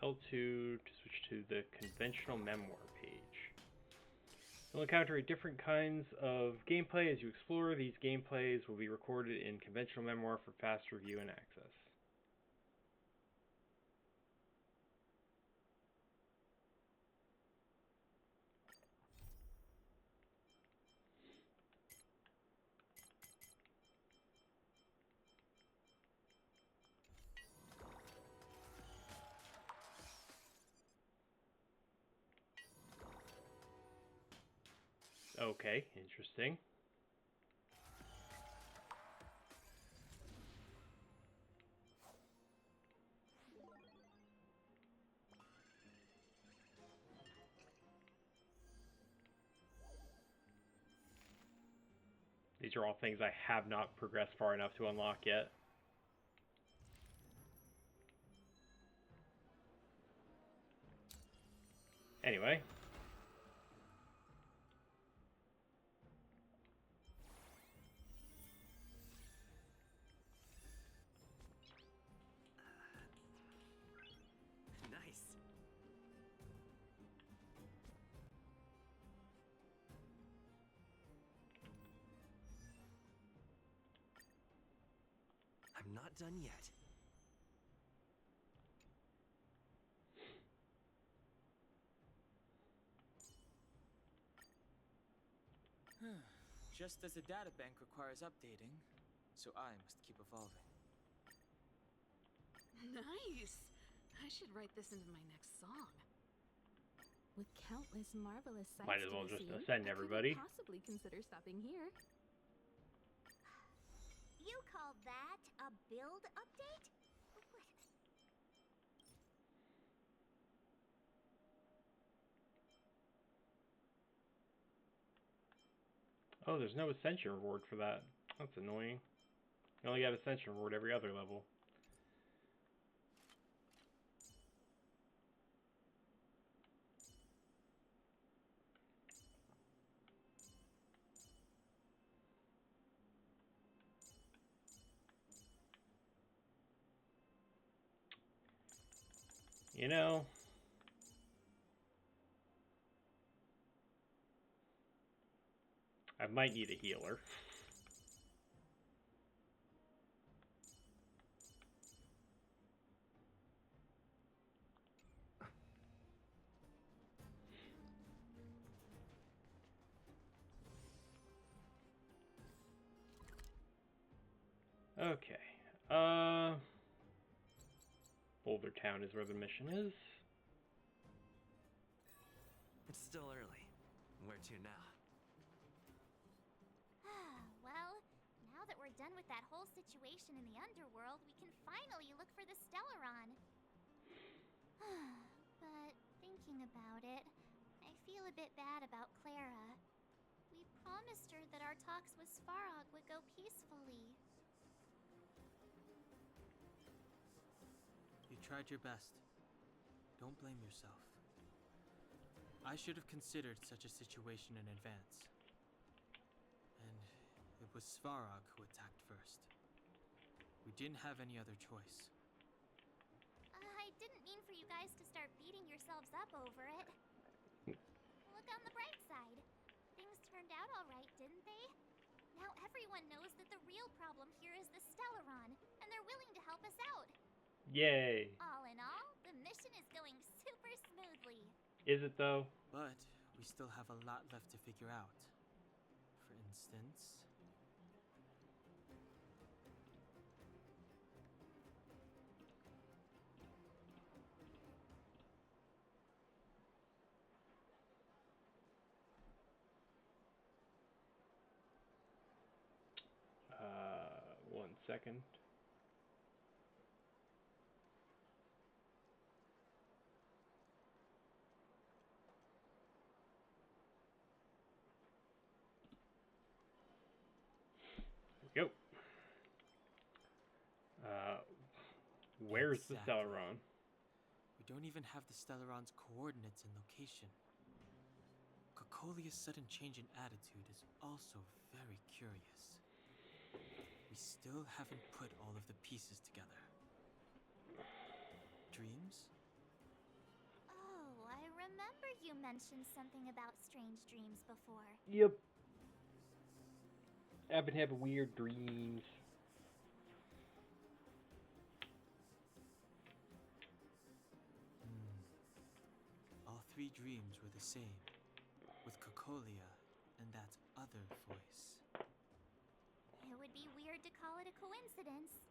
L2 to switch to the conventional memoir page. You'll encounter different kinds of gameplay as you explore. These gameplays will be recorded in conventional memoir for fast review and access. Okay, interesting. These are all things I have not progressed far enough to unlock yet. Anyway. Nice. I'm not done yet. Just as the databank requires updating, so I must keep evolving. Nice! I should write this into my next song. With countless marvelous sights Might as well to be just seen, ascend, I everybody. couldn't possibly consider stopping here. You call that a build update? What? Oh, there's no ascension reward for that. That's annoying. You only get ascension reward every other level. You know, I might need a healer. Okay. Boulder Town is where the mission is. It's still early. Where to now? Well, now that we're done with that whole situation in the underworld, we can finally look for the Stellaron. But thinking about it, I feel a bit bad about Clara. We promised her that our talks with Svarog would go peacefully. You tried your best. Don't blame yourself. I should have considered such a situation in advance. And it was Svarog who attacked first. We didn't have any other choice. I didn't mean for you guys to start beating yourselves up over it. Look on the bright side. Things turned out all right, didn't they? Now everyone knows that the real problem here is the Stellaron, and they're willing to help us out. Yay! All in all, the mission is going super smoothly. Is it though? But we still have a lot left to figure out. For instance... One second. There we go. Where's the Stellaron? We don't even have the Stellaron's coordinates and location. Cocolia's sudden change in attitude is also very curious. We still haven't put all of the pieces together. Dreams? Oh, I remember you mentioned something about strange dreams before. Yep. I've been having weird dreams. All three dreams were the same, with Cocolia and that other voice. It would be weird to call it a coincidence.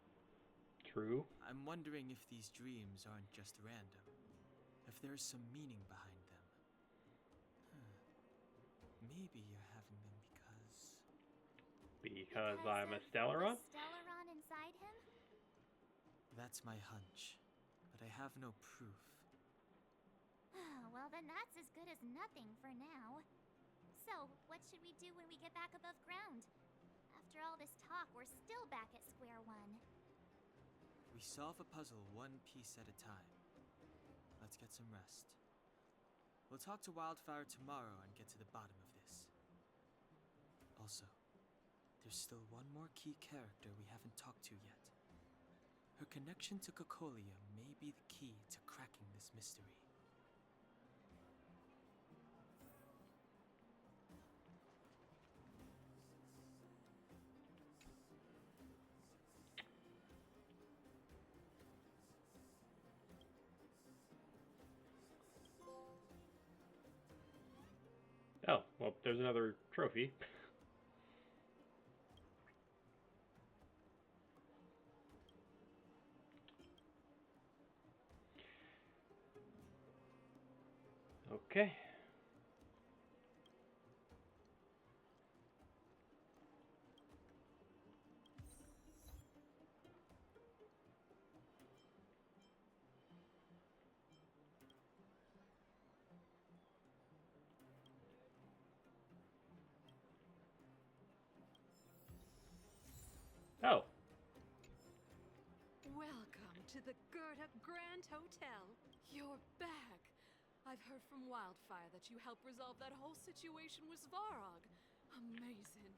True. I'm wondering if these dreams aren't just random, if there's some meaning behind them. Maybe you're having Because I'm a Stellaron? The Stellaron inside him? That's my hunch, but I have no proof. Well, then that's as good as nothing for now. So, what should we do when we get back above ground? After all this talk, we're still back at square one. We solve a puzzle one piece at a time. Let's get some rest. We'll talk to Wildfire tomorrow and get to the bottom of this. Also, there's still one more key character we haven't talked to yet. Her connection to Cocolia may be the key to cracking this mystery. Oh, well, there's another trophy. Okay. Oh. Welcome to the Gerda Grand Hotel. You're back. I've heard from Wildfire that you helped resolve that whole situation with Svarog. Amazing.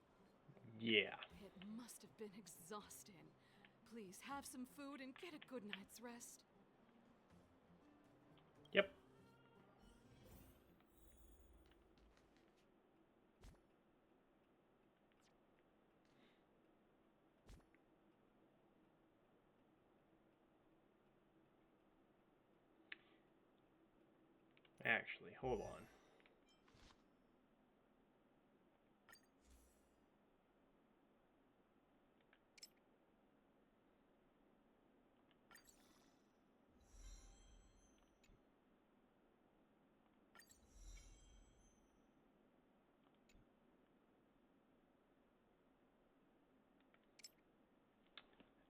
Yeah. It must have been exhausting. Please have some food and get a good night's rest. Yep. Actually, hold on.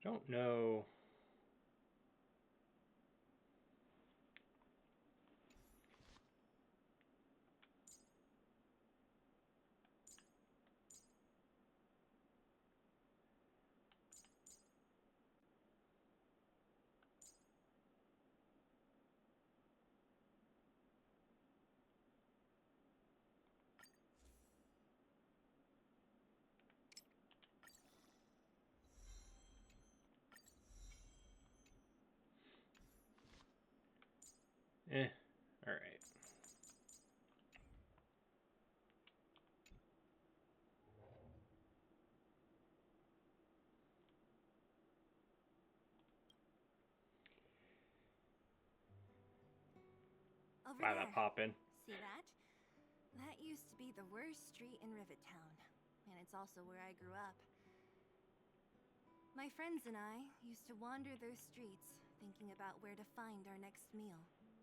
I don't know. Alright. Over Wow, there. that poppin'. See that? That used to be the worst street in Rivet Town, and it's also where I grew up. My friends and I used to wander those streets, thinking about where to find our next meal.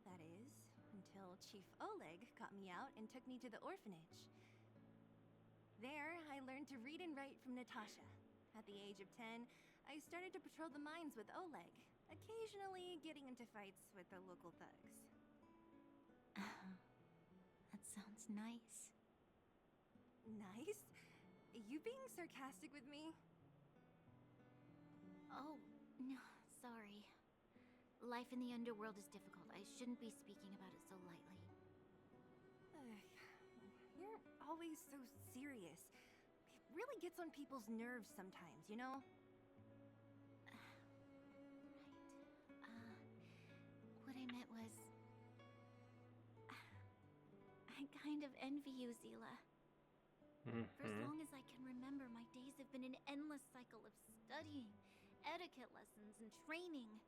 That is, until Chief Oleg got me out and took me to the orphanage. There, I learned to read and write from Natasha. At the age of 10, I started to patrol the mines with Oleg, occasionally getting into fights with the local thugs. That sounds nice. Nice? You being sarcastic with me? Oh, no, sorry. Life in the underworld is difficult. I shouldn't be speaking about it so lightly. You're always so serious. It really gets on people's nerves sometimes, you know? What I meant was... I kind of envy you, Zila. For as long as I can remember, my days have been an endless cycle of studying, etiquette lessons, and training.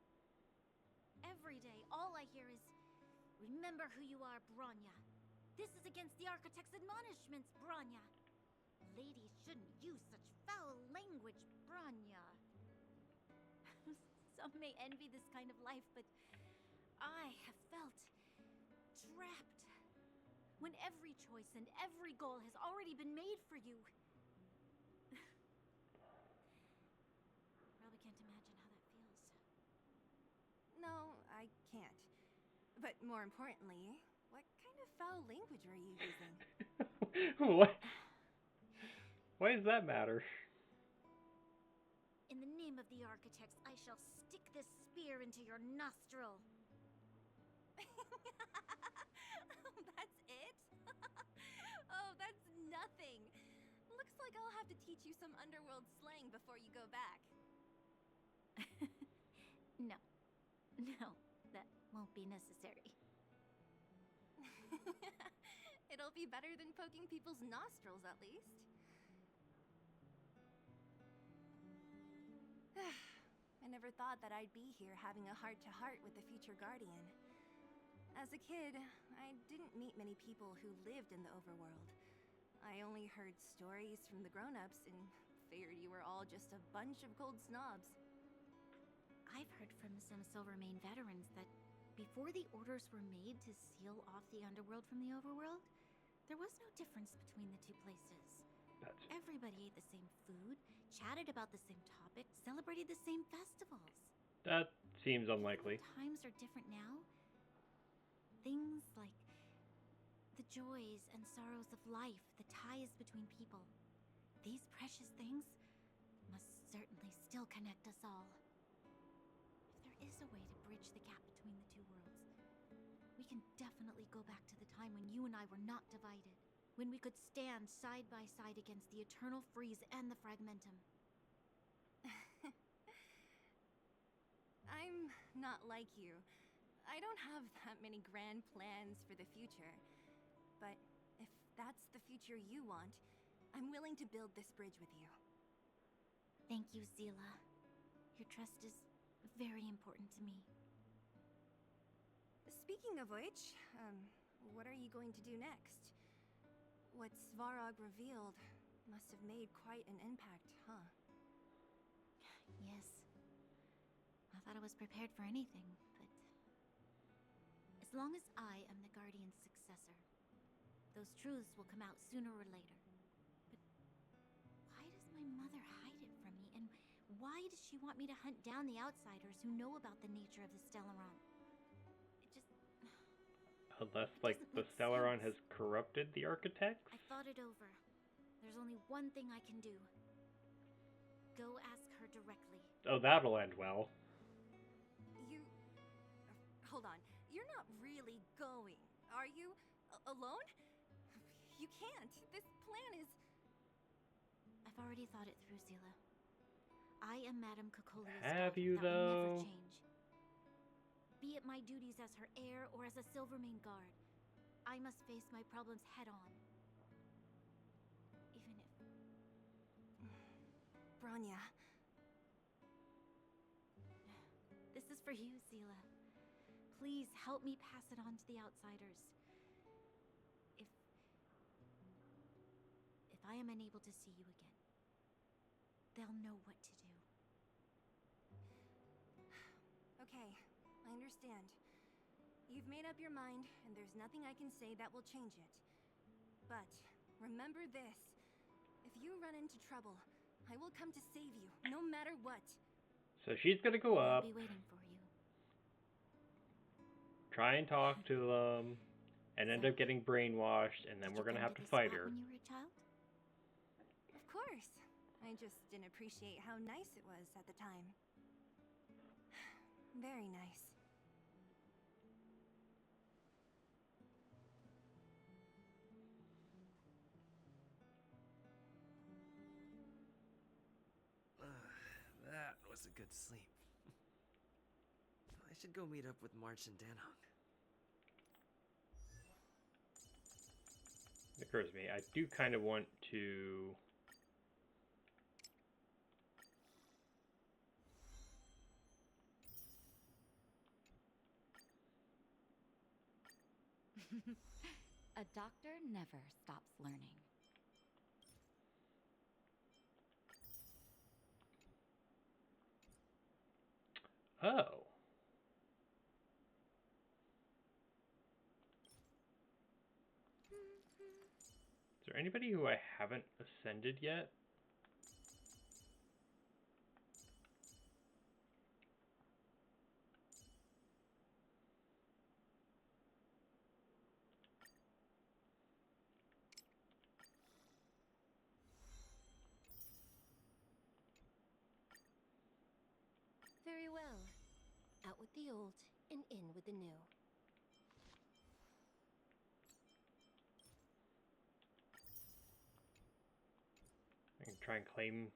Every day, all I hear is, "Remember who you are, Bronya. This is against the Architect's admonishments, Bronya. Ladies shouldn't use such foul language, Bronya." Some may envy this kind of life, but I have felt trapped. When every choice and every goal has already been made for you. I can't. But more importantly, what kind of foul language are you using? What? Why does that matter? In the name of the architects, I shall stick this spear into your nostril. That's it? Oh, that's nothing. Looks like I'll have to teach you some underworld slang before you go back. No, that won't be necessary. It'll be better than poking people's nostrils, at least. I never thought that I'd be here having a heart-to-heart with the future Guardian. As a kid, I didn't meet many people who lived in the overworld. I only heard stories from the grown-ups and figured you were all just a bunch of cold snobs. I've heard from some Silvermane veterans that before the orders were made to seal off the underworld from the overworld, there was no difference between the two places. Everybody ate the same food, chatted about the same topics, celebrated the same festivals. That seems unlikely. Times are different now. Things like the joys and sorrows of life, the ties between people. These precious things must certainly still connect us all. If there is a way to bridge the gap between the two worlds, we can definitely go back to the time when you and I were not divided. When we could stand side by side against the Eternal Freeze and the Fragmentum. I'm not like you. I don't have that many grand plans for the future. But if that's the future you want, I'm willing to build this bridge with you. Thank you, Zila. Your trust is very important to me. Speaking of which, what are you going to do next? What Svarog revealed must have made quite an impact, huh? Yes. I thought I was prepared for anything, but... As long as I am the Guardian's successor, those truths will come out sooner or later. But why does my mother hide it from me? And why does she want me to hunt down the outsiders who know about the nature of the Stellaron? Unless, like, the Stellaron has corrupted the architects? I thought it over. There's only one thing I can do. Go ask her directly. Oh, that'll end well. You... hold on. You're not really going, are you? Alone? You can't. This plan is... I've already thought it through, Zila. I am Madame Cocolia's Have daughter. you, That will though? never change. Be it my duties as her heir or as a Silvermane guard, I must face my problems head on. Even if... Bronya. This is for you, Zila. Please help me pass it on to the outsiders. If I am unable to see you again, they'll know what to do. Okay, I understand. You've made up your mind, and there's nothing I can say that will change it. But remember this. If you run into trouble, I will come to save you, no matter what. So she's gonna go up, I'll be waiting for you. try and talk to them, and end up getting brainwashed, and then we're gonna have to fight her. When you were a child? Of course. I just didn't appreciate how nice it was at the time. Very nice. That was a good sleep. I should go meet up with March and Danhong. It occurs to me, I do kind of want to... A doctor never stops learning. Oh. Is there anybody who I haven't ascended yet? Out with the old and in with the new. I can try and claim.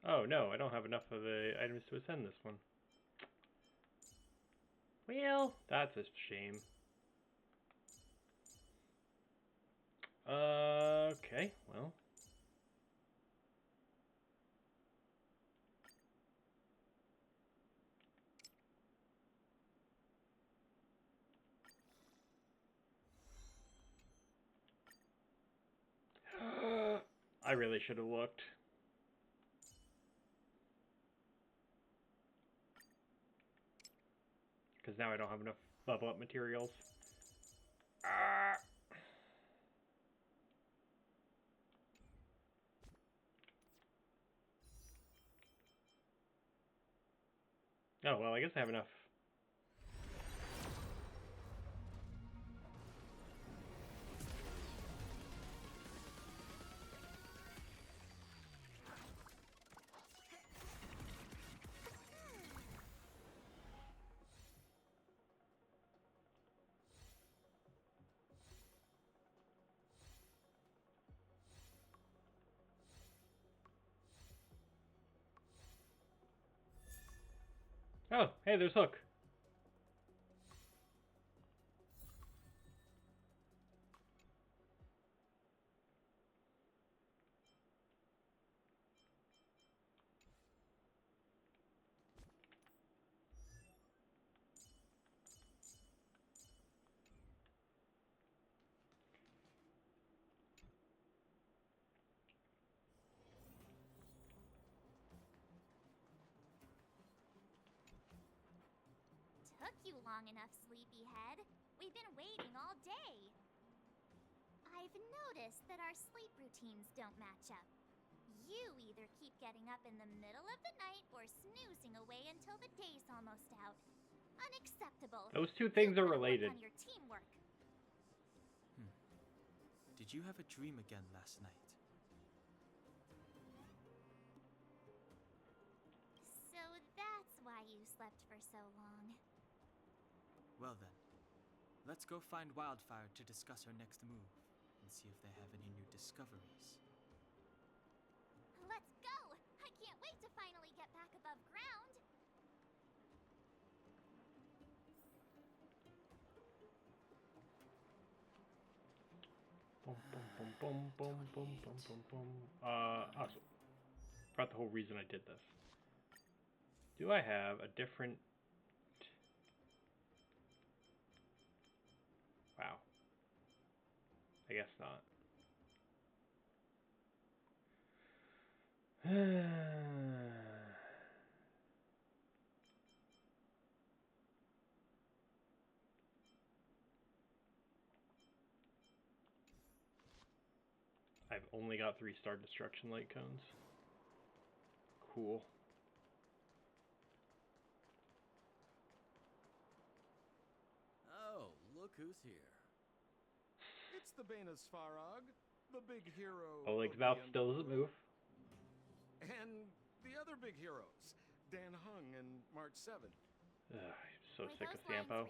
Oh no, I don't have enough of the items to ascend this one. Well, that's a shame. Okay, well. I really should have looked. Because now I don't have enough level up materials. Oh, well, I guess I have enough. Oh, hey, there's Hook. Took you long enough, sleepyhead. We've been waiting all day. I've noticed that our sleep routines don't match up. You either keep getting up in the middle of the night or snoozing away until the day's almost out. Unacceptable. Those two things are related. Work on your teamwork. Did you have a dream again last night? So that's why you slept for so long. Well then, let's go find Wildfire to discuss her next move and see if they have any new discoveries. Let's go! I can't wait to finally get back above ground! Boom, boom, boom, boom, boom, boom, boom, boom, boom. Also, forgot the whole reason I did this. Do I have a different... Wow. I guess not. I've only got 3 star destruction light cones. Cool. Oh, look who's here. It's the Bane of Svarog, the big hero. Oleg's of mouth the still doesn't move. And the other big heroes, Dan Hung and March 7. Ugh, I'm so sick of Sampo.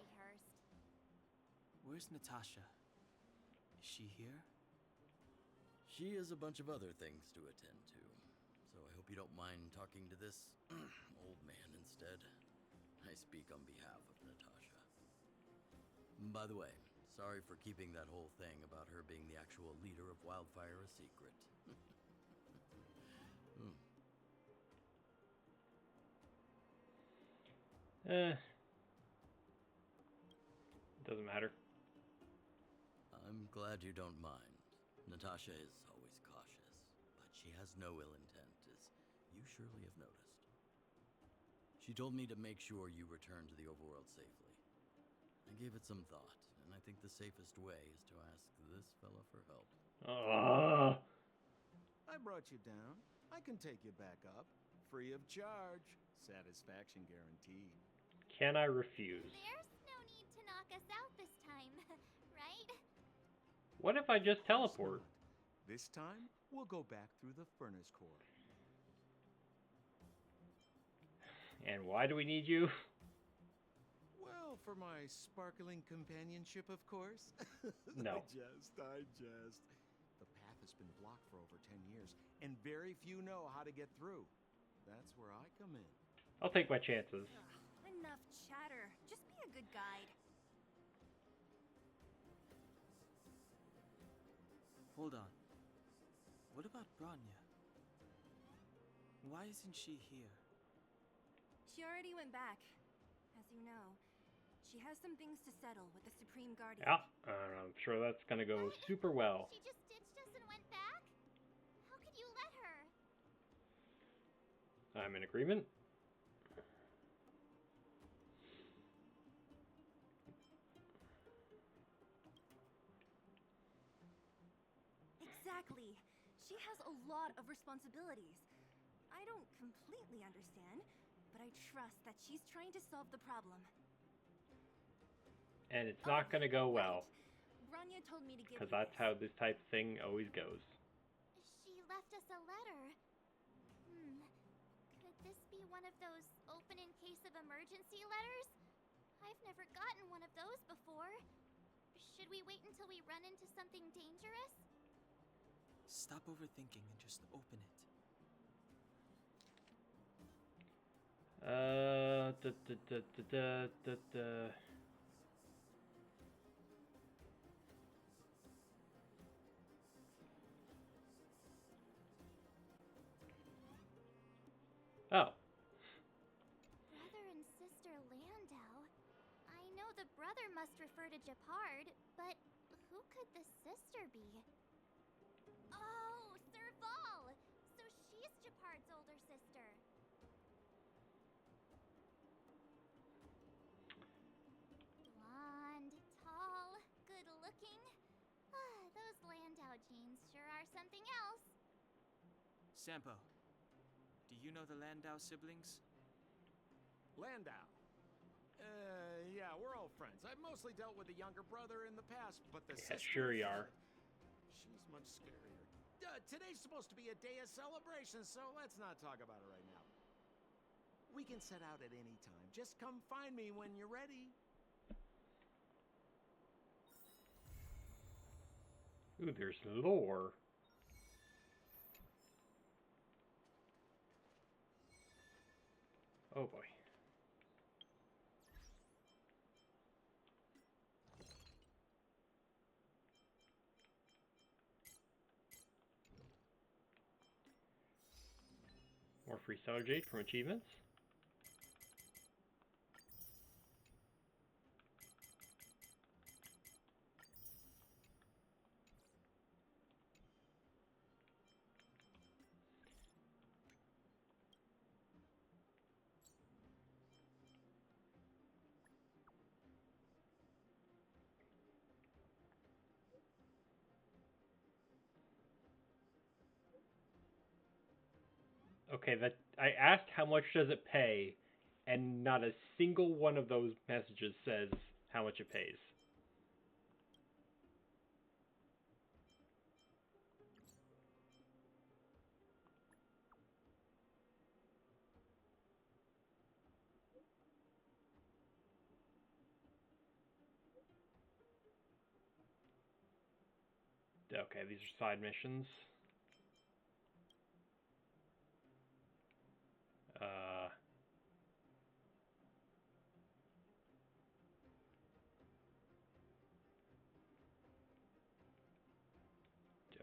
Where's Natasha? Is she here? She has a bunch of other things to attend to, so I hope you don't mind talking to this old man instead. I speak on behalf of Natasha. By the way, sorry for keeping that whole thing about her being the actual leader of Wildfire a secret. Doesn't matter. I'm glad you don't mind. Natasha is always cautious, but she has no ill intent, as you surely have noticed. She told me to make sure you return to the overworld safely. I gave it some thought, and I think the safest way is to ask this fella for help. I brought you down. I can take you back up. Free of charge. Satisfaction guaranteed. Can I refuse? There's no need to knock us out this time, right? What if I just teleport? This time, we'll go back through the furnace core. And why do we need you? Well, for my sparkling companionship, of course. No. I jest. The path has been blocked for over 10 years, and very few know how to get through. That's where I come in. I'll take my chances. Enough chatter. Just be a good guide. Hold on. What about Branya? Why isn't she here? She already went back. As you know, she has some things to settle with the Supreme Guardian. Yeah, I'm sure that's gonna go super well. She just ditched us and went back? How could you let her? I'm in agreement. Exactly. She has a lot of responsibilities. I don't completely understand, but I trust that she's trying to solve the problem. And it's not gonna go well. Branya told me to give Because you that's how this type of thing always goes. She left us a letter. Could this be one of those open in case of emergency letters? I've never gotten one of those before. Should we wait until we run into something dangerous? Stop overthinking and just open it. Oh. Brother and sister Landau. I know the brother must refer to Japard, but who could the sister be? Oh, Serval! So she's Japard's older sister. Blonde, tall, good-looking. Those Landau genes sure are something else. Sampo, do you know the Landau siblings? Landau. Yeah, we're all friends. I've mostly dealt with the younger brother in the past, but the Yeah, sister... sure you are. She's much scarier. Today's supposed to be a day of celebration, so let's not talk about it right now. We can set out at any time. Just come find me when you're ready. Ooh, there's lore. Oh boy. More free Stellar Jade from achievements. Okay, that I asked how much does it pay, and not a single one of those messages says how much it pays. Okay, these are side missions.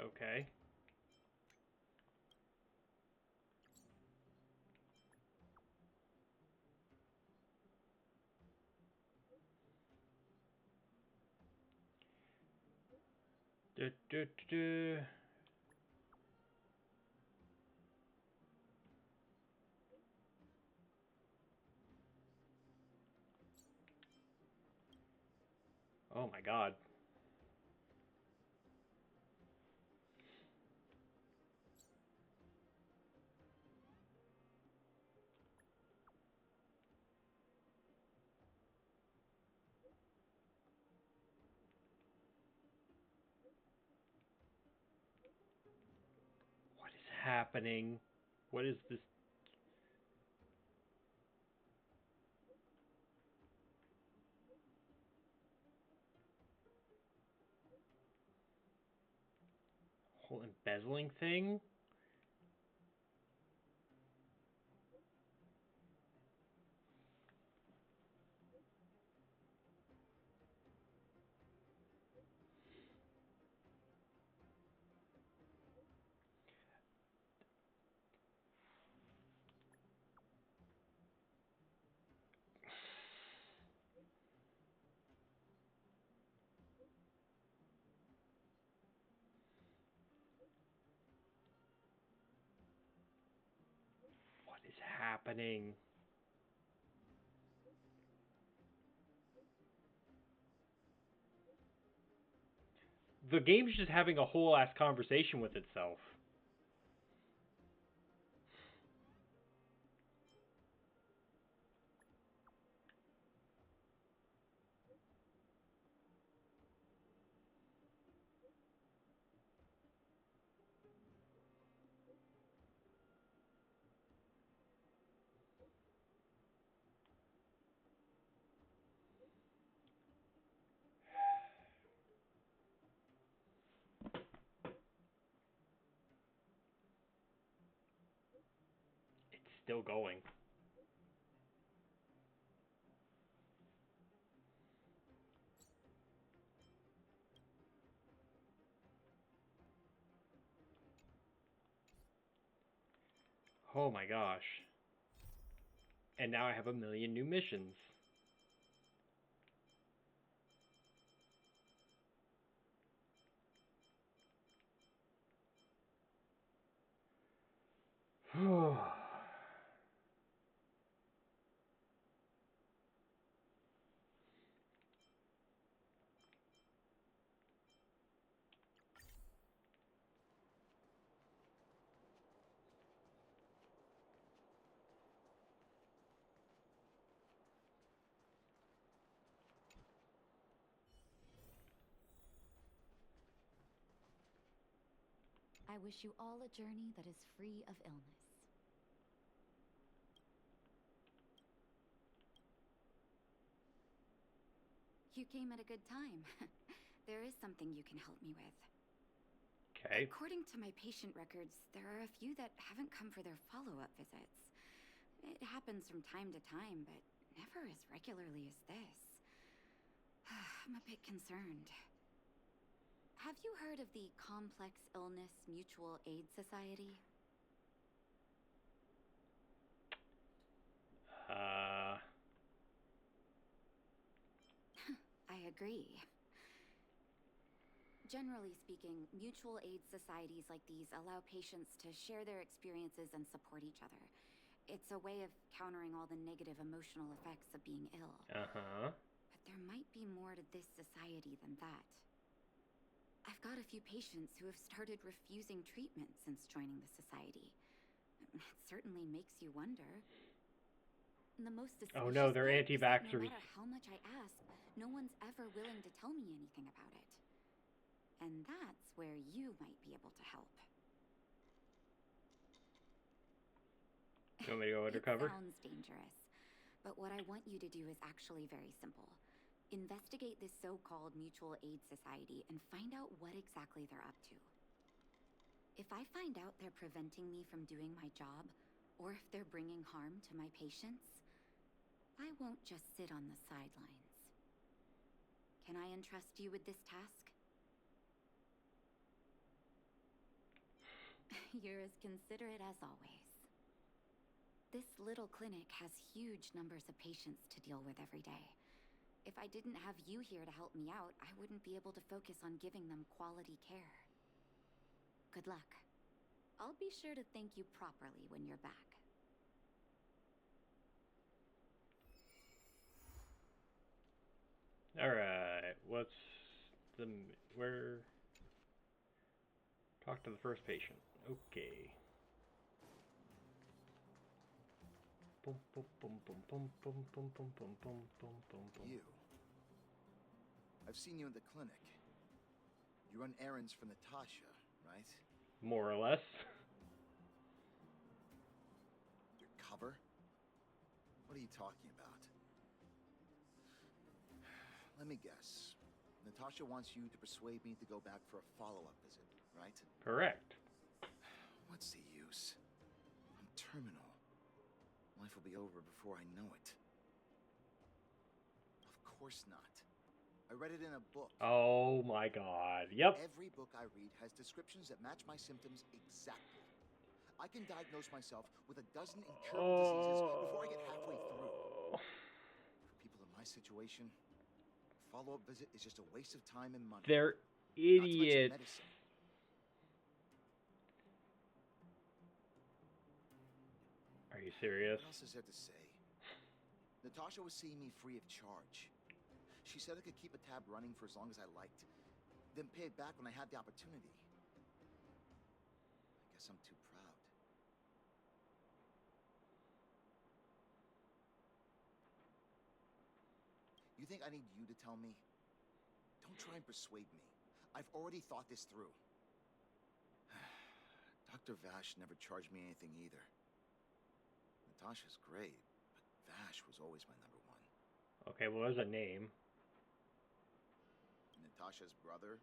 Okay. Du, du, du, du. Oh my god. What is happening? What is this? Whole embezzling thing? What is happening? The game's just having a whole ass conversation with itself. It's still going. Oh my gosh. And now I have a million new missions. I wish you all a journey that is free of illness. You came at a good time. There is something you can help me with. Okay. According to my patient records, there are a few that haven't come for their follow-up visits. It happens from time to time, but never as regularly as this. I'm a bit concerned. Have you heard of the Complex Illness Mutual Aid Society? I agree. Generally speaking, mutual aid societies like these allow patients to share their experiences and support each other. It's a way of countering all the negative emotional effects of being ill. Uh-huh. But there might be more to this society than that. I've got a few patients who have started refusing treatment since joining the society. It certainly makes you wonder. And the most suspicious Oh no, they're part is that no anti-vaxxers. matter how much I ask, no one's ever willing to tell me anything about it. And that's where you might be able to help. You want me to go undercover? It sounds dangerous, but what I want you to do is actually very simple. Investigate this so-called mutual aid society and find out what exactly they're up to. If I find out they're preventing me from doing my job, or if they're bringing harm to my patients, I won't just sit on the sidelines. Can I entrust you with this task? You're as considerate as always. This little clinic has huge numbers of patients to deal with every day. If I didn't have you here to help me out, I wouldn't be able to focus on giving them quality care. Good luck. I'll be sure to thank you properly when you're back. Alright, what's the where? Talk to the first patient. Okay. Boom, boom, boom, boom, boom, boom, boom, boom, boom, boom, boom, boom, boom. You. I've seen you in the clinic. You run errands for Natasha, right? More or less. Your cover? What are you talking about? Let me guess. Natasha wants you to persuade me to go back for a follow-up visit, right? Correct. What's the use? I'm terminal. Life will be over before I know it. Of course not. I read it in a book. Oh my god. Yep. Every book I read has descriptions that match my symptoms exactly. I can diagnose myself with a dozen incurable diseases before I get halfway through. For people in my situation, a follow-up visit is just a waste of time and money. They're Not to mention idiots. medicine. Are you serious? What else is there to say? Natasha was seeing me free of charge. She said I could keep a tab running for as long as I liked, then pay it back when I had the opportunity. I guess I'm too proud. You think I need you to tell me? Don't try and persuade me. I've already thought this through. Dr. Vash never charged me anything either. Natasha's great, but Vash was always my number one. Okay, well, there's a name. Natasha's brother.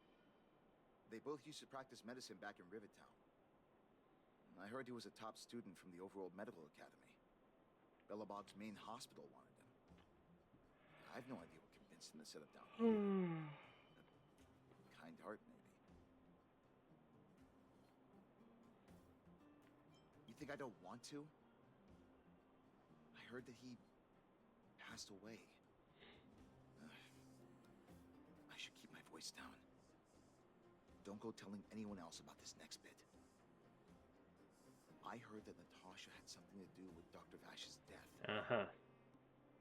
They both used to practice medicine back in Rivertown. I heard he was a top student from the Overworld Medical Academy. Bellabog's main hospital wanted him. I have no idea what convinced him to set up down here. A kind heart, maybe. You think I don't want to? I heard that he passed away. I should keep my voice down. Don't go telling anyone else about this next bit. I heard that Natasha had something to do with Dr. Vash's death. Uh-huh.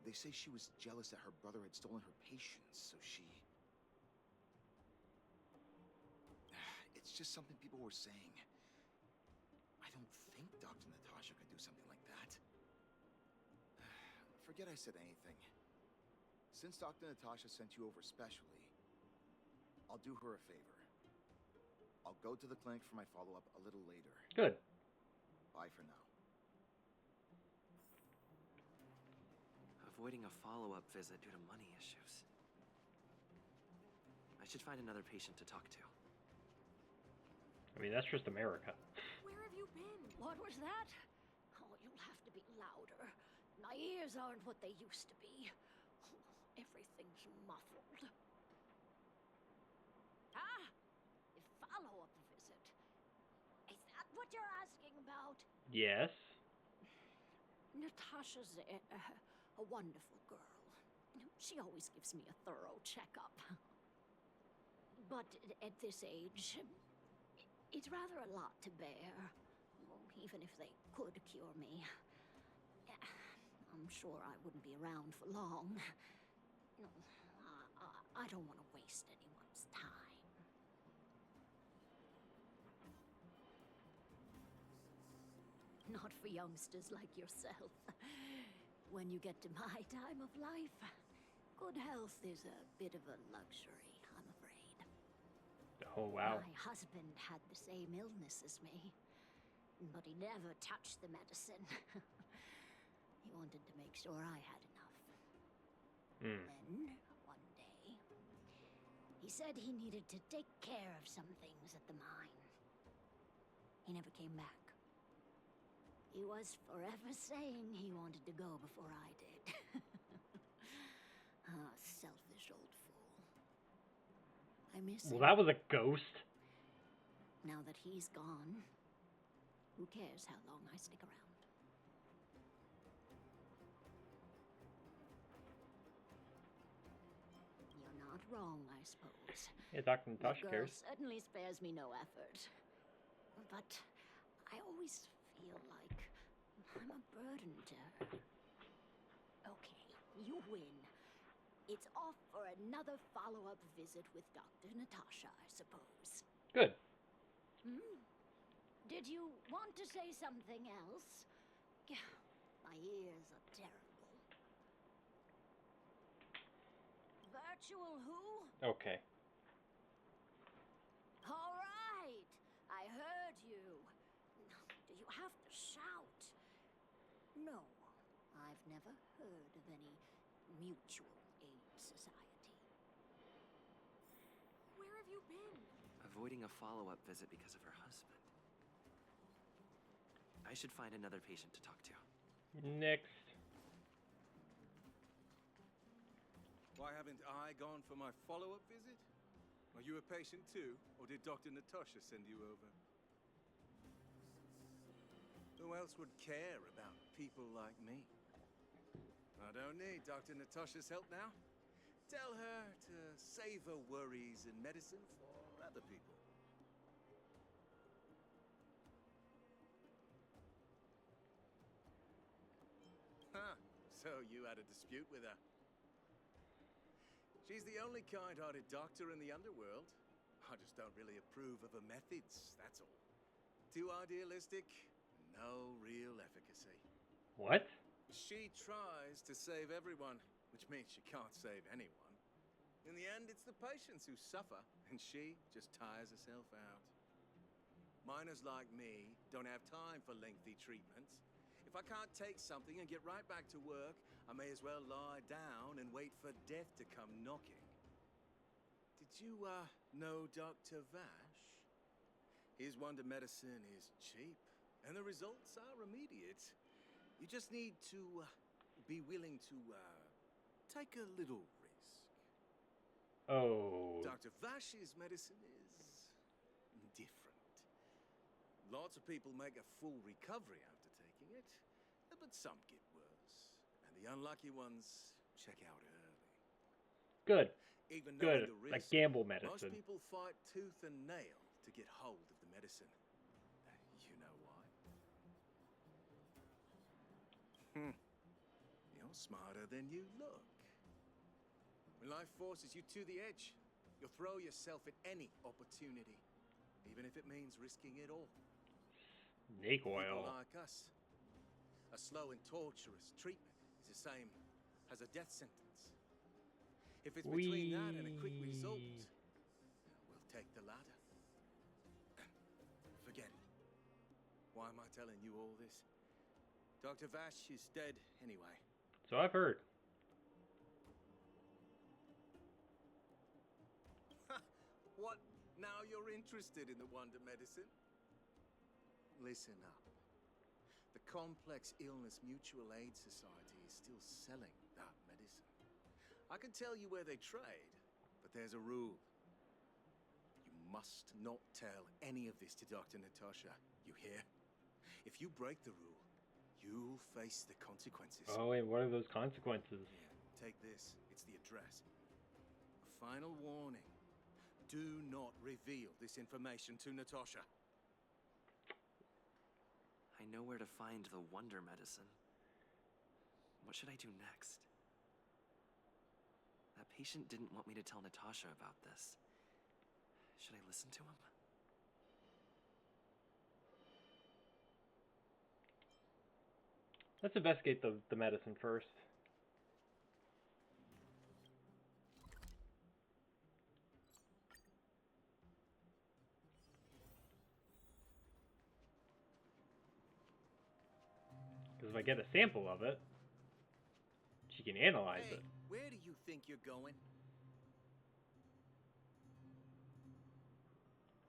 They say she was jealous that her brother had stolen her patients, so she... It's just something people were saying. I don't think Dr. Natasha could do something like that. Forget I said anything. Since Dr. Natasha sent you over specially, I'll do her a favor. I'll go to the clinic for my follow-up a little later. Good. Bye for now. Avoiding a follow-up visit due to money issues. I should find another patient to talk to. I mean, that's just America. Where have you been? What was that? Oh, you'll have to be louder. My ears aren't what they used to be. Everything's muffled. Ah! A follow-up visit. Is that what you're asking about? Yes. Natasha's a wonderful girl. She always gives me a thorough checkup. But at this age, it's rather a lot to bear. Even if they could cure me, I'm sure I wouldn't be around for long. I don't want to waste anyone's time. Not for youngsters like yourself. When you get to my time of life, good health is a bit of a luxury, I'm afraid. Oh, wow. My husband had the same illness as me, but he never touched the medicine. He wanted to make sure I had enough. Then, one day, he said he needed to take care of some things at the mine. He never came back. He was forever saying he wanted to go before I did. Ah, selfish old fool. I miss him. Well, that was a ghost. Now that he's gone, who cares how long I stick around? You're not wrong, I suppose. Yeah, Dr. Natasha The girl cares. certainly spares me no effort. But I always feel like I'm a burden to her. Okay, you win. It's off for another follow-up visit with Dr. Natasha, I suppose. Good. Did you want to say something else? My ears are terrible. Virtual who? Okay. All right, I heard you. Do you have to shout? No, I've never heard of any mutual aid society. Where have you been? Avoiding a follow-up visit because of her husband. I should find another patient to talk to. Next. Why haven't I gone for my follow-up visit? Are you a patient too, or did Dr. Natasha send you over? Who else would care about people like me? I don't need Dr. Natasha's help now. Tell her to save her worries and medicine for other people. Huh, so you had a dispute with her. She's the only kind-hearted doctor in the underworld. I just don't really approve of her methods, that's all. Too idealistic, no real efficacy. What? She tries to save everyone, which means she can't save anyone. In the end, it's the patients who suffer, and she just tires herself out. Miners like me don't have time for lengthy treatments. If I can't take something and get right back to work, I may as well lie down and wait for death to come knocking. Did you, know Dr. Vash? His wonder medicine is cheap, and the results are immediate. You just need to, be willing to, take a little risk. Oh. Dr. Vash's medicine is different. Lots of people make a full recovery after taking it, but some get worse. And the unlucky ones check out early. Good. Even Good. knowing the risk, Like gamble most medicine. people fight tooth and nail to get hold of the medicine. You know why? You're smarter than you look. When life forces you to the edge, you'll throw yourself at any opportunity, even if it means risking it all. Snake People oil. like us. A slow and torturous treatment is the same as a death sentence. If it's between that and a quick result, we'll take the latter. Forget it. Why am I telling you all this? Dr. Vash is dead anyway. So I've heard. What? Now you're interested in the wonder medicine? Listen up. The Complex Illness Mutual Aid Society is still selling that medicine. I can tell you where they trade, but there's a rule. You must not tell any of this to Dr. Natasha. You hear? If you break the rule, you'll face the consequences. Oh, and what are those consequences? Yeah, take this. It's the address. A final warning. Do not reveal this information to Natasha. I know where to find the wonder medicine. What should I do next? That patient didn't want me to tell Natasha about this. Should I listen to him? Let's investigate the medicine first. Because if I get a sample of it, she can analyze Hey, it. where do you think you're going?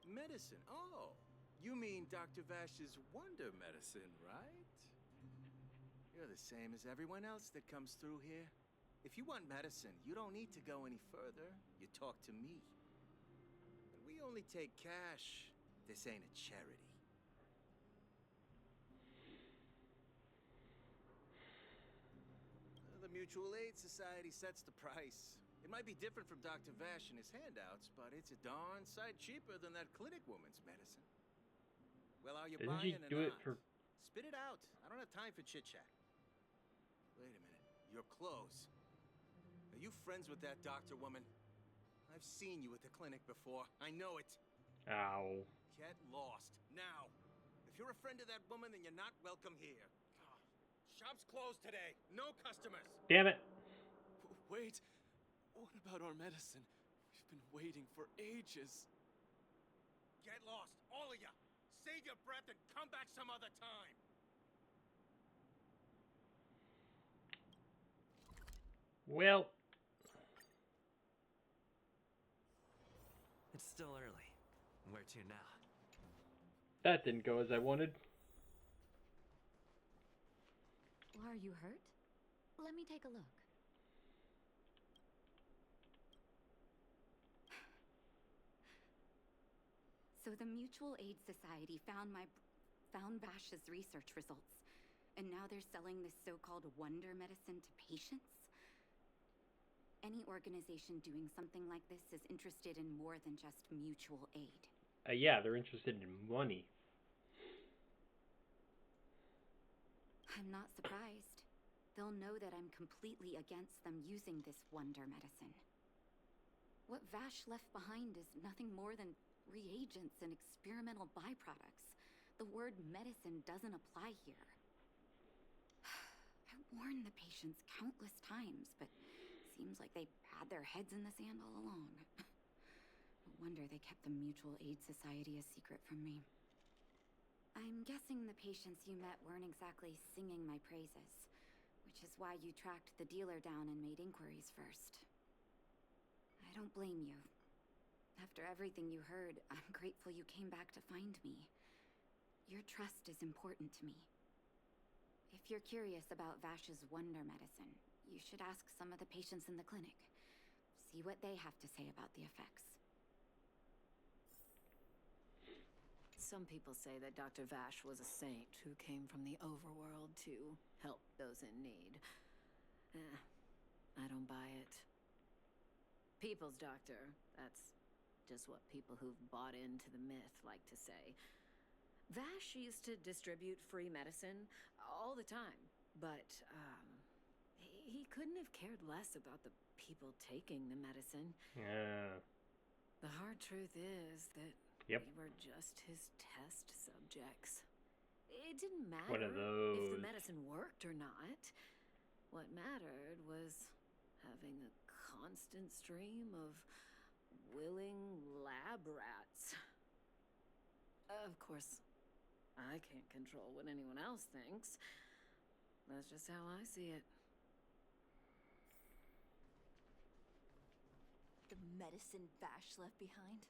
Medicine. Oh, you mean Dr. Vash's wonder medicine, right? You're the same as everyone else that comes through here. If you want medicine, you don't need to go any further. You talk to me. And we only take cash. This ain't a charity. The Mutual Aid Society sets the price. It might be different from Dr. Vash and his handouts, but it's a darn sight cheaper than that clinic woman's medicine. Well, are you Doesn't buying she or do it not? for... Spit it out. I don't have time for chit-chat. Wait a minute. You're close. Are you friends with that doctor woman? I've seen you at the clinic before. I know it. Ow. Get lost. Now. If you're a friend of that woman, then you're not welcome here. Shop's closed today. No customers. Damn it. Wait. What about our medicine? We've been waiting for ages. Get lost, all of you. Save your breath and come back some other time. Well. It's still early. Where to now? That didn't go as I wanted. Are you hurt? Let me take a look. So the Mutual Aid Society found Vash's research results, and now they're selling this so-called wonder medicine to patients? Any organization doing something like this is interested in more than just mutual aid. Yeah, they're interested in money. I'm not surprised. They'll know that I'm completely against them using this wonder medicine. What Vash left behind is nothing more than reagents and experimental byproducts. The word medicine doesn't apply here. I warned the patients countless times, but seems like they had their heads in the sand all along. No wonder they kept the Mutual Aid Society a secret from me. I'm guessing the patients you met weren't exactly singing my praises, which is why you tracked the dealer down and made inquiries first. I don't blame you. After everything you heard, I'm grateful you came back to find me. Your trust is important to me. If you're curious about Vash's wonder medicine, you should ask some of the patients in the clinic. See what they have to say about the effects. Some people say that Dr. Vash was a saint who came from the overworld to help those in need. I don't buy it. People's doctor, that's just what people who've bought into the myth like to say. Vash used to distribute free medicine all the time, but he couldn't have cared less about the people taking the medicine. Yeah. The hard truth is that Yep. we were just his test subjects. It didn't matter One of those. if the medicine worked or not. What mattered was having a constant stream of willing lab rats. Of course, I can't control what anyone else thinks. That's just how I see it. The medicine Vash left behind?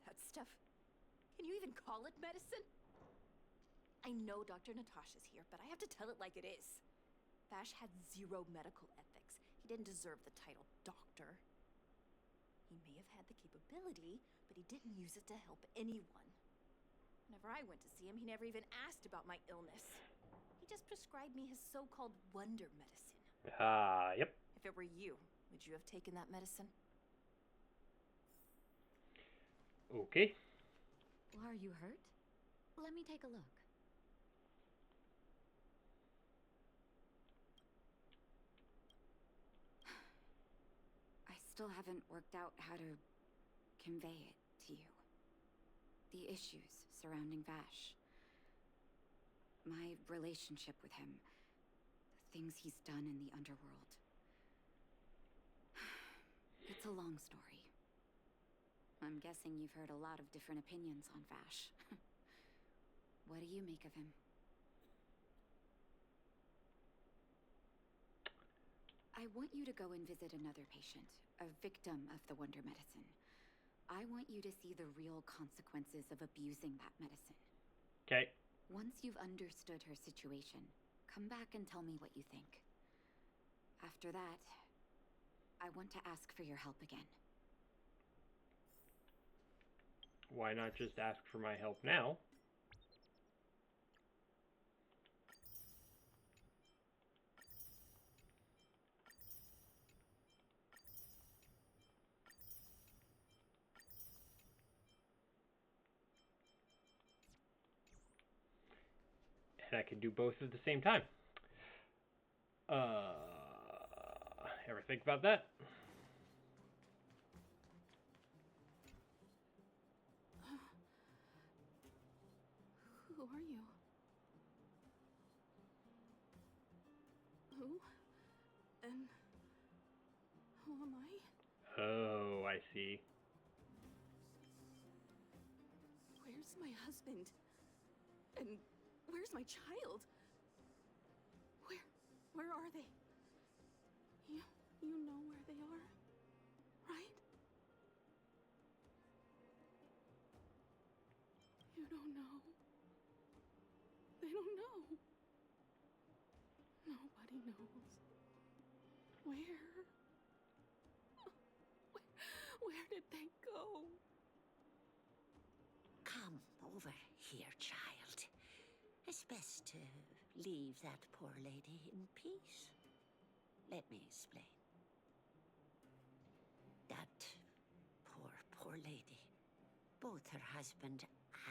That stuff. Can you even call it medicine? I know Dr. Natasha's here, but I have to tell it like it is. Vash had zero medical ethics. He didn't deserve the title doctor. He may have had the capability, but he didn't use it to help anyone. Whenever I went to see him, he never even asked about my illness. He just prescribed me his so-called wonder medicine. Yep. If it were you, would you have taken that medicine? Okay. Are you hurt? Let me take a look. I still haven't worked out how to convey it to you. The issues surrounding Vash. My relationship with him. The things he's done in the underworld. It's a long story. I'm guessing you've heard a lot of different opinions on Vash. What do you make of him? I want you to go and visit another patient, a victim of the wonder medicine. I want you to see the real consequences of abusing that medicine. Okay. Once you've understood her situation, come back and tell me what you think. After that, I want to ask for your help again. Why not just ask for my help now? And I can do both at the same time. Ever think about that? Who are you? Who? And who am I? Oh, I see. Where's my husband? And where's my child? Where are they? You know where they are, right? You don't know. They don't know. Nobody knows. Where did they go? Come over here, child. It's best to leave that poor lady in peace. Let me explain. That poor lady. Both her husband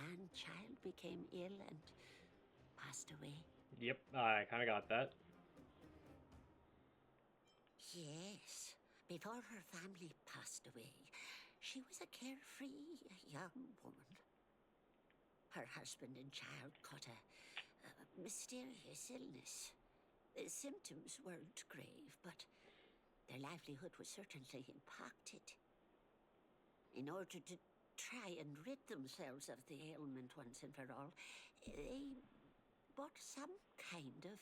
and child became ill and passed away. Yep, I kind of got that. Yes. Before her family passed away, she was a carefree young woman. Her husband and child caught a mysterious illness. The symptoms weren't grave, but their livelihood was certainly impacted. In order to try and rid themselves of the ailment once and for all, they bought some kind of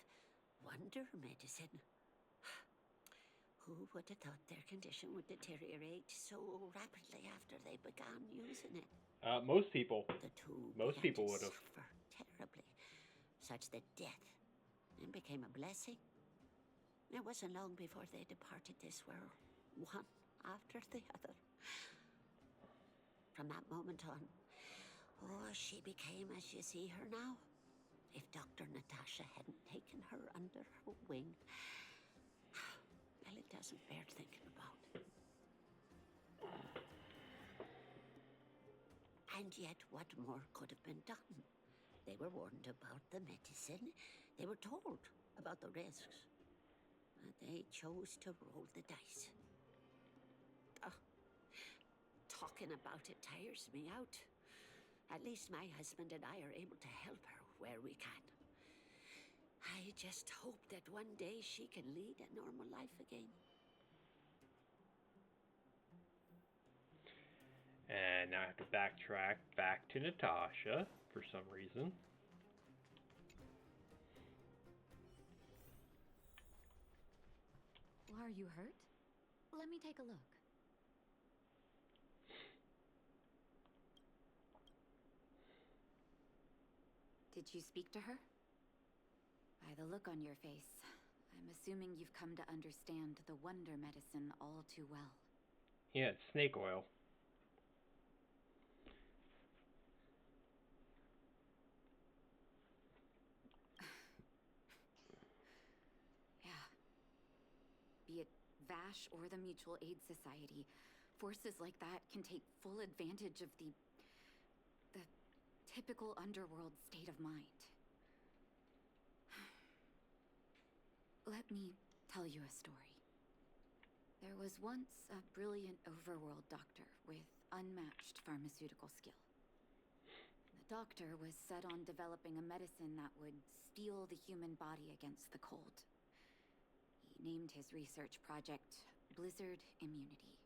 wonder medicine. Who would have thought their condition would deteriorate so rapidly after they began using it? Most people. The two Most began people to would have. suffer terribly, such that death then became a blessing. It wasn't long before they departed this world, one after the other. From that moment on, she became as you see her now. If Dr. Natasha hadn't taken her under her wing, well, it doesn't bear thinking about. And yet, what more could have been done? They were warned about the medicine. They were told about the risks. But they chose to roll the dice. Talking about it tires me out. At least my husband and I are able to help her where we can. I just hope that one day she can lead a normal life again. And now I have to backtrack back to Natasha for some reason. Are you hurt? Let me take a look. Did you speak to her? By the look on your face, I'm assuming you've come to understand the wonder medicine all too well. Yeah, it's snake oil. Yeah. Be it VASH or the Mutual Aid Society, forces like that can take full advantage of the typical underworld state of mind. Let me tell you a story. There was once a brilliant overworld doctor with unmatched pharmaceutical skill. The doctor was set on developing a medicine that would steel the human body against the cold. He named his research project Blizzard Immunity.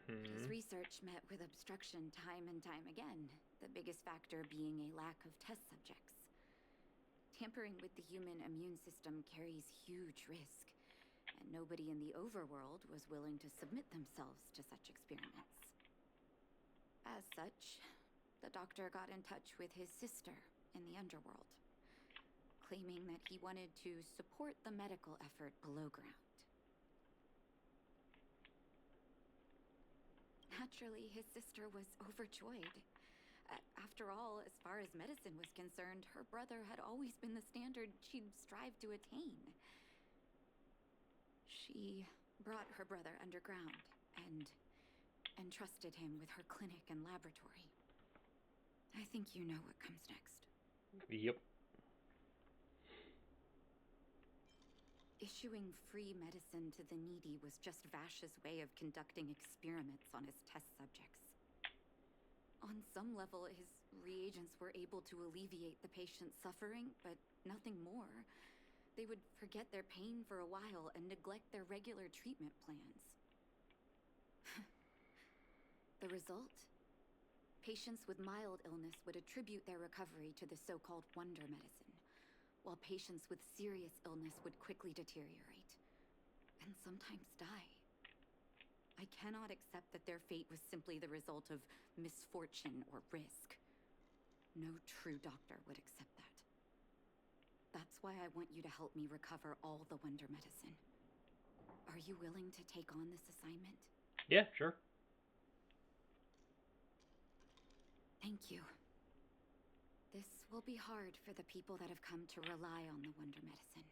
His research met with obstruction time and time again, the biggest factor being a lack of test subjects. Tampering with the human immune system carries huge risk, and nobody in the overworld was willing to submit themselves to such experiments. As such, the doctor got in touch with his sister in the underworld, claiming that he wanted to support the medical effort below ground. Naturally, his sister was overjoyed. After all, as far as medicine was concerned, her brother had always been the standard she'd strived to attain. She brought her brother underground and entrusted him with her clinic and laboratory. I think you know what comes next. Yep. Issuing free medicine to the needy was just Vash's way of conducting experiments on his test subjects. On some level, his reagents were able to alleviate the patient's suffering, but nothing more. They would forget their pain for a while and neglect their regular treatment plans. The result? Patients with mild illness would attribute their recovery to the so-called wonder medicine, while patients with serious illness would quickly deteriorate, and sometimes die. I cannot accept that their fate was simply the result of misfortune or risk. No true doctor would accept that. That's why I want you to help me recover all the wonder medicine. Are you willing to take on this assignment? Yeah, sure. Thank you. This will be hard for the people that have come to rely on the wonder medicine,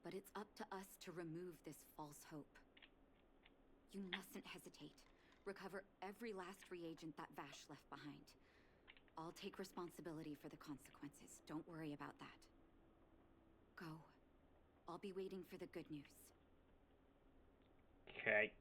but it's up to us to remove this false hope. You mustn't hesitate. Recover every last reagent that Vash left behind. I'll take responsibility for the consequences. Don't worry about that. Go. I'll be waiting for the good news. Okay.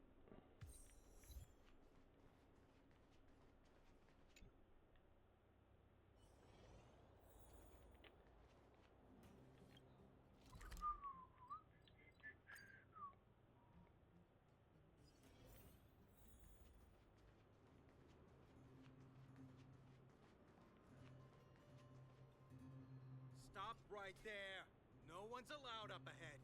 Stop right there. No one's allowed up ahead.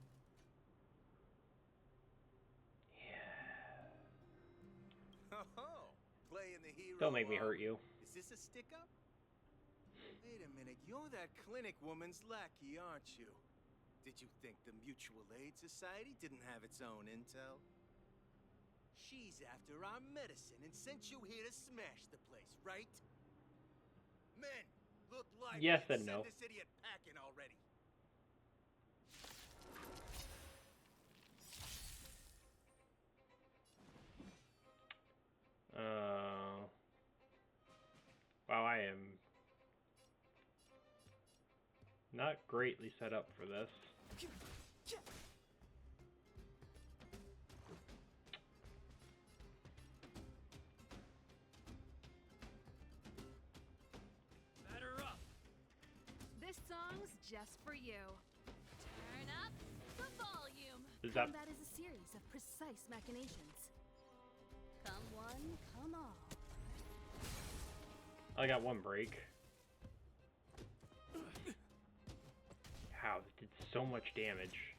Oh, playing the hero. Don't make me hurt you. Is this a stick-up? Wait a minute, you're that clinic woman's lackey, aren't you? Did you think the Mutual Aid Society didn't have its own intel? She's after our medicine and sent you here to smash the place, right? Men, look like Yes and no. Send this idiot packing already. Wow, I am not greatly set up for this. Batter up. This song's just for you. Turn up the volume. Is that Combat is a series of precise machinations. Come one, come all. I got one break. Wow, that did so much damage.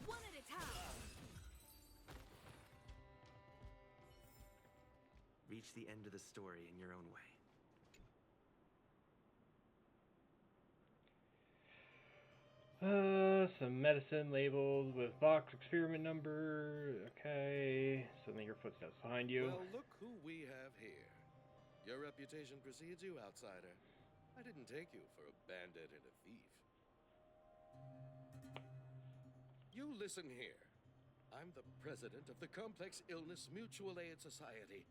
One at a time. Reach the end of the story in your own way. Some medicine labeled with box experiment number. Okay. Suddenly your footsteps behind you. Well, look who we have here. Your reputation precedes you, outsider. I didn't take you for a bandit and a thief. You listen here. I'm the president of the Complex Illness Mutual Aid Society.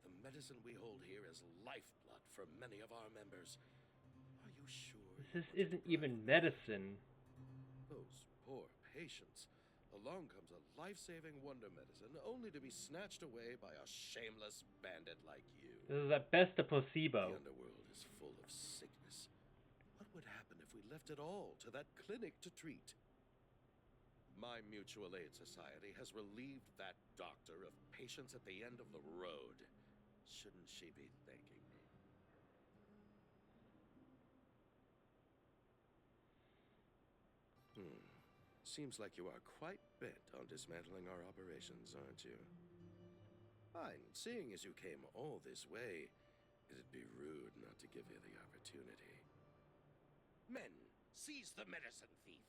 The medicine we hold here is lifeblood for many of our members. Are you sure? This isn't even medicine. Those poor patients. Along comes a life-saving wonder medicine only to be snatched away by a shameless bandit like you. This is at best a placebo. The underworld is full of sickness. What would happen if we left it all to that clinic to treat? My Mutual Aid Society has relieved that doctor of patients at the end of the road. Shouldn't she be thanking me? Seems like you are quite bent on dismantling our operations, aren't you? Fine. Seeing as you came all this way, it'd be rude not to give you the opportunity. Men, seize the medicine thief!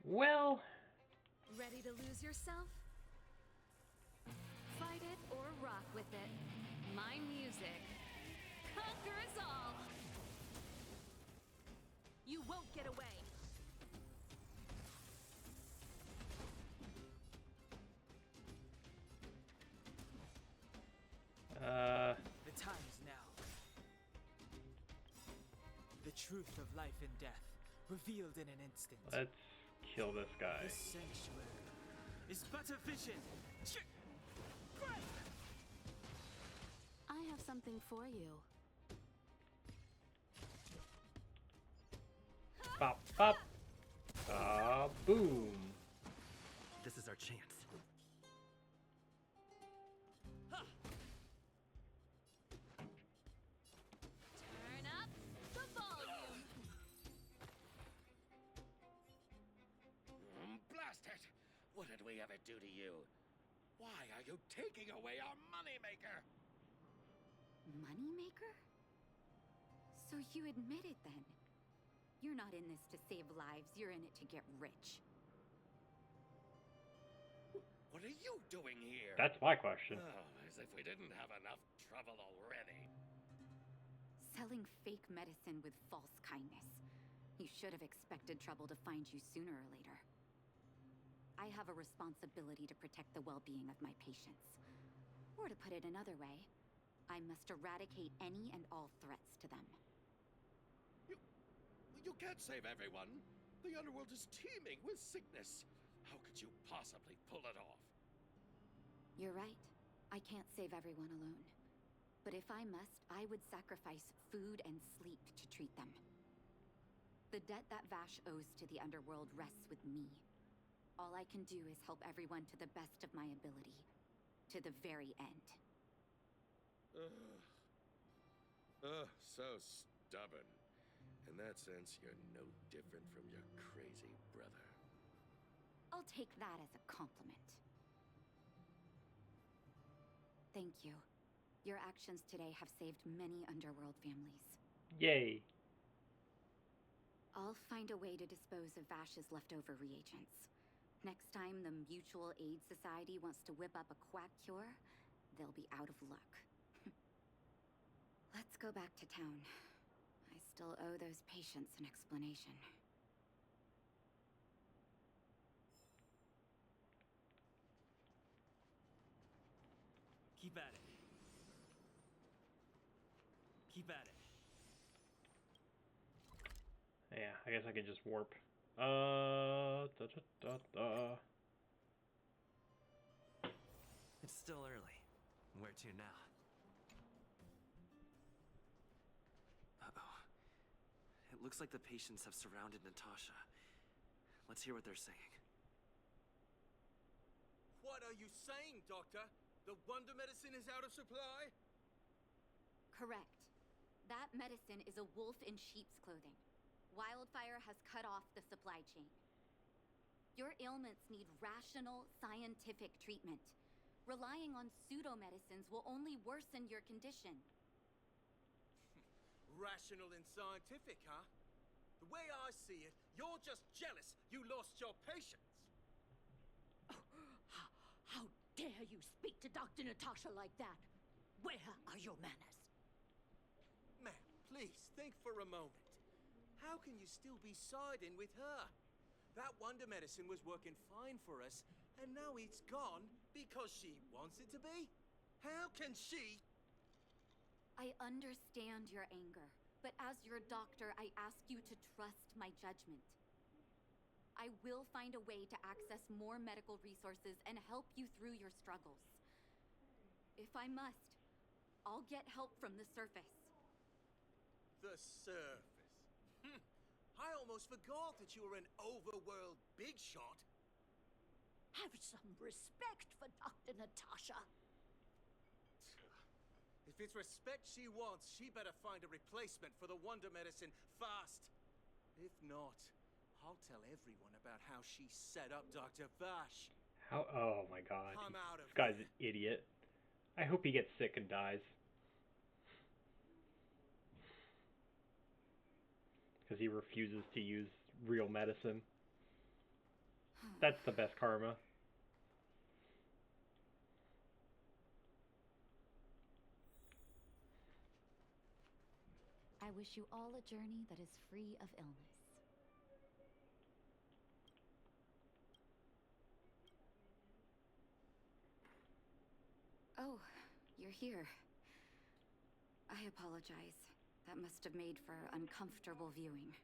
Well... Ready to lose yourself? Fight it or rock with it. My music conquers all. You won't get away. The time is now. The truth of life and death, revealed in an instant. Let's kill this guy. This sanctuary is but a vision. I have something for you. Bop, bop. Boom. This is our chance. Turn up the volume. Blast it! What did we ever do to you? Why are you taking away our moneymaker? Moneymaker? So you admit it then? You're not in this to save lives, you're in it to get rich. What are you doing here? That's my question. Oh, as if we didn't have enough trouble already. Selling fake medicine with false kindness. You should have expected trouble to find you sooner or later. I have a responsibility to protect the well-being of my patients. Or to put it another way, I must eradicate any and all threats to them. You can't save everyone. The underworld is teeming with sickness. How could you possibly pull it off? You're right. I can't save everyone alone. But if I must, I would sacrifice food and sleep to treat them. The debt that Vash owes to the underworld rests with me. All I can do is help everyone to the best of my ability. To the very end. So stubborn. In that sense, you're no different from your crazy brother. I'll take that as a compliment. Thank you. Your actions today have saved many underworld families. Yay. I'll find a way to dispose of Vash's leftover reagents. Next time the Mutual Aid Society wants to whip up a quack cure, they'll be out of luck. Let's go back to town. I still owe those patients an explanation. Keep at it. Keep at it. Yeah, I guess I can just warp. Da, da, da, da. It's still early. Where to now? Uh-oh. It looks like the patients have surrounded Natasha. Let's hear what they're saying. What are you saying, Doctor? The wonder medicine is out of supply? Correct. That medicine is a wolf in sheep's clothing. Wildfire has cut off the supply chain. Your ailments need rational, scientific treatment. Relying on pseudo-medicines will only worsen your condition. Rational and scientific, huh? The way I see it, you're just jealous you lost your patients. How dare you speak to Dr. Natasha like that? Where are your manners? Ma'am, please think for a moment. How can you still be siding with her? That wonder medicine was working fine for us, and now it's gone because she wants it to be? How can she? I understand your anger, but as your doctor, I ask you to trust my judgment. I will find a way to access more medical resources and help you through your struggles. If I must, I'll get help from the surface. The surface. I almost forgot that you were an overworld big shot. Have some respect for Dr. Natasha. If it's respect she wants, she better find a replacement for the wonder medicine fast. If not, I'll tell everyone about how she set up Dr. Vash. How? Oh my god. I'm out of This guy's an idiot. I hope he gets sick and dies. Because he refuses to use real medicine. That's the best karma. wish you all a journey that is free of illness. Oh, you're here. I apologize. That must have made for uncomfortable viewing.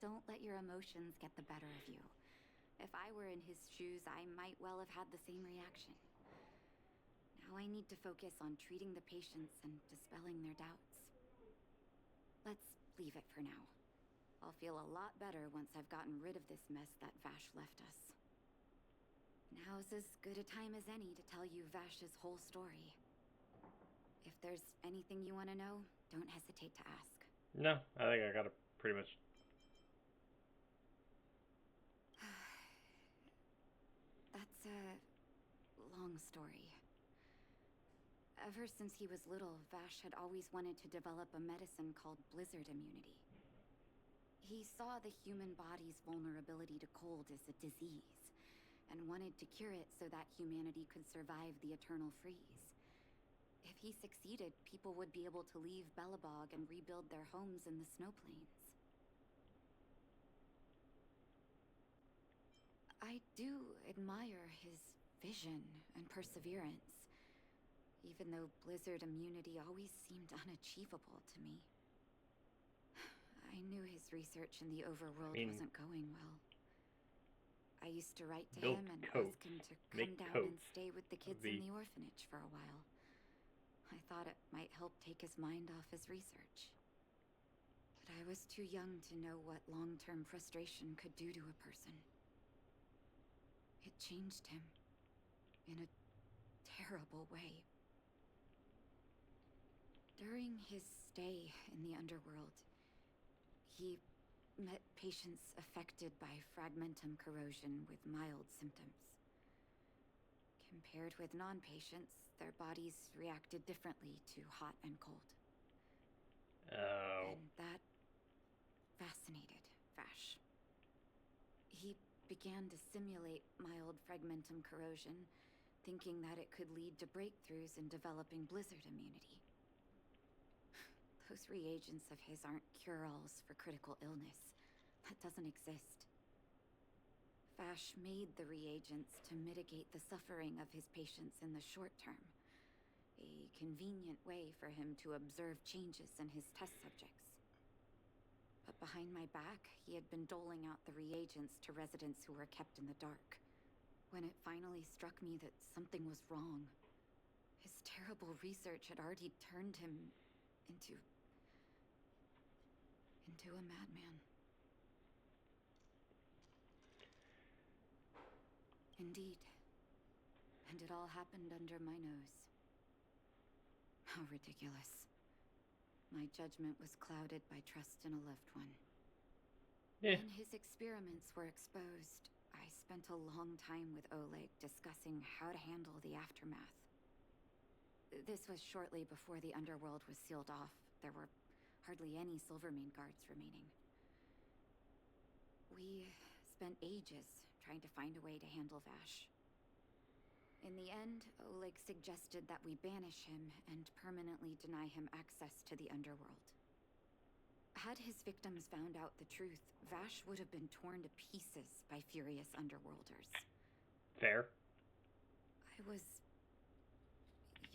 Don't let your emotions get the better of you. If I were in his shoes, I might well have had the same reaction. Now I need to focus on treating the patients and dispelling their doubts. Let's leave it for now. I'll feel a lot better once I've gotten rid of this mess that Vash left us. Now's as good a time as any to tell you Vash's whole story. If there's anything you want to know, don't hesitate to ask. No, I think I got it pretty much. That's a long story. Ever since he was little, Vash had always wanted to develop a medicine called blizzard immunity. He saw the human body's vulnerability to cold as a disease, and wanted to cure it so that humanity could survive the eternal freeze. If he succeeded, people would be able to leave Belobog and rebuild their homes in the snow plains. I do admire his vision and perseverance, even though blizzard immunity always seemed unachievable to me. I knew his research in the overworld wasn't going well. I used to write to him and ask him to come down and stay with the kids in the orphanage for a while. I thought it might help take his mind off his research. But I was too young to know what long-term frustration could do to a person. It changed him in a terrible way. During his stay in the underworld, he met patients affected by fragmentum corrosion with mild symptoms. Compared with non-patients, their bodies reacted differently to hot and cold. Oh. And that fascinated Vash. He began to simulate mild fragmentum corrosion, thinking that it could lead to breakthroughs in developing blizzard immunity. Those reagents of his aren't cure-alls for critical illness. That doesn't exist. Vash made the reagents to mitigate the suffering of his patients in the short term. A convenient way for him to observe changes in his test subjects. But behind my back, he had been doling out the reagents to residents who were kept in the dark. When it finally struck me that something was wrong, his terrible research had already turned him into a madman. Indeed. And it all happened under my nose. How ridiculous. My judgment was clouded by trust in a loved one. Yeah. When his experiments were exposed, I spent a long time with Oleg discussing how to handle the aftermath. This was shortly before the underworld was sealed off. There were hardly any Silvermane guards remaining. We spent ages trying to find a way to handle Vash. In the end, Oleg suggested that we banish him and permanently deny him access to the underworld. Had his victims found out the truth, Vash would have been torn to pieces by furious underworlders. Fair. I was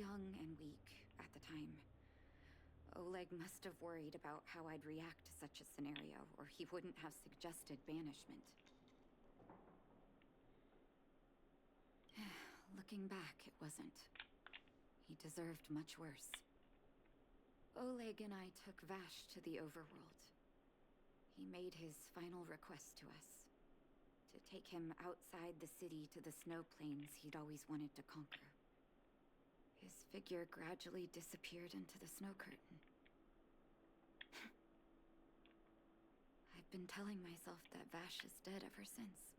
young and weak at the time. Oleg must have worried about how I'd react to such a scenario, or he wouldn't have suggested banishment. Looking back, it wasn't. He deserved much worse. Oleg and I took Vash to the overworld. He made his final request to us. To take him outside the city to the snow plains he'd always wanted to conquer. His figure gradually disappeared into the snow curtain. I've been telling myself that Vash is dead ever since.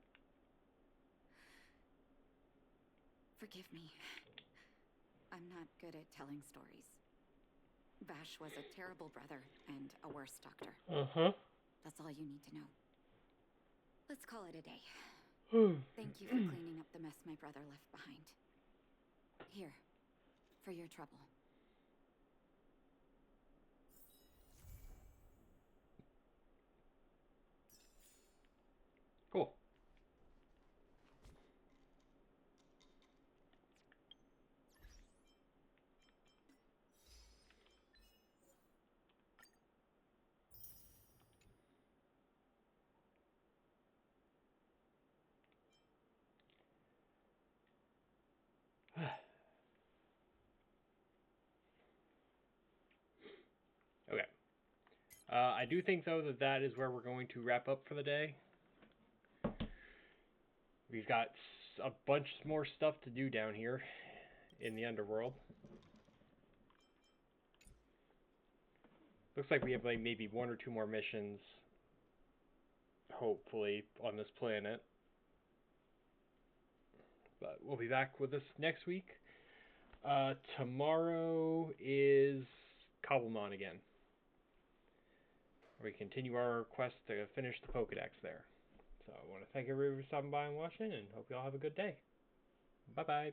Forgive me. I'm not good at telling stories. Vash was a terrible brother and a worse doctor. That's all you need to know. Let's call it a day. Thank you for cleaning up the mess my brother left behind. Here, for your trouble. Cool. Okay. I do think, though, that that is where we're going to wrap up for the day. We've got a bunch more stuff to do down here in the underworld. Looks like we have like maybe 1 or 2 more missions, hopefully, on this planet. But we'll be back with this next week. Tomorrow is Cobblemon again. We continue our quest to finish the Pokedex there. So I want to thank everybody for stopping by and watching, and hope you all have a good day. Bye-bye.